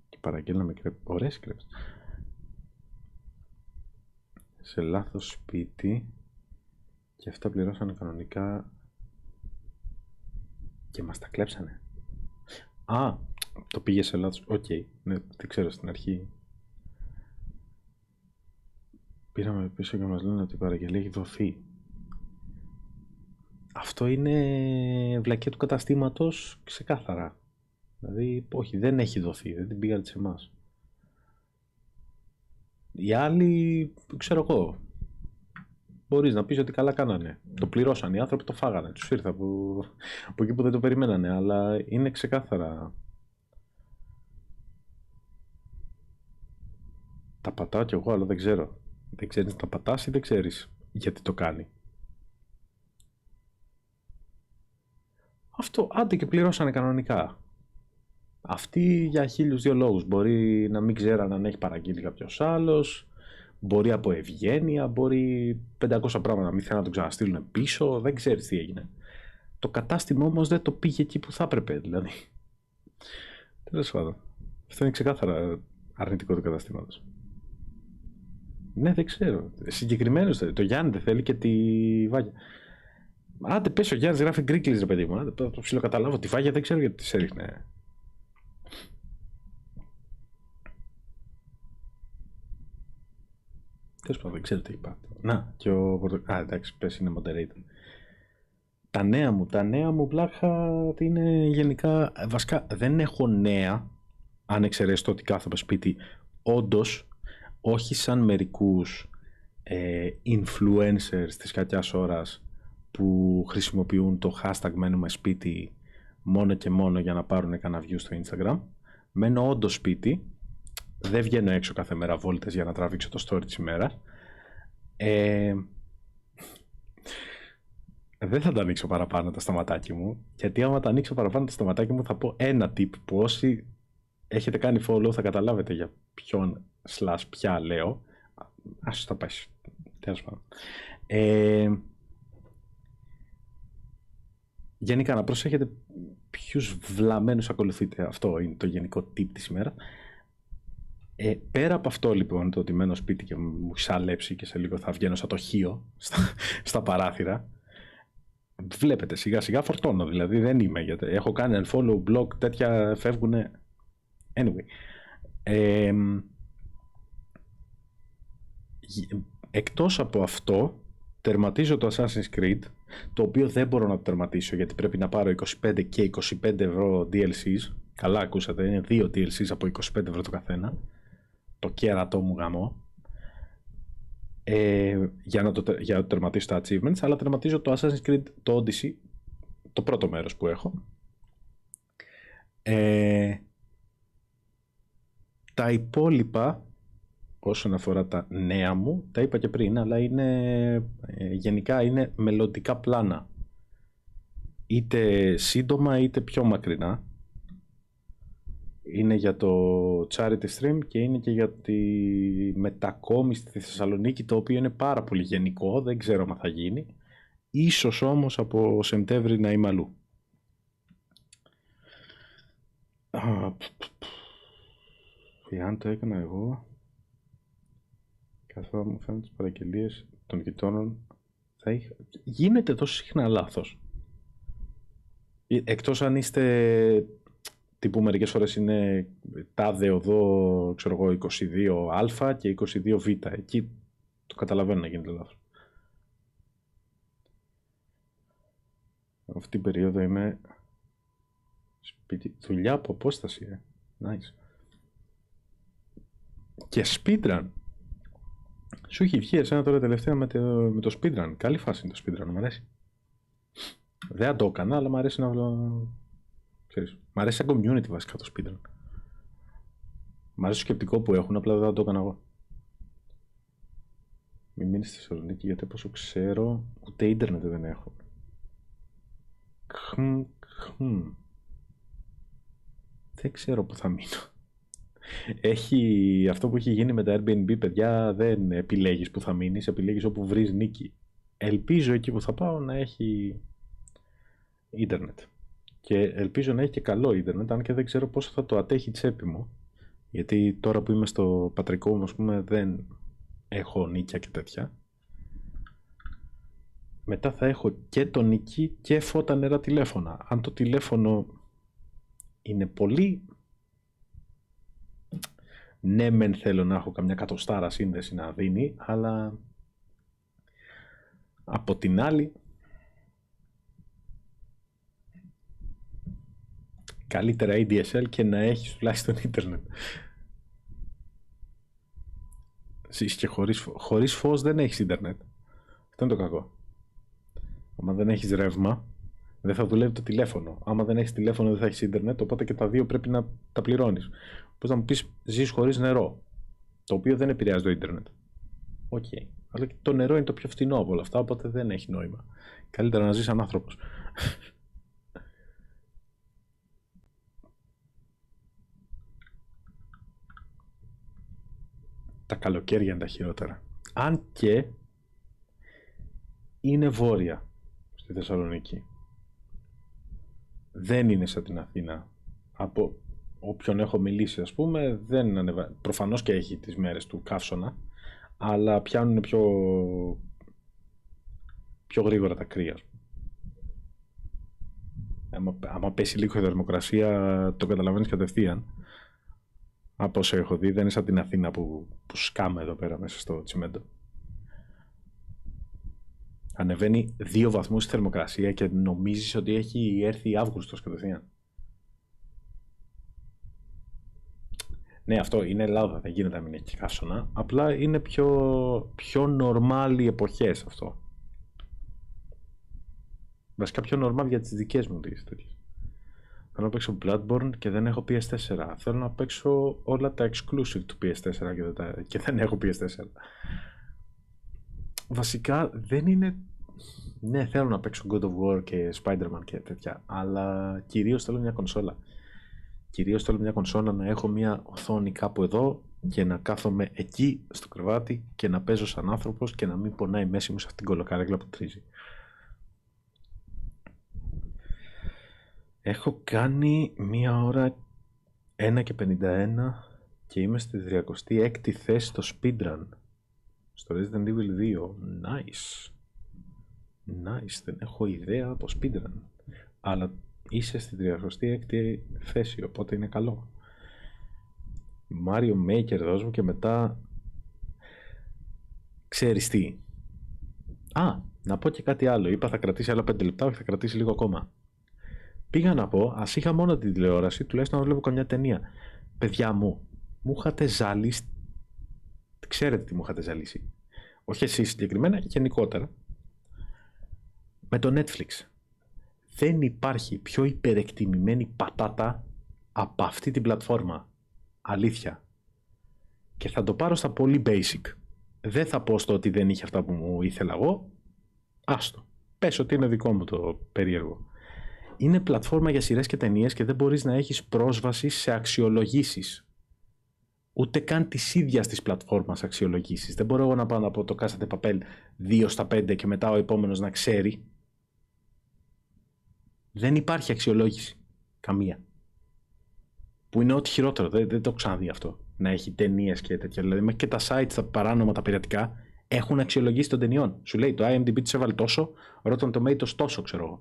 Και παραγγέλναμε κρέπες. Ωραίες κρέπες. Σε λάθος σπίτι. Και αυτά πληρώσανε κανονικά. Και μας τα κλέψανε. Α, το πήγε σε λάθος. Οκ. Ναι, δεν ξέρω στην αρχή. Πήραμε πίσω και μας λένε ότι η παραγγελία έχει δοθεί. Αυτό είναι βλακία του καταστήματος ξεκάθαρα. Δηλαδή, όχι, δεν έχει δοθεί, δεν την πήγατε σε εμάς. Οι άλλοι, ξέρω εγώ, μπορείς να πεις ότι καλά κάνανε. Το πληρώσαν, οι άνθρωποι το φάγανε, τους ήρθα από εκεί που δεν το περιμένανε, αλλά είναι ξεκάθαρα. Τα πατάω κι εγώ, αλλά δεν ξέρω. Δεν ξέρεις να τα πατάς ή δεν ξέρεις γιατί το κάνει. Αυτό, άντε και πληρώσανε κανονικά. Αυτοί για 1002 λόγους. Μπορεί να μην ξέραν αν έχει παραγγείλει κάποιος άλλος, μπορεί από ευγένεια, μπορεί 500 πράγματα να μην θέλουν να τον ξαναστείλουν πίσω, δεν ξέρεις τι έγινε. Το κατάστημα όμως δεν το πήγε εκεί που θα έπρεπε, δηλαδή. Τέλος πάντων. Αυτό είναι ξεκάθαρα αρνητικό του καταστήματος. Ναι, δεν ξέρω. Συγκεκριμένος θέλει. Το Γιάννη δεν θέλει και τη Βάγια. Άντε πες ο Γιάννης γράφει γκρίκλις ρε παιδί μου. Άντε το ψιλοκαταλάβω. Τη Βάγια δεν ξέρω γιατί της έριχνε. Τέλος πάντων, δεν ξέρω τι είπα. Να, και ο Α, εντάξει, πες είναι moderator. Τα νέα μου πλάκα είναι γενικά, βασικά δεν έχω νέα, αν εξαιρέσει το ότι κάθομαι σπίτι, όντως, όχι σαν μερικούς influencers της κακιάς ώρας που χρησιμοποιούν το hashtag μένουμε σπίτι μόνο και μόνο για να πάρουν κανένα view στο Instagram. Μένω όντως σπίτι, δεν βγαίνω έξω κάθε μέρα βόλτες για να τραβήξω το story της ημέρας. Δεν θα τα ανοίξω παραπάνω τα σταματάκι μου, γιατί άμα τα ανοίξω παραπάνω τα σταματάκι μου θα πω ένα tip που όσοι έχετε κάνει follow θα καταλάβετε για ποιον / ποια λέω. Ας τα πάει. Τέλος πάντων. Γενικά να προσέχετε ποιους βλαμμένους ακολουθείτε. Αυτό είναι το γενικό tip της ημέρα. Πέρα από αυτό λοιπόν, το ότι μένω σπίτι και μου σαλέψει και σε λίγο θα βγαίνω σαν το χείο στα παράθυρα, βλέπετε σιγά σιγά φορτώνω, δηλαδή δεν είμαι, γιατί έχω κάνει unfollow, blog, τέτοια φεύγουνε. Anyway, εκτός από αυτό τερματίζω το Assassin's Creed, το οποίο δεν μπορώ να το τερματίσω γιατί πρέπει να πάρω 25 και 25 ευρώ DLCs. Καλά ακούσατε, είναι 2 DLCs από 25 ευρώ το καθένα. Το κέρατό μου γαμό. Για να το τερματίσω τα achievements, αλλά τερματίζω το Assassin's Creed, το Odyssey, το πρώτο μέρος που έχω. Τα υπόλοιπα, όσον αφορά τα νέα μου, τα είπα και πριν, αλλά είναι, γενικά είναι μελλοντικά πλάνα. Είτε σύντομα είτε πιο μακρινά. Είναι για το charity stream και είναι και για τη μετακόμιση στη Θεσσαλονίκη, το οποίο είναι πάρα πολύ γενικό, δεν ξέρω αν θα γίνει. Ίσως όμως από Σεπτέμβρη να είμαι αλλού. Εάν το έκανα εγώ, καθώς μου φαίνεται τις παραγγελίες των γειτόνων, θα είχα... Γίνεται τόσο συχνά λάθος. Εκτός αν είστε... Τύπου μερικές φορές είναι τάδε οδό, ξέρω εγώ, 22α και 22β. Εκεί το καταλαβαίνω να γίνεται λάθος. Αυτή την περίοδο είμαι σπίτι, δουλειά από απόσταση. Nice. Και speedrun. Σου έχει βγει εσένα τώρα τελευταία με το speedrun. Καλή φάση είναι το speedrun, μου αρέσει. Δεν το έκανα, αλλά μου αρέσει να βλέπω. Ξέρεις, μ' αρέσει σαν community βασικά το speedrun. Μ' αρέσει το σκεπτικό που έχουν, απλά δεν το έκανα εγώ. Μην μείνεις στη Θεσσαλονίκη, γιατί όπως ξέρω ούτε ίντερνετ δεν έχω. Δεν ξέρω που θα μείνω. Έχει αυτό που έχει γίνει με τα Airbnb, παιδιά, δεν επιλέγεις που θα μείνεις, επιλέγεις όπου βρεις νίκη. Ελπίζω εκεί που θα πάω να έχει ίντερνετ. Και ελπίζω να έχει και καλό ίντερνετ, αν και δεν ξέρω πόσο θα το ατέχει η τσέπη μου. Γιατί τώρα που είμαι στο πατρικό μου, ας πούμε, δεν έχω νίκια και τέτοια. Μετά θα έχω και το νίκη και φώτα, νερά, τηλέφωνα. Αν το τηλέφωνο είναι πολύ... Ναι, μεν θέλω να έχω καμιά εκατοστάρα σύνδεση να δίνει, αλλά από την άλλη καλύτερα ADSL και να έχεις τουλάχιστον ίντερνετ. Και χωρίς φως δεν έχεις ίντερνετ. Αυτό είναι το κακό. Άμα δεν έχεις ρεύμα, δεν θα δουλεύει το τηλέφωνο. Άμα δεν έχεις τηλέφωνο, δεν θα έχεις ίντερνετ, οπότε και τα δύο πρέπει να τα πληρώνεις. Πώς να μου πεις, ζεις χωρίς νερό, το οποίο δεν επηρεάζει το ίντερνετ. Οκ. Αλλά και το νερό είναι το πιο φθηνό από όλα αυτά, οπότε δεν έχει νόημα. Καλύτερα να ζεις σαν άνθρωπος. Τα καλοκαίρια είναι τα χειρότερα. Αν και είναι βόρεια στη Θεσσαλονίκη. Δεν είναι σαν την Αθήνα. Από όποιον έχω μιλήσει, ας πούμε, δεν προφανώς και έχει τις μέρες του καύσωνα, αλλά πιάνουν πιο γρήγορα τα κρύα. Άμα πέσει λίγο η θερμοκρασία, το καταλαβαίνεις κατευθείαν. Από όσο έχω δει, δεν είναι σαν την Αθήνα που σκάμε εδώ πέρα μέσα στο τσιμέντο. Ανεβαίνει 2 βαθμούς η θερμοκρασία και νομίζεις ότι έχει έρθει Αύγουστος κατευθείαν. Ναι, αυτό είναι Ελλάδα, δεν γίνεται να μην έχει καύσωνα. Απλά είναι πιο normal οι εποχές αυτό. Βασικά πιο normal για τις δικές μου τέτοιες. Θέλω να παίξω Bloodborne και δεν έχω PS4. Θέλω να παίξω όλα τα exclusive του PS4 και δεν έχω PS4. Βασικά δεν είναι... Ναι, θέλω να παίξω God of War και Spider-Man και τέτοια, αλλά κυρίως θέλω μια κονσόλα. Κυρίως θέλω μια κονσόλα να έχω μια οθόνη κάπου εδώ και να κάθομαι εκεί στο κρεβάτι και να παίζω σαν άνθρωπος και να μην πονάει η μέση μου σε αυτήν την κολοκαρέκλα που τρίζει. Έχω κάνει 1 ώρα 1 και 51 και είμαι στη 36η θέση στο speedrun. Στο Resident Evil 2. Nice. Nice. Δεν έχω ιδέα από speedrun. Αλλά είσαι στη 36η θέση, οπότε είναι καλό. Mario Maker δώσ' μου και μετά... Ξέρεις τι. Να πω και κάτι άλλο. Είπα θα κρατήσει άλλα 5 λεπτά, όχι θα κρατήσει λίγο ακόμα. Πήγα να πω, ας είχα μόνο την τηλεόραση, τουλάχιστον να βλέπω καμιά ταινία. Παιδιά μου είχατε ζαλίσει. Ξέρετε τι μου είχατε ζαλίσει. Όχι εσείς συγκεκριμένα, γενικότερα. Με το Netflix. Δεν υπάρχει πιο υπερεκτιμημένη πατάτα από αυτή την πλατφόρμα. Αλήθεια. Και θα το πάρω στα πολύ basic. Δεν θα πω στο ότι δεν είχε αυτά που μου ήθελα εγώ. Άστο. Πες ότι είναι δικό μου το περίεργο. Είναι πλατφόρμα για σειρές και ταινίες και δεν μπορείς να έχεις πρόσβαση σε αξιολογήσεις. Ούτε καν της ίδιας της πλατφόρμας αξιολογήσεις. Δεν μπορώ εγώ να πάω να πω το Casa de Papel 2/5 και μετά ο επόμενος να ξέρει. Δεν υπάρχει αξιολόγηση. Καμία. Που είναι ό,τι χειρότερο. Δεν το έχω ξαναδεί αυτό. Να έχει ταινίες και τέτοια. Δηλαδή, μέχρι και τα sites, τα παράνομα, τα πειρατικά, έχουν αξιολογήσει των ταινιών. Σου λέει το IMDb της έβαλε τόσο, Rotten Tomatoes τόσο, ξέρω εγώ.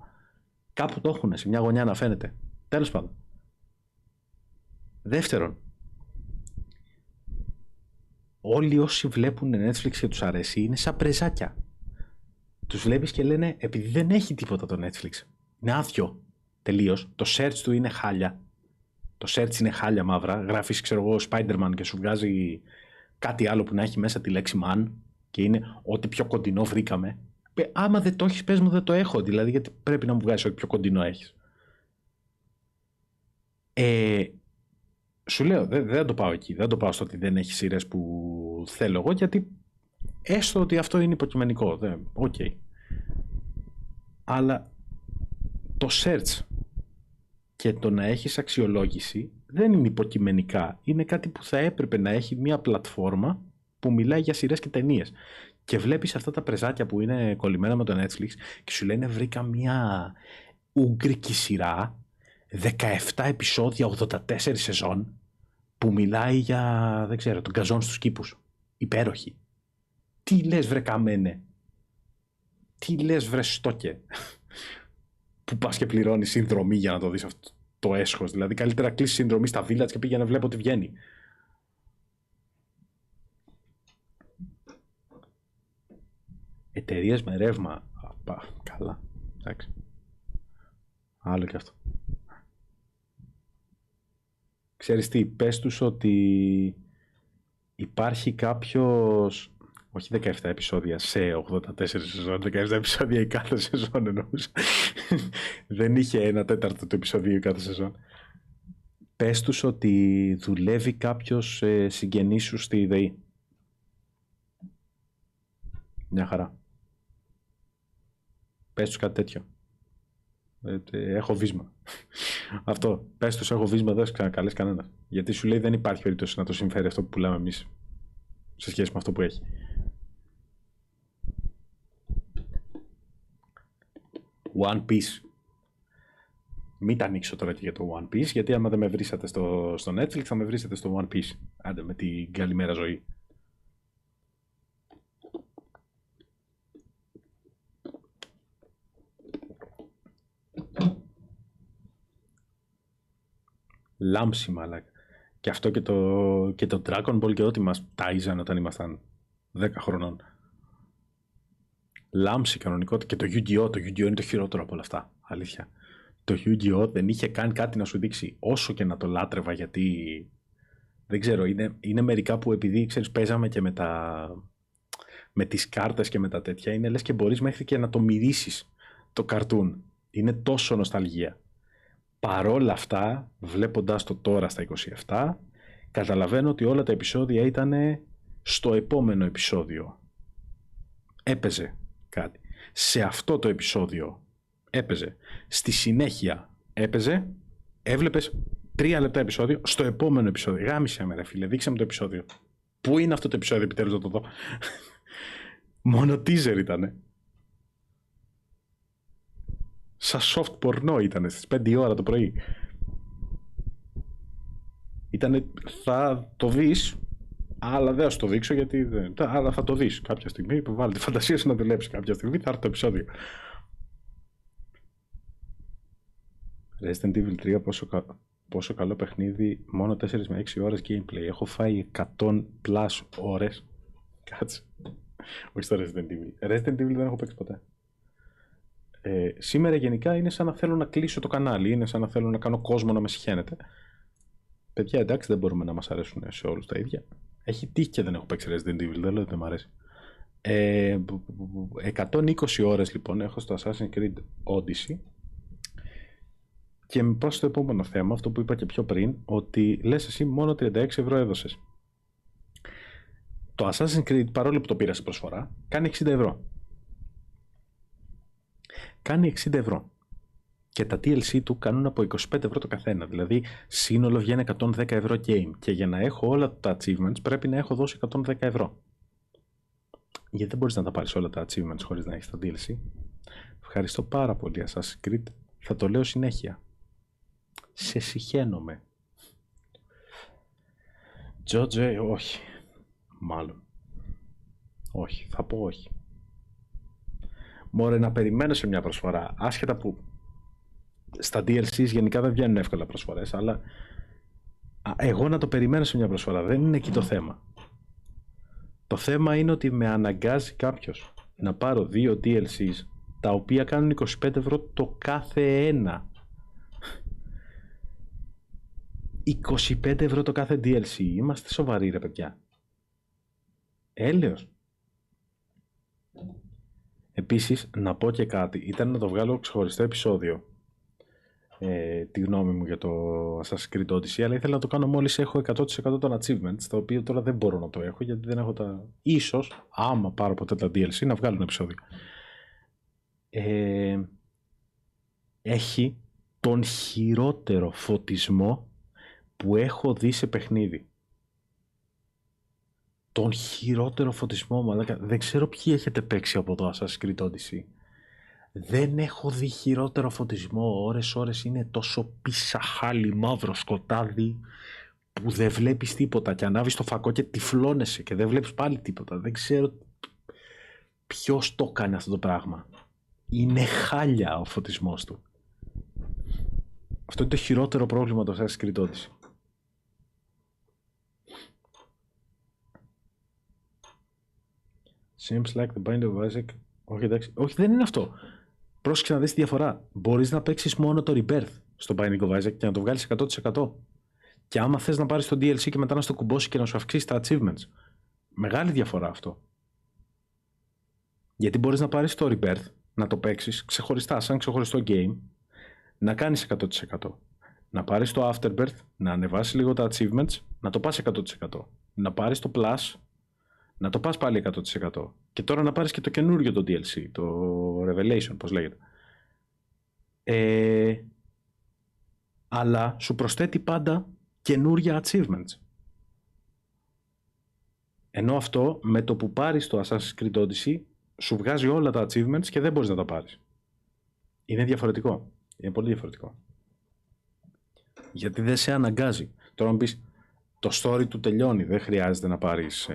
Κάπου το έχουν σε μια γωνιά να φαίνεται. Τέλος πάντων. Δεύτερον, όλοι όσοι βλέπουν Netflix και τους αρέσει είναι σαν πρεζάκια. Τους βλέπεις και λένε επειδή δεν έχει τίποτα το Netflix. Είναι άδειο. Τελείως. Το search του είναι χάλια. Το search είναι χάλια μαύρα. Γράφεις, ξέρω εγώ, Spider-Man και σου βγάζει κάτι άλλο που να έχει μέσα τη λέξη man και είναι ό,τι πιο κοντινό βρήκαμε. Άμα δεν το έχεις, πες μου δεν το έχω. Δηλαδή, γιατί πρέπει να μου βγάζεις ό,τι πιο κοντινό έχεις. Σου λέω, δεν το πάω εκεί. Δεν το πάω στο ότι δεν έχει σειρές που θέλω εγώ, γιατί έστω ότι αυτό είναι υποκειμενικό. Οκ. Αλλά το search και το να έχεις αξιολόγηση δεν είναι υποκειμενικά. Είναι κάτι που θα έπρεπε να έχει μια πλατφόρμα που μιλάει για σειρές και ταινίες. Και βλέπεις αυτά τα πρεζάκια που είναι κολλημένα με το Netflix και σου λένε βρήκα μια ουγγρική σειρά 17 επεισόδια, 84 σεζόν που μιλάει για, δεν ξέρω, τον γκαζόν στους κήπους. Υπέροχη. Τι λες βρε καμένε. Τι λες βρε στόκε. Που πας και πληρώνεις συνδρομή για να το δεις αυτό το έσχος. Δηλαδή καλύτερα κλείσεις συνδρομή στα Village και πήγαινε να βλέπω τι βγαίνει. Εταιρείες με ρεύμα. Καλά. Εντάξει. Άλλο και αυτό. Ξέρεις τι, πες τους ότι υπάρχει κάποιος, όχι 17 επεισόδια σε 84 σεζόν, 17 επεισόδια η κάθε σεζόν εννοούσα. Δεν είχε 1/4 του επεισοδίου η κάθε σεζόν. Πες τους ότι δουλεύει κάποιος συγγενής σου στη ΔΕΗ. Μια χαρά. Πες τους κάτι τέτοιο. Έχω βίσμα. Αυτό. Πες τους έχω βίσμα, δεν ξανακαλείς κανένα. Γιατί σου λέει δεν υπάρχει περίπτωση να το συμφέρει αυτό που πουλάμε εμείς σε σχέση με αυτό που έχει. One Piece. Μην τα ανοίξω τώρα και για το One Piece, γιατί άμα δεν με βρίσατε στο Netflix θα με βρίσετε στο One Piece. Άντε με την καλημέρα ζωή. Λάμψη μαλάκα. Και αυτό και το Dragon Ball και ό,τι μας τάιζαν όταν ήμασταν 10 χρονών. Λάμψη κανονικότητα. Και το Yu-Gi-Oh! Το Yu-Gi-Oh! Είναι το χειρότερο από όλα αυτά. Αλήθεια. Το Yu-Gi-Oh! Δεν είχε καν κάτι να σου δείξει. Όσο και να το λάτρευα, γιατί δεν ξέρω, είναι μερικά που επειδή ξέρεις παίζαμε και με τις κάρτες και με τα τέτοια, είναι λες και μπορείς μέχρι και να το μυρίσεις το καρτούν. Είναι τόσο νοσταλγία. Παρόλα αυτά, βλέποντας το τώρα στα 27, καταλαβαίνω ότι όλα τα επεισόδια ήταν στο επόμενο επεισόδιο. Έπαιζε κάτι. Σε αυτό το επεισόδιο έπαιζε. Στη συνέχεια έπαιζε, έβλεπες 3 λεπτά επεισόδιο, στο επόμενο επεισόδιο. Γάμισε με ρε φίλε, δείξε μου το επεισόδιο. Πού είναι αυτό το επεισόδιο επιτέλους να το δω. Μόνο teaser ήτανε. Σαν soft πορνό ήταν στις 5 η ώρα το πρωί. Ήτανε, θα το δεις, αλλά δεν θα σου το δείξω γιατί δεν. Αλλά θα το δεις κάποια στιγμή. Βάλε τη φαντασία σου να δουλέψει κάποια στιγμή. Θα έρθει το επεισόδιο. Resident Evil 3, πόσο καλό παιχνίδι. Μόνο 4 με 6 ώρες gameplay. Έχω φάει 100 plus ώρες. Κάτσε. Όχι στο Resident Evil. Resident Evil δεν έχω παίξει ποτέ. Σήμερα γενικά είναι σαν να θέλω να κλείσω το κανάλι. Είναι σαν να θέλω να κάνω κόσμο να με συχαίνεται. Παιδιά, εντάξει, δεν μπορούμε να μας αρέσουν σε όλους τα ίδια. Έχει τύχει και δεν έχω παίξει Resident Evil, δεν λέω ότι δεν μου αρέσει. 120 ώρες λοιπόν έχω στο Assassin's Creed Odyssey. Και πάω στο επόμενο θέμα, αυτό που είπα και πιο πριν, ότι λες εσύ μόνο 36 ευρώ έδωσες. Το Assassin's Creed, παρόλο που το πήρα σε προσφορά, κάνει 60 ευρώ. Κάνει 60 ευρώ. Και τα DLC του κάνουν από 25 ευρώ το καθένα. Δηλαδή, σύνολο βγαίνει 110 ευρώ game. Και για να έχω όλα τα achievements, πρέπει να έχω δώσει 110 ευρώ. Γιατί δεν μπορείς να τα πάρεις όλα τα achievements χωρίς να έχεις τα DLC. Ευχαριστώ πάρα πολύ, Assassin's Creed. Θα το λέω συνέχεια. Σε συχαίνομαι. Τζοτζέ, όχι. Μάλλον. Όχι, θα πω όχι. Μωρέ, να περιμένω σε μια προσφορά. Άσχετα που στα DLCs γενικά δεν βγαίνουν εύκολα προσφορές, αλλά εγώ να το περιμένω σε μια προσφορά. Δεν είναι εκεί το θέμα. Το θέμα είναι ότι με αναγκάζει κάποιος να πάρω 2 DLCs τα οποία κάνουν 25 ευρώ το κάθε ένα. 25 ευρώ το κάθε DLC. Είμαστε σοβαροί ρε παιδιά. Έλεος. Επίσης, να πω και κάτι. Ήταν να το βγάλω ξεχωριστό επεισόδιο. Τη γνώμη μου για το Assassin's Creed Odyssey, αλλά ήθελα να το κάνω μόλις έχω 100% των achievements, τα οποία τώρα δεν μπορώ να το έχω γιατί δεν έχω τα. Ίσως, άμα πάρω ποτέ τα DLC, να βγάλω ένα επεισόδιο. Έχει τον χειρότερο φωτισμό που έχω δει σε παιχνίδι. Τον χειρότερο φωτισμό, μαλάκα. Δεν ξέρω ποιοι έχετε παίξει από το Assassin's Creed Odyssey. Δεν έχω δει χειρότερο φωτισμό. Ώρες είναι τόσο πισαχάλι μαύρο σκοτάδι που δεν βλέπεις τίποτα και ανάβεις το φακό και τυφλώνεσαι και δεν βλέπεις πάλι τίποτα. Δεν ξέρω ποιος το κάνει αυτό το πράγμα. Είναι χάλια ο φωτισμός του. Αυτό είναι το χειρότερο πρόβλημα του Assassin's Creed Odyssey. Seems like the Bind of Isaac. Όχι, εντάξει. Όχι, δεν είναι αυτό. Πρόσεξε να δεις τη διαφορά. Μπορείς να παίξεις μόνο το Rebirth στο Binding of Isaac και να το βγάλεις 100%. Και άμα θες να πάρεις το DLC και μετά να στο κουμπώσει και να σου αυξήσει τα achievements. Μεγάλη διαφορά αυτό. Γιατί μπορείς να πάρεις το Rebirth, να το παίξεις ξεχωριστά, σαν ξεχωριστό game, να κάνεις 100%. Να πάρεις το Afterbirth, να ανεβάσεις λίγο τα achievements, να το πας 100%. Να πάρεις το Plus, να το πας πάλι 100%. Και τώρα να πάρεις και το καινούριο το DLC, το Revelation, πώς λέγεται. Αλλά σου προσθέτει πάντα καινούρια achievements. Ενώ αυτό, με το που πάρεις το Assassin's Creed Odyssey, σου βγάζει όλα τα achievements και δεν μπορείς να τα πάρεις. Είναι διαφορετικό. Είναι πολύ διαφορετικό. Γιατί δεν σε αναγκάζει. Τώρα μου πεις, το story του τελειώνει, δεν χρειάζεται να πάρεις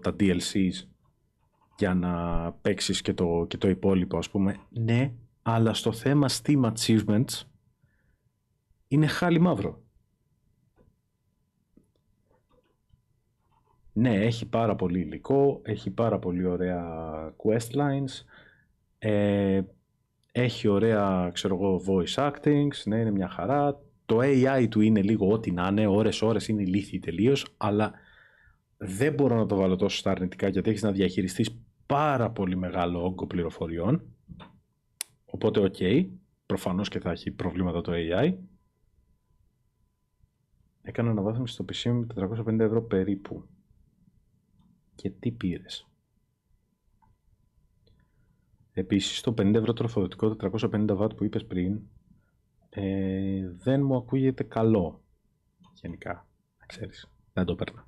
τα DLCs για να παίξεις και το υπόλοιπο, ας πούμε. Ναι, αλλά στο θέμα Steam Achievements είναι χάλι μαύρο. Ναι, έχει πάρα πολύ υλικό, έχει πάρα πολύ ωραία questlines, έχει ωραία, ξέρω εγώ, voice actings, ναι, είναι μια χαρά. Το AI του είναι λίγο ό,τι να είναι, ώρες είναι ηλίθιοι τελείως, αλλά δεν μπορώ να το βάλω τόσο στα αρνητικά γιατί έχεις να διαχειριστείς πάρα πολύ μεγάλο όγκο πληροφοριών. Οπότε, ok, προφανώς και θα έχει προβλήματα το AI. Έκανα αναβάθμιση στο PC με 450 ευρώ περίπου. Και τι πήρες? Επίσης, το 50 ευρώ τροφοδοτικό 450 W που είπες πριν, δεν μου ακούγεται καλό. Γενικά, να ξέρεις, δεν το παίρνα.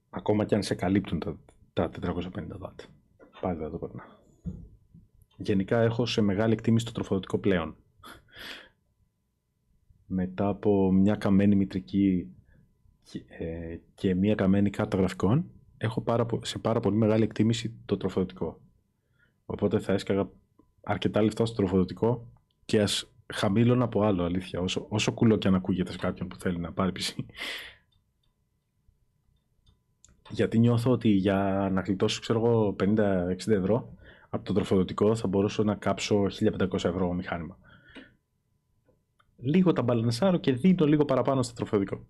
Ακόμα και αν σε καλύπτουν τα 450 W. Πάλι δεν το παίρνα. γενικά έχω σε μεγάλη εκτίμηση το τροφοδοτικό πλέον. Μετά από μια καμένη μητρική και μια καμένη κάρτα γραφικών, έχω σε πάρα πολύ μεγάλη εκτίμηση το τροφοδοτικό. Οπότε θα έσκαγα αρκετά λεφτά στο τροφοδοτικό και ας χαμήλωνα από άλλο, αλήθεια, όσο κουλό και αν ακούγεται σε κάποιον που θέλει να πάρει PC. Γιατί νιώθω ότι για να γλιτώσω, ξέρω εγώ, 50-60 ευρώ από το τροφοδοτικό θα μπορούσα να κάψω 1500 ευρώ μηχάνημα. Λίγο τα μπαλανσάρω και δίνω λίγο παραπάνω στο τροφοδοτικό.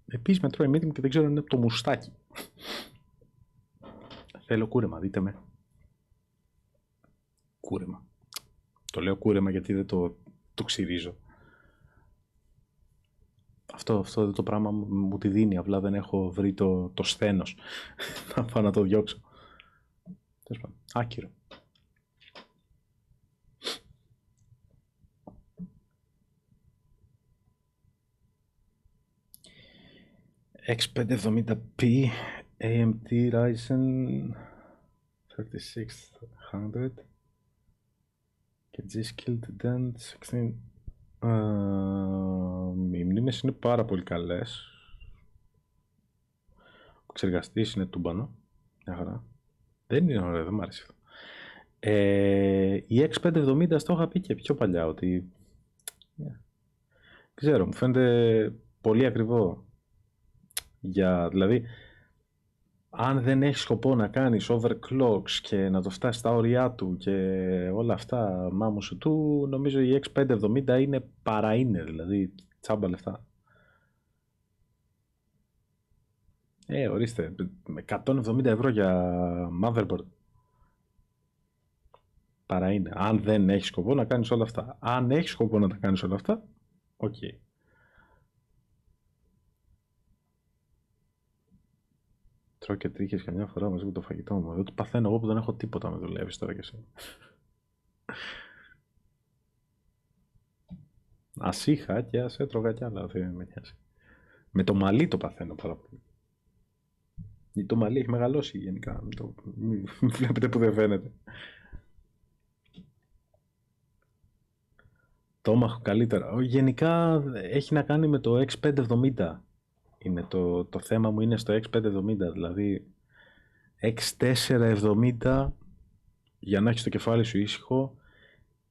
Επίσης με τρώει μύτη μου και δεν ξέρω αν είναι το μουστάκι. Θέλω κούρεμα, δείτε με. Κούρεμα. Το λέω κούρεμα γιατί δεν το ξυρίζω. Αυτό το πράγμα μου τη δίνει, απλά δεν έχω βρει το σθένος να πάω να το διώξω. Άκυρο. X570p AMD Ryzen 3600 και G-Skill Dent 16. Οι μνήμες είναι πάρα πολύ καλές. Ο εξεργαστής είναι τούμπανο. Μια χαρά. Δεν είναι ωραίο, δεν μ' άρεσε αυτό. Η X570 στο είχα πει και πιο παλιά ότι ξέρω, μου φαίνεται πολύ ακριβό. Δηλαδή, αν δεν έχεις σκοπό να κάνεις overclocks και να το φτάσεις στα όρια του και όλα αυτά μάμου σου του, νομίζω η X570 είναι είναι, δηλαδή τσάμπα λεφτά. Ορίστε, 170 ευρώ για motherboard. Είναι. Αν δεν έχεις σκοπό να κάνεις όλα αυτά. Αν έχεις σκοπό να τα κάνεις όλα αυτά, οκ. Τρώω και τρίχες καμιά φορά μαζί με το φαγητό μου. Εδώ το παθαίνω εγώ που δεν έχω τίποτα με δουλεύεις τώρα κι εσύ. Ας είχα και ας έτρωγα κι άλλα, δεν με νοιάζει. Με το μαλλί το παθαίνω πάρα πολύ. Το μαλλί έχει μεγαλώσει γενικά. Μην βλέπετε που δεν φαίνεται. Το έχω καλύτερα. Γενικά έχει να κάνει με το X570. Είναι το θέμα μου είναι στο X570. Δηλαδή X470 για να έχεις το κεφάλι σου ήσυχο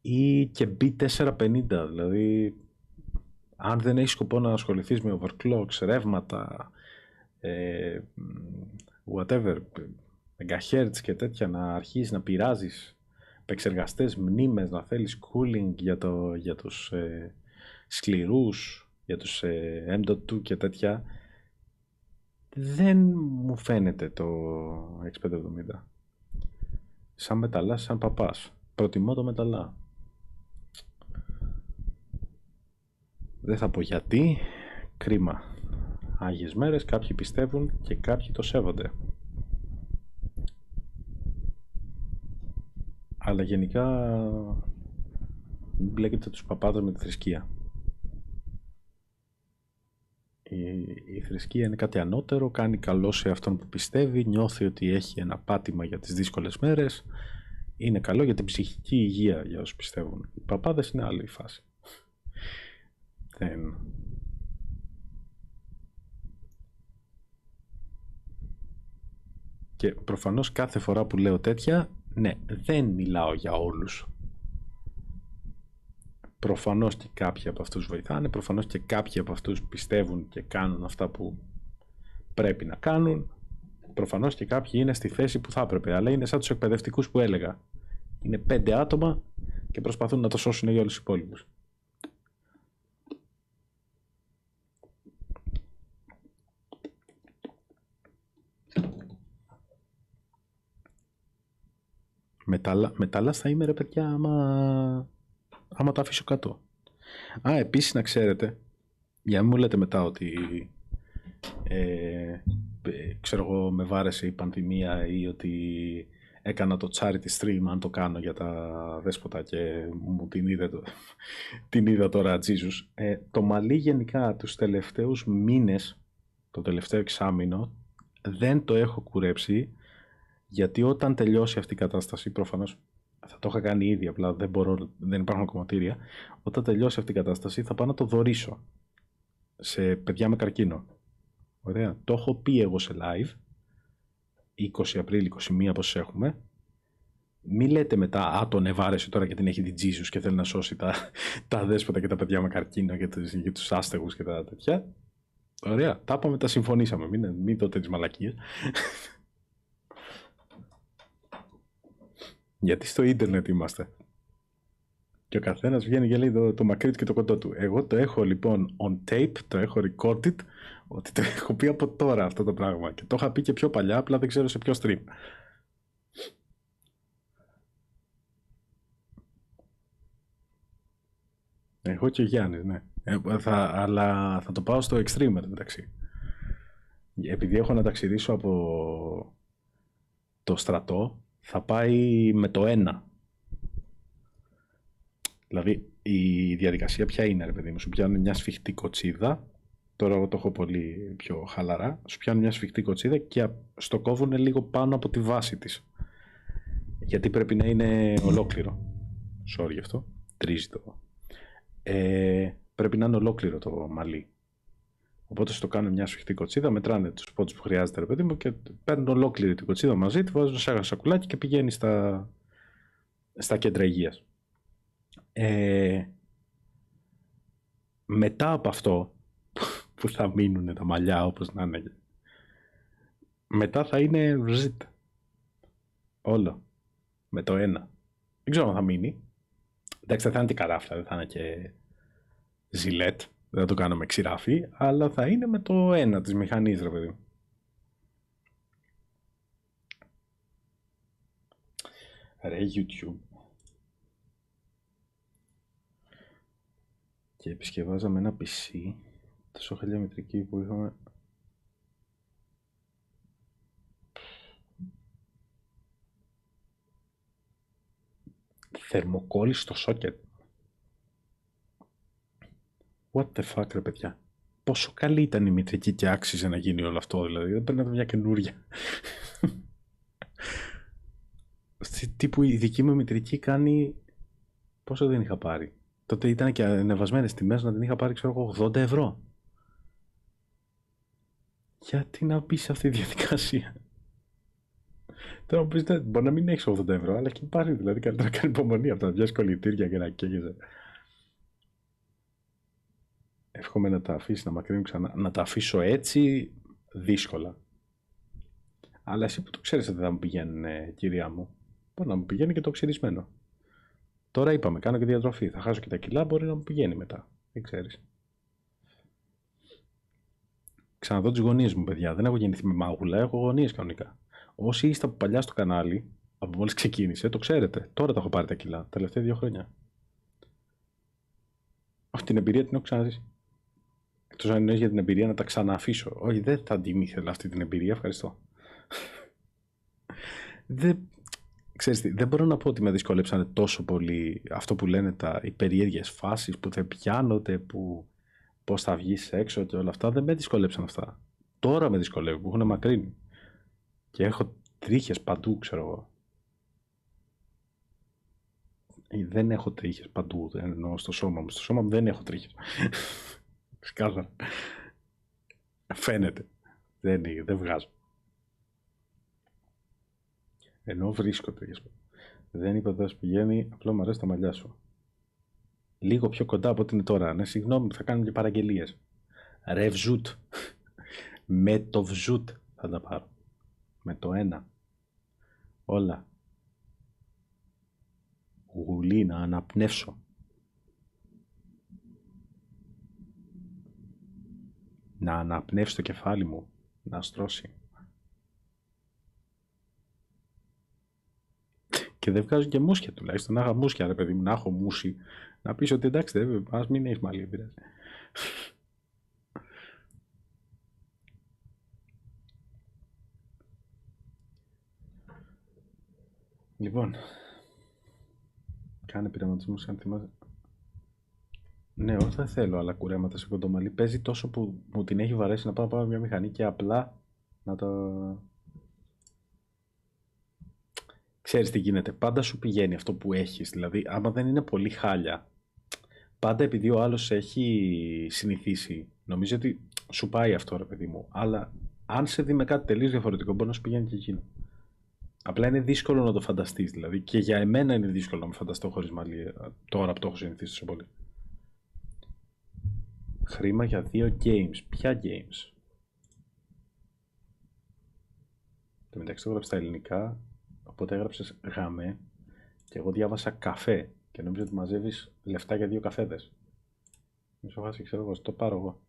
ή και B450. Δηλαδή αν δεν έχεις σκοπό να ασχοληθείς με overclocks, ρεύματα, whatever, megahertz και τέτοια, να αρχίσεις να πειράζεις επεξεργαστές, μνήμες, να θέλεις cooling για τους σκληρούς, για τους M.2 και τέτοια, δεν μου φαίνεται το X570. Σαν μεταλλάς, σαν παπάς. Προτιμώ το μεταλλά. Δεν θα πω γιατί, κρίμα. Άγιες μέρες, κάποιοι πιστεύουν και κάποιοι το σέβονται. Αλλά γενικά μην μπλέκετε τους παπάδες με τη θρησκεία. Η θρησκεία είναι κάτι ανώτερο, κάνει καλό σε αυτόν που πιστεύει, νιώθει ότι έχει ένα πάτημα για τις δύσκολες μέρες. Είναι καλό για την ψυχική υγεία για όσους πιστεύουν. Οι παπάδες είναι άλλη φάση. Δεν... Και προφανώς κάθε φορά που λέω τέτοια, ναι, δεν μιλάω για όλους. Προφανώς και κάποιοι από αυτούς βοηθάνε, προφανώς και κάποιοι από αυτούς πιστεύουν και κάνουν αυτά που πρέπει να κάνουν. Προφανώς και κάποιοι είναι στη θέση που θα έπρεπε, αλλά είναι σαν τους εκπαιδευτικούς που έλεγα. Είναι 5 άτομα και προσπαθούν να το σώσουν για όλους τους υπόλοιπους. Μετάλλας θα είμαι ρε παιδιά άμα τα αφήσω κάτω. Επίσης να ξέρετε, για να μην μου λέτε μετά ότι ξέρω εγώ με βάρεσε η πανδημία ή ότι έκανα το charity stream αν το κάνω για τα δέσποτα και μου την είδα τώρα Jesus. Το μαλλί γενικά τους τελευταίους μήνες, το τελευταίο εξάμηνο δεν το έχω κουρέψει, γιατί όταν τελειώσει αυτή η κατάσταση προφανώς θα το είχα κάνει ήδη, απλά δεν μπορώ, δεν υπάρχουν κομματήρια. Όταν τελειώσει αυτή η κατάσταση θα πάω να το δωρήσω σε παιδιά με καρκίνο. Ωραία. Το έχω πει εγώ σε live, 20 Απρίλη, 21 πόσους έχουμε. Μη λέτε μετά, α, τον ευάρεσε τώρα και την έχει την Jesus και θέλει να σώσει τα αδέσποτα και τα παιδιά με καρκίνο και τους άστεγους και τα τέτοια. Ωραία. Τα είπαμε, τα συμφωνήσαμε. Μην δω τέτοιες μαλακίες. Γιατί στο ίντερνετ είμαστε. Και ο καθένας βγαίνει και λέει το μακρύ του και το κοντό του. Εγώ το έχω λοιπόν on tape, το έχω recorded, ότι το έχω πει από τώρα αυτό το πράγμα. Και το είχα πει και πιο παλιά, απλά δεν ξέρω σε ποιο stream. Εγώ και ο Γιάννης, ναι. Αλλά θα το πάω στο extreme μεταξύ. Επειδή έχω να ταξιδίσω από το στρατό, θα πάει με το 1. Δηλαδή η διαδικασία ποια είναι, ρε παιδί μου, σου πιάνουν μια σφιχτή κοτσίδα, τώρα εγώ το έχω πολύ πιο χαλαρά, σου πιάνουν μια σφιχτή κοτσίδα και στο κόβουν λίγο πάνω από τη βάση της. Γιατί πρέπει να είναι ολόκληρο. Sorry γι' αυτό, τρίζει το. Πρέπει να είναι ολόκληρο το μαλλί. Οπότε στο κάνουν μια σφιχτή κοτσίδα, μετράνε τους πόντους που χρειάζεται, ρε παιδί μου, και παίρνουν ολόκληρη την κοτσίδα μαζί, τη βάζουν σε ένα σακουλάκι και πηγαίνει στα κέντρα υγείας. Μετά από αυτό που θα μείνουν τα μαλλιά όπως να είναι, μετά θα είναι βζιτ όλο με το 1. Δεν ξέρω αν θα μείνει. Εντάξει, θα είναι την καράφλα, δεν θα είναι και ζιλέτ, δεν θα το κάνω με ξηράφι, αλλά θα είναι με το 1 της μηχανής, ρε παιδί. Ρε YouTube. Και επισκευάζαμε ένα PC τόσο χαλιά μετρική που είχαμε. Θερμοκόλληση στο σόκετ. What the fuck, ρε παιδιά. Πόσο καλή ήταν η μητρική και άξιζε να γίνει όλο αυτό, δηλαδή. Δεν πρέπει να μια καινούρια. Τύπου η δική μου μητρική κάνει. Πόσο δεν είχα πάρει. Τότε ήταν και ανεβασμένες τιμές, να την είχα πάρει, ξέρω εγώ, 80 ευρώ. Γιατί να μπει σε αυτή τη διαδικασία. Τώρα μου πεις, μπορεί να μην έχεις 80 ευρώ, αλλά και πάρει, δηλαδή καλύτερα να κάνει υπομονή από τα δυο κολλητήρια και να καίγεσαι. Εύχομαι να τα αφήσει να μακρύνουν ξανά. Να τα αφήσω έτσι, δύσκολα. Αλλά εσύ που το ξέρεις ότι δεν θα μου πηγαίνουν, κυρία μου, μπορεί να μου πηγαίνει και το ξυρισμένο. Τώρα είπαμε, κάνω και διατροφή. Θα χάσω και τα κιλά, μπορεί να μου πηγαίνει μετά. Δεν ξέρεις. Ξαναδώ τις γωνίες μου, παιδιά. Δεν έχω γεννηθεί με μάγουλα, έχω γωνίες κανονικά. Όσοι είστε από παλιά στο κανάλι, από μόλις ξεκίνησε, το ξέρετε. Τώρα τα έχω πάρει τα κιλά, τα τελευταία 2 χρόνια. Όχι, την εμπειρία την έχω ξαναζήσει. Εκτός αν εννοείς για την εμπειρία να τα ξανααφήσω. Όχι, δεν θα την ήθελα αυτή την εμπειρία, ευχαριστώ. Ξέρεις τι, δεν μπορώ να πω ότι με δυσκολέψανε τόσο πολύ αυτό που λένε οι περίεργες φάσεις που δεν πιάνονται, που πώς θα βγεις έξω και όλα αυτά. Δεν με δυσκολέψαν αυτά. Τώρα με δυσκολεύουν που έχουν μακρύνει. Και έχω τρίχες παντού, ξέρω εγώ. Δεν έχω τρίχες παντού, δεν εννοώ στο σώμα μου. Στο σώμα μου δεν έχω τρίχες. Σκάλα. Φαίνεται. Δεν βγάζω. Ενώ βρίσκω τρίχες. Δεν είπα ότι πηγαίνει, απλά μου αρέσει τα μαλλιά σου. Λίγο πιο κοντά από ό,τι είναι τώρα. Ναι, συγγνώμη, θα κάνουμε και παραγγελίες. Ρε βζούτ. Με το βζούτ θα τα πάρω. Με το 1. Όλα. Γουλή να αναπνεύσω. Να αναπνεύσει το κεφάλι μου. Να στρώσει. Και δεν βγάζω και μουσια τουλάχιστον. Να είχα μουσια, ρε παιδί μου, να έχω μουσι. Να πεις ότι εντάξει, ας μην έχει μαλλί, πειράζει. Λοιπόν, κάνε πειραματισμούς αν θυμάσαι. Ναι, όχι δεν θέλω άλλα κουρέματα σε κοντομαλί. Παίζει τόσο που μου την έχει βαρέσει να πάω να πάρω μια μηχανή και απλά να τα ξέρεις τι γίνεται, πάντα σου πηγαίνει αυτό που έχεις, δηλαδή άμα δεν είναι πολύ χάλια, πάντα επειδή ο άλλος έχει συνηθίσει, νομίζω ότι σου πάει αυτό ρε παιδί μου, αλλά αν σε δει με κάτι τελείως διαφορετικό μπορεί να σου πηγαίνει και εκείνο. Απλά είναι δύσκολο να το φανταστείς, δηλαδή και για εμένα είναι δύσκολο να με φανταστώ χωρίς μαλλί τώρα που το έχω συνηθίσει τόσο πολύ. Χρήμα για 2 games. Ποια games? Το μεταξύ το έγραψε στα ελληνικά, οπότε έγραψες γαμέ και εγώ διάβασα καφέ και νόμιζα ότι μαζεύεις λεφτά για 2 καφέδες. Μη σου χάσει, ξέρω εγώ, το πάρω εγώ.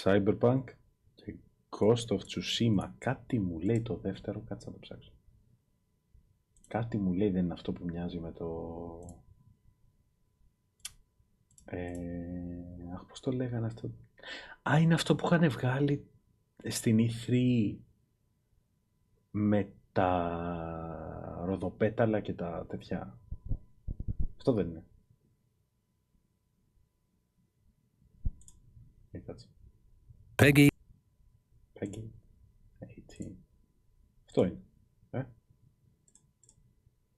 Cyberpunk και Ghost of Tsushima. Κάτι μου λέει το δεύτερο, κάτσε να το ψάξω. Κάτι μου λέει δεν είναι αυτό που μοιάζει με το... Αχ, πώς το λέγανε αυτό. Α, είναι αυτό που είχαν βγάλει στην E3 με τα ροδοπέταλα και τα τέτοια. Αυτό δεν είναι. Κάτσε. Peggy. Peggy 18. Αυτό είναι.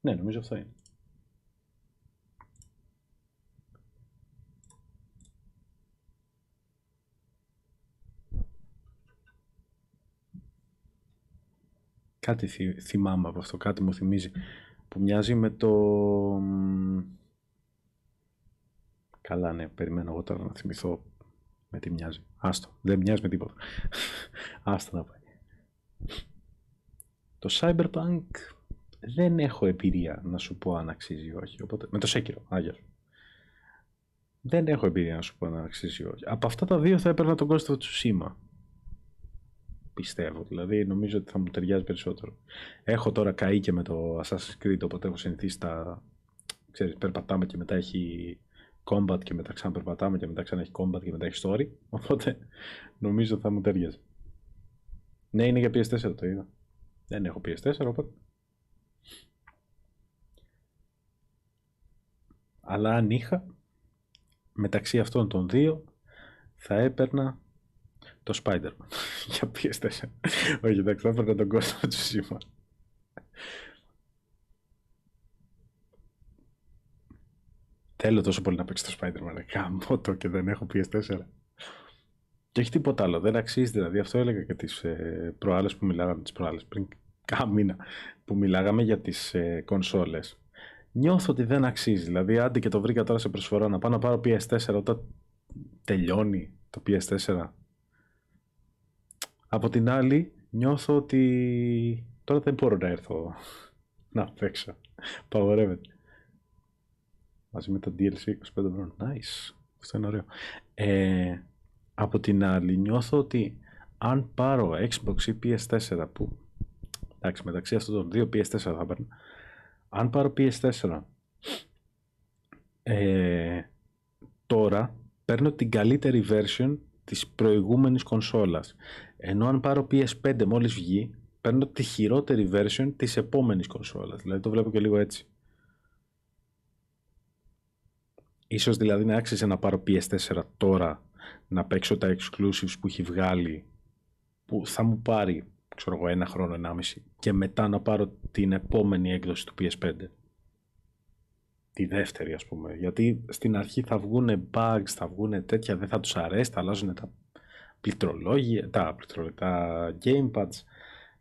Ναι, νομίζω αυτό είναι. Κάτι θυμάμαι από αυτό, κάτι μου θυμίζει. Που μοιάζει με το... Καλά, ναι, περιμένω εγώ τώρα να θυμηθώ με τι μοιάζει. Άστο, δεν μοιάζει με τίποτα. Άστο να πάει. Το Cyberpunk δεν έχω εμπειρία να σου πω αν αξίζει ή όχι. Οπότε... Με το Sekiro, άγιος. Δεν έχω εμπειρία να σου πω αν αξίζει ή όχι. Από αυτά τα δύο θα έπαιρνα τον Ghost of Tsushima. Πιστεύω, δηλαδή νομίζω ότι θα μου ταιριάζει περισσότερο. Έχω τώρα καεί και με το Assassin's Creed, οπότε έχω συνηθίσει τα... Ξέρεις, περπατάμε και μετά έχει combat και μετά ξαναπερπατάμε και μετά ξανά έχει combat και μετά έχει story. Οπότε νομίζω θα μου ταιριάζει. Ναι, είναι για PS4 το είδα. Δεν έχω PS4, οπότε... Αλλά αν είχα, μεταξύ αυτών των δύο, θα έπαιρνα το Spider-Man για PS4. Όχι, εντάξει, θα έπαιρνα τον Ghost of Tsushima. Θέλω τόσο πολύ να παίξω το Spider-Man. Καμώ το και δεν έχω PS4. Και όχι τίποτα άλλο. Δεν αξίζει, δηλαδή. Αυτό έλεγα και τις προάλλες που μιλάγαμε. Τις προάλλες, πριν κάνα μήνα που μιλάγαμε για τις κονσόλες. Νιώθω ότι δεν αξίζει. Δηλαδή, άντε και το βρήκα τώρα σε προσφορά να πάω να πάρω PS4 όταν τελειώνει το PS4. Από την άλλη, νιώθω ότι τώρα δεν μπορώ να έρθω να παίξω. Παγορεύεται. Μαζί με το DLC 25 ευρώ. Nice. Αυτό είναι ωραίο. Από την άλλη, νιώθω ότι αν πάρω Xbox ή PS4 που... Εντάξει, μεταξύ αυτών των δύο PS4 θα παίρνω. Αν πάρω PS4 τώρα παίρνω την καλύτερη version της προηγούμενης κονσόλας. Ενώ αν πάρω PS5 μόλις βγει, παίρνω τη χειρότερη version της επόμενης κονσόλας. Δηλαδή το βλέπω και λίγο έτσι. Ίσως δηλαδή να άξιζε να πάρω PS4 τώρα, να παίξω τα exclusives που έχει βγάλει, που θα μου πάρει, ξέρω εγώ, 1 χρόνο, 1,5, και μετά να πάρω την επόμενη έκδοση του PS5. Τη δεύτερη, ας πούμε. Γιατί στην αρχή θα βγουν bugs, θα βγουν τέτοια, δεν θα τους αρέσει, θα αλλάζουν τα πληκτρολόγια, τα gamepads,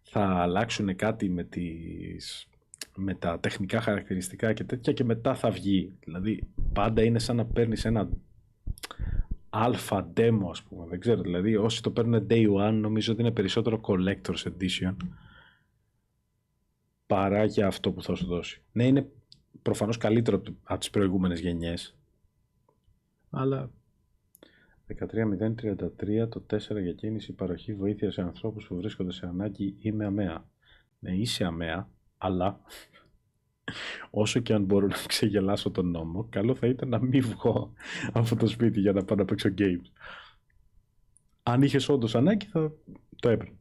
θα αλλάξουν κάτι με τα τεχνικά χαρακτηριστικά και τέτοια και μετά θα βγει. Δηλαδή πάντα είναι σαν να παίρνεις ένα alpha demo, ας πούμε. Δεν ξέρω, δηλαδή όσοι το παίρνουν day one νομίζω ότι είναι περισσότερο collector's edition παρά για αυτό που θα σου δώσει. Ναι, είναι προφανώς καλύτερο από τις προηγούμενες γενιές, αλλά 13.033 το 4 για κίνηση, παροχή βοήθεια σε ανθρώπους που βρίσκονται σε ανάγκη. Είμαι αμαία. Ναι, είσαι αμαία, αλλά όσο και αν μπορώ να ξεγελάσω τον νόμο, καλό θα ήταν να μην βγω από το σπίτι για να πάω να παίξω games. Αν είχες όντως ανάγκη θα το έπαιρνα.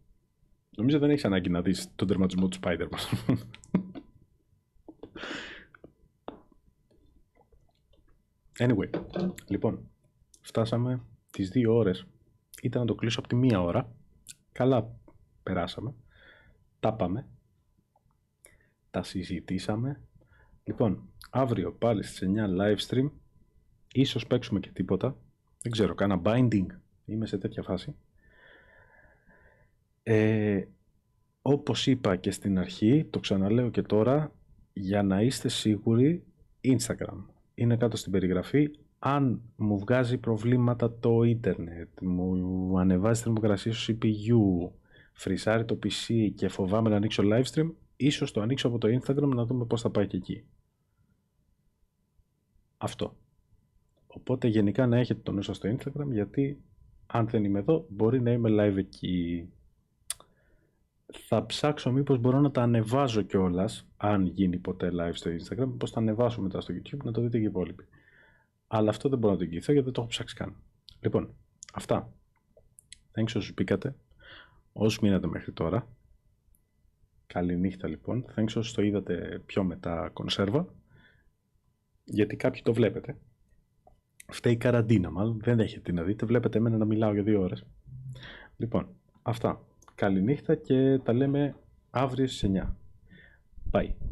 Νομίζω δεν έχεις ανάγκη να δεις τον τερματισμό του Spider-Man. Anyway, λοιπόν, φτάσαμε τις 2 ώρες. Ήταν να το κλείσω από τη 1 ώρα. Καλά περάσαμε. Τα πάμε. τα συζητήσαμε. Λοιπόν, αύριο πάλι στις 9 live stream. Ίσως παίξουμε και τίποτα. Δεν ξέρω, κάνα binding. Είμαι σε τέτοια φάση. Όπως είπα και στην αρχή, το ξαναλέω και τώρα, για να είστε σίγουροι, Instagram. Είναι κάτω στην περιγραφή. Αν μου βγάζει προβλήματα το ίντερνετ, μου ανεβάζει θερμοκρασία στο CPU, φρυσάρει το PC και φοβάμαι να ανοίξω live stream, ίσως το ανοίξω από το Instagram να δούμε πώς θα πάει και εκεί. Αυτό. Οπότε γενικά να έχετε το νου σας στο Instagram, γιατί αν δεν είμαι εδώ μπορεί να είμαι live εκεί. Θα ψάξω μήπως μπορώ να τα ανεβάζω κιόλας, αν γίνει ποτέ live στο Instagram, μήπως τα ανεβάσω μετά στο YouTube να το δείτε και οι υπόλοιποι. Αλλά αυτό δεν μπορώ να το εγγυηθώ γιατί δεν το έχω ψάξει καν. Λοιπόν, αυτά. Thanks όσους μπήκατε, όσους μείνατε μέχρι τώρα. Καληνύχτα λοιπόν. Thanks όσους το είδατε πιο μετά κονσέρβα, γιατί κάποιοι το βλέπετε. Φταίει η καραντίνα μάλλον, δεν έχετε να δείτε, βλέπετε εμένα να μιλάω για 2 ώρες. Λοιπόν, αυτά. Καληνύχτα και τα λέμε αύριο στις 9. Bye.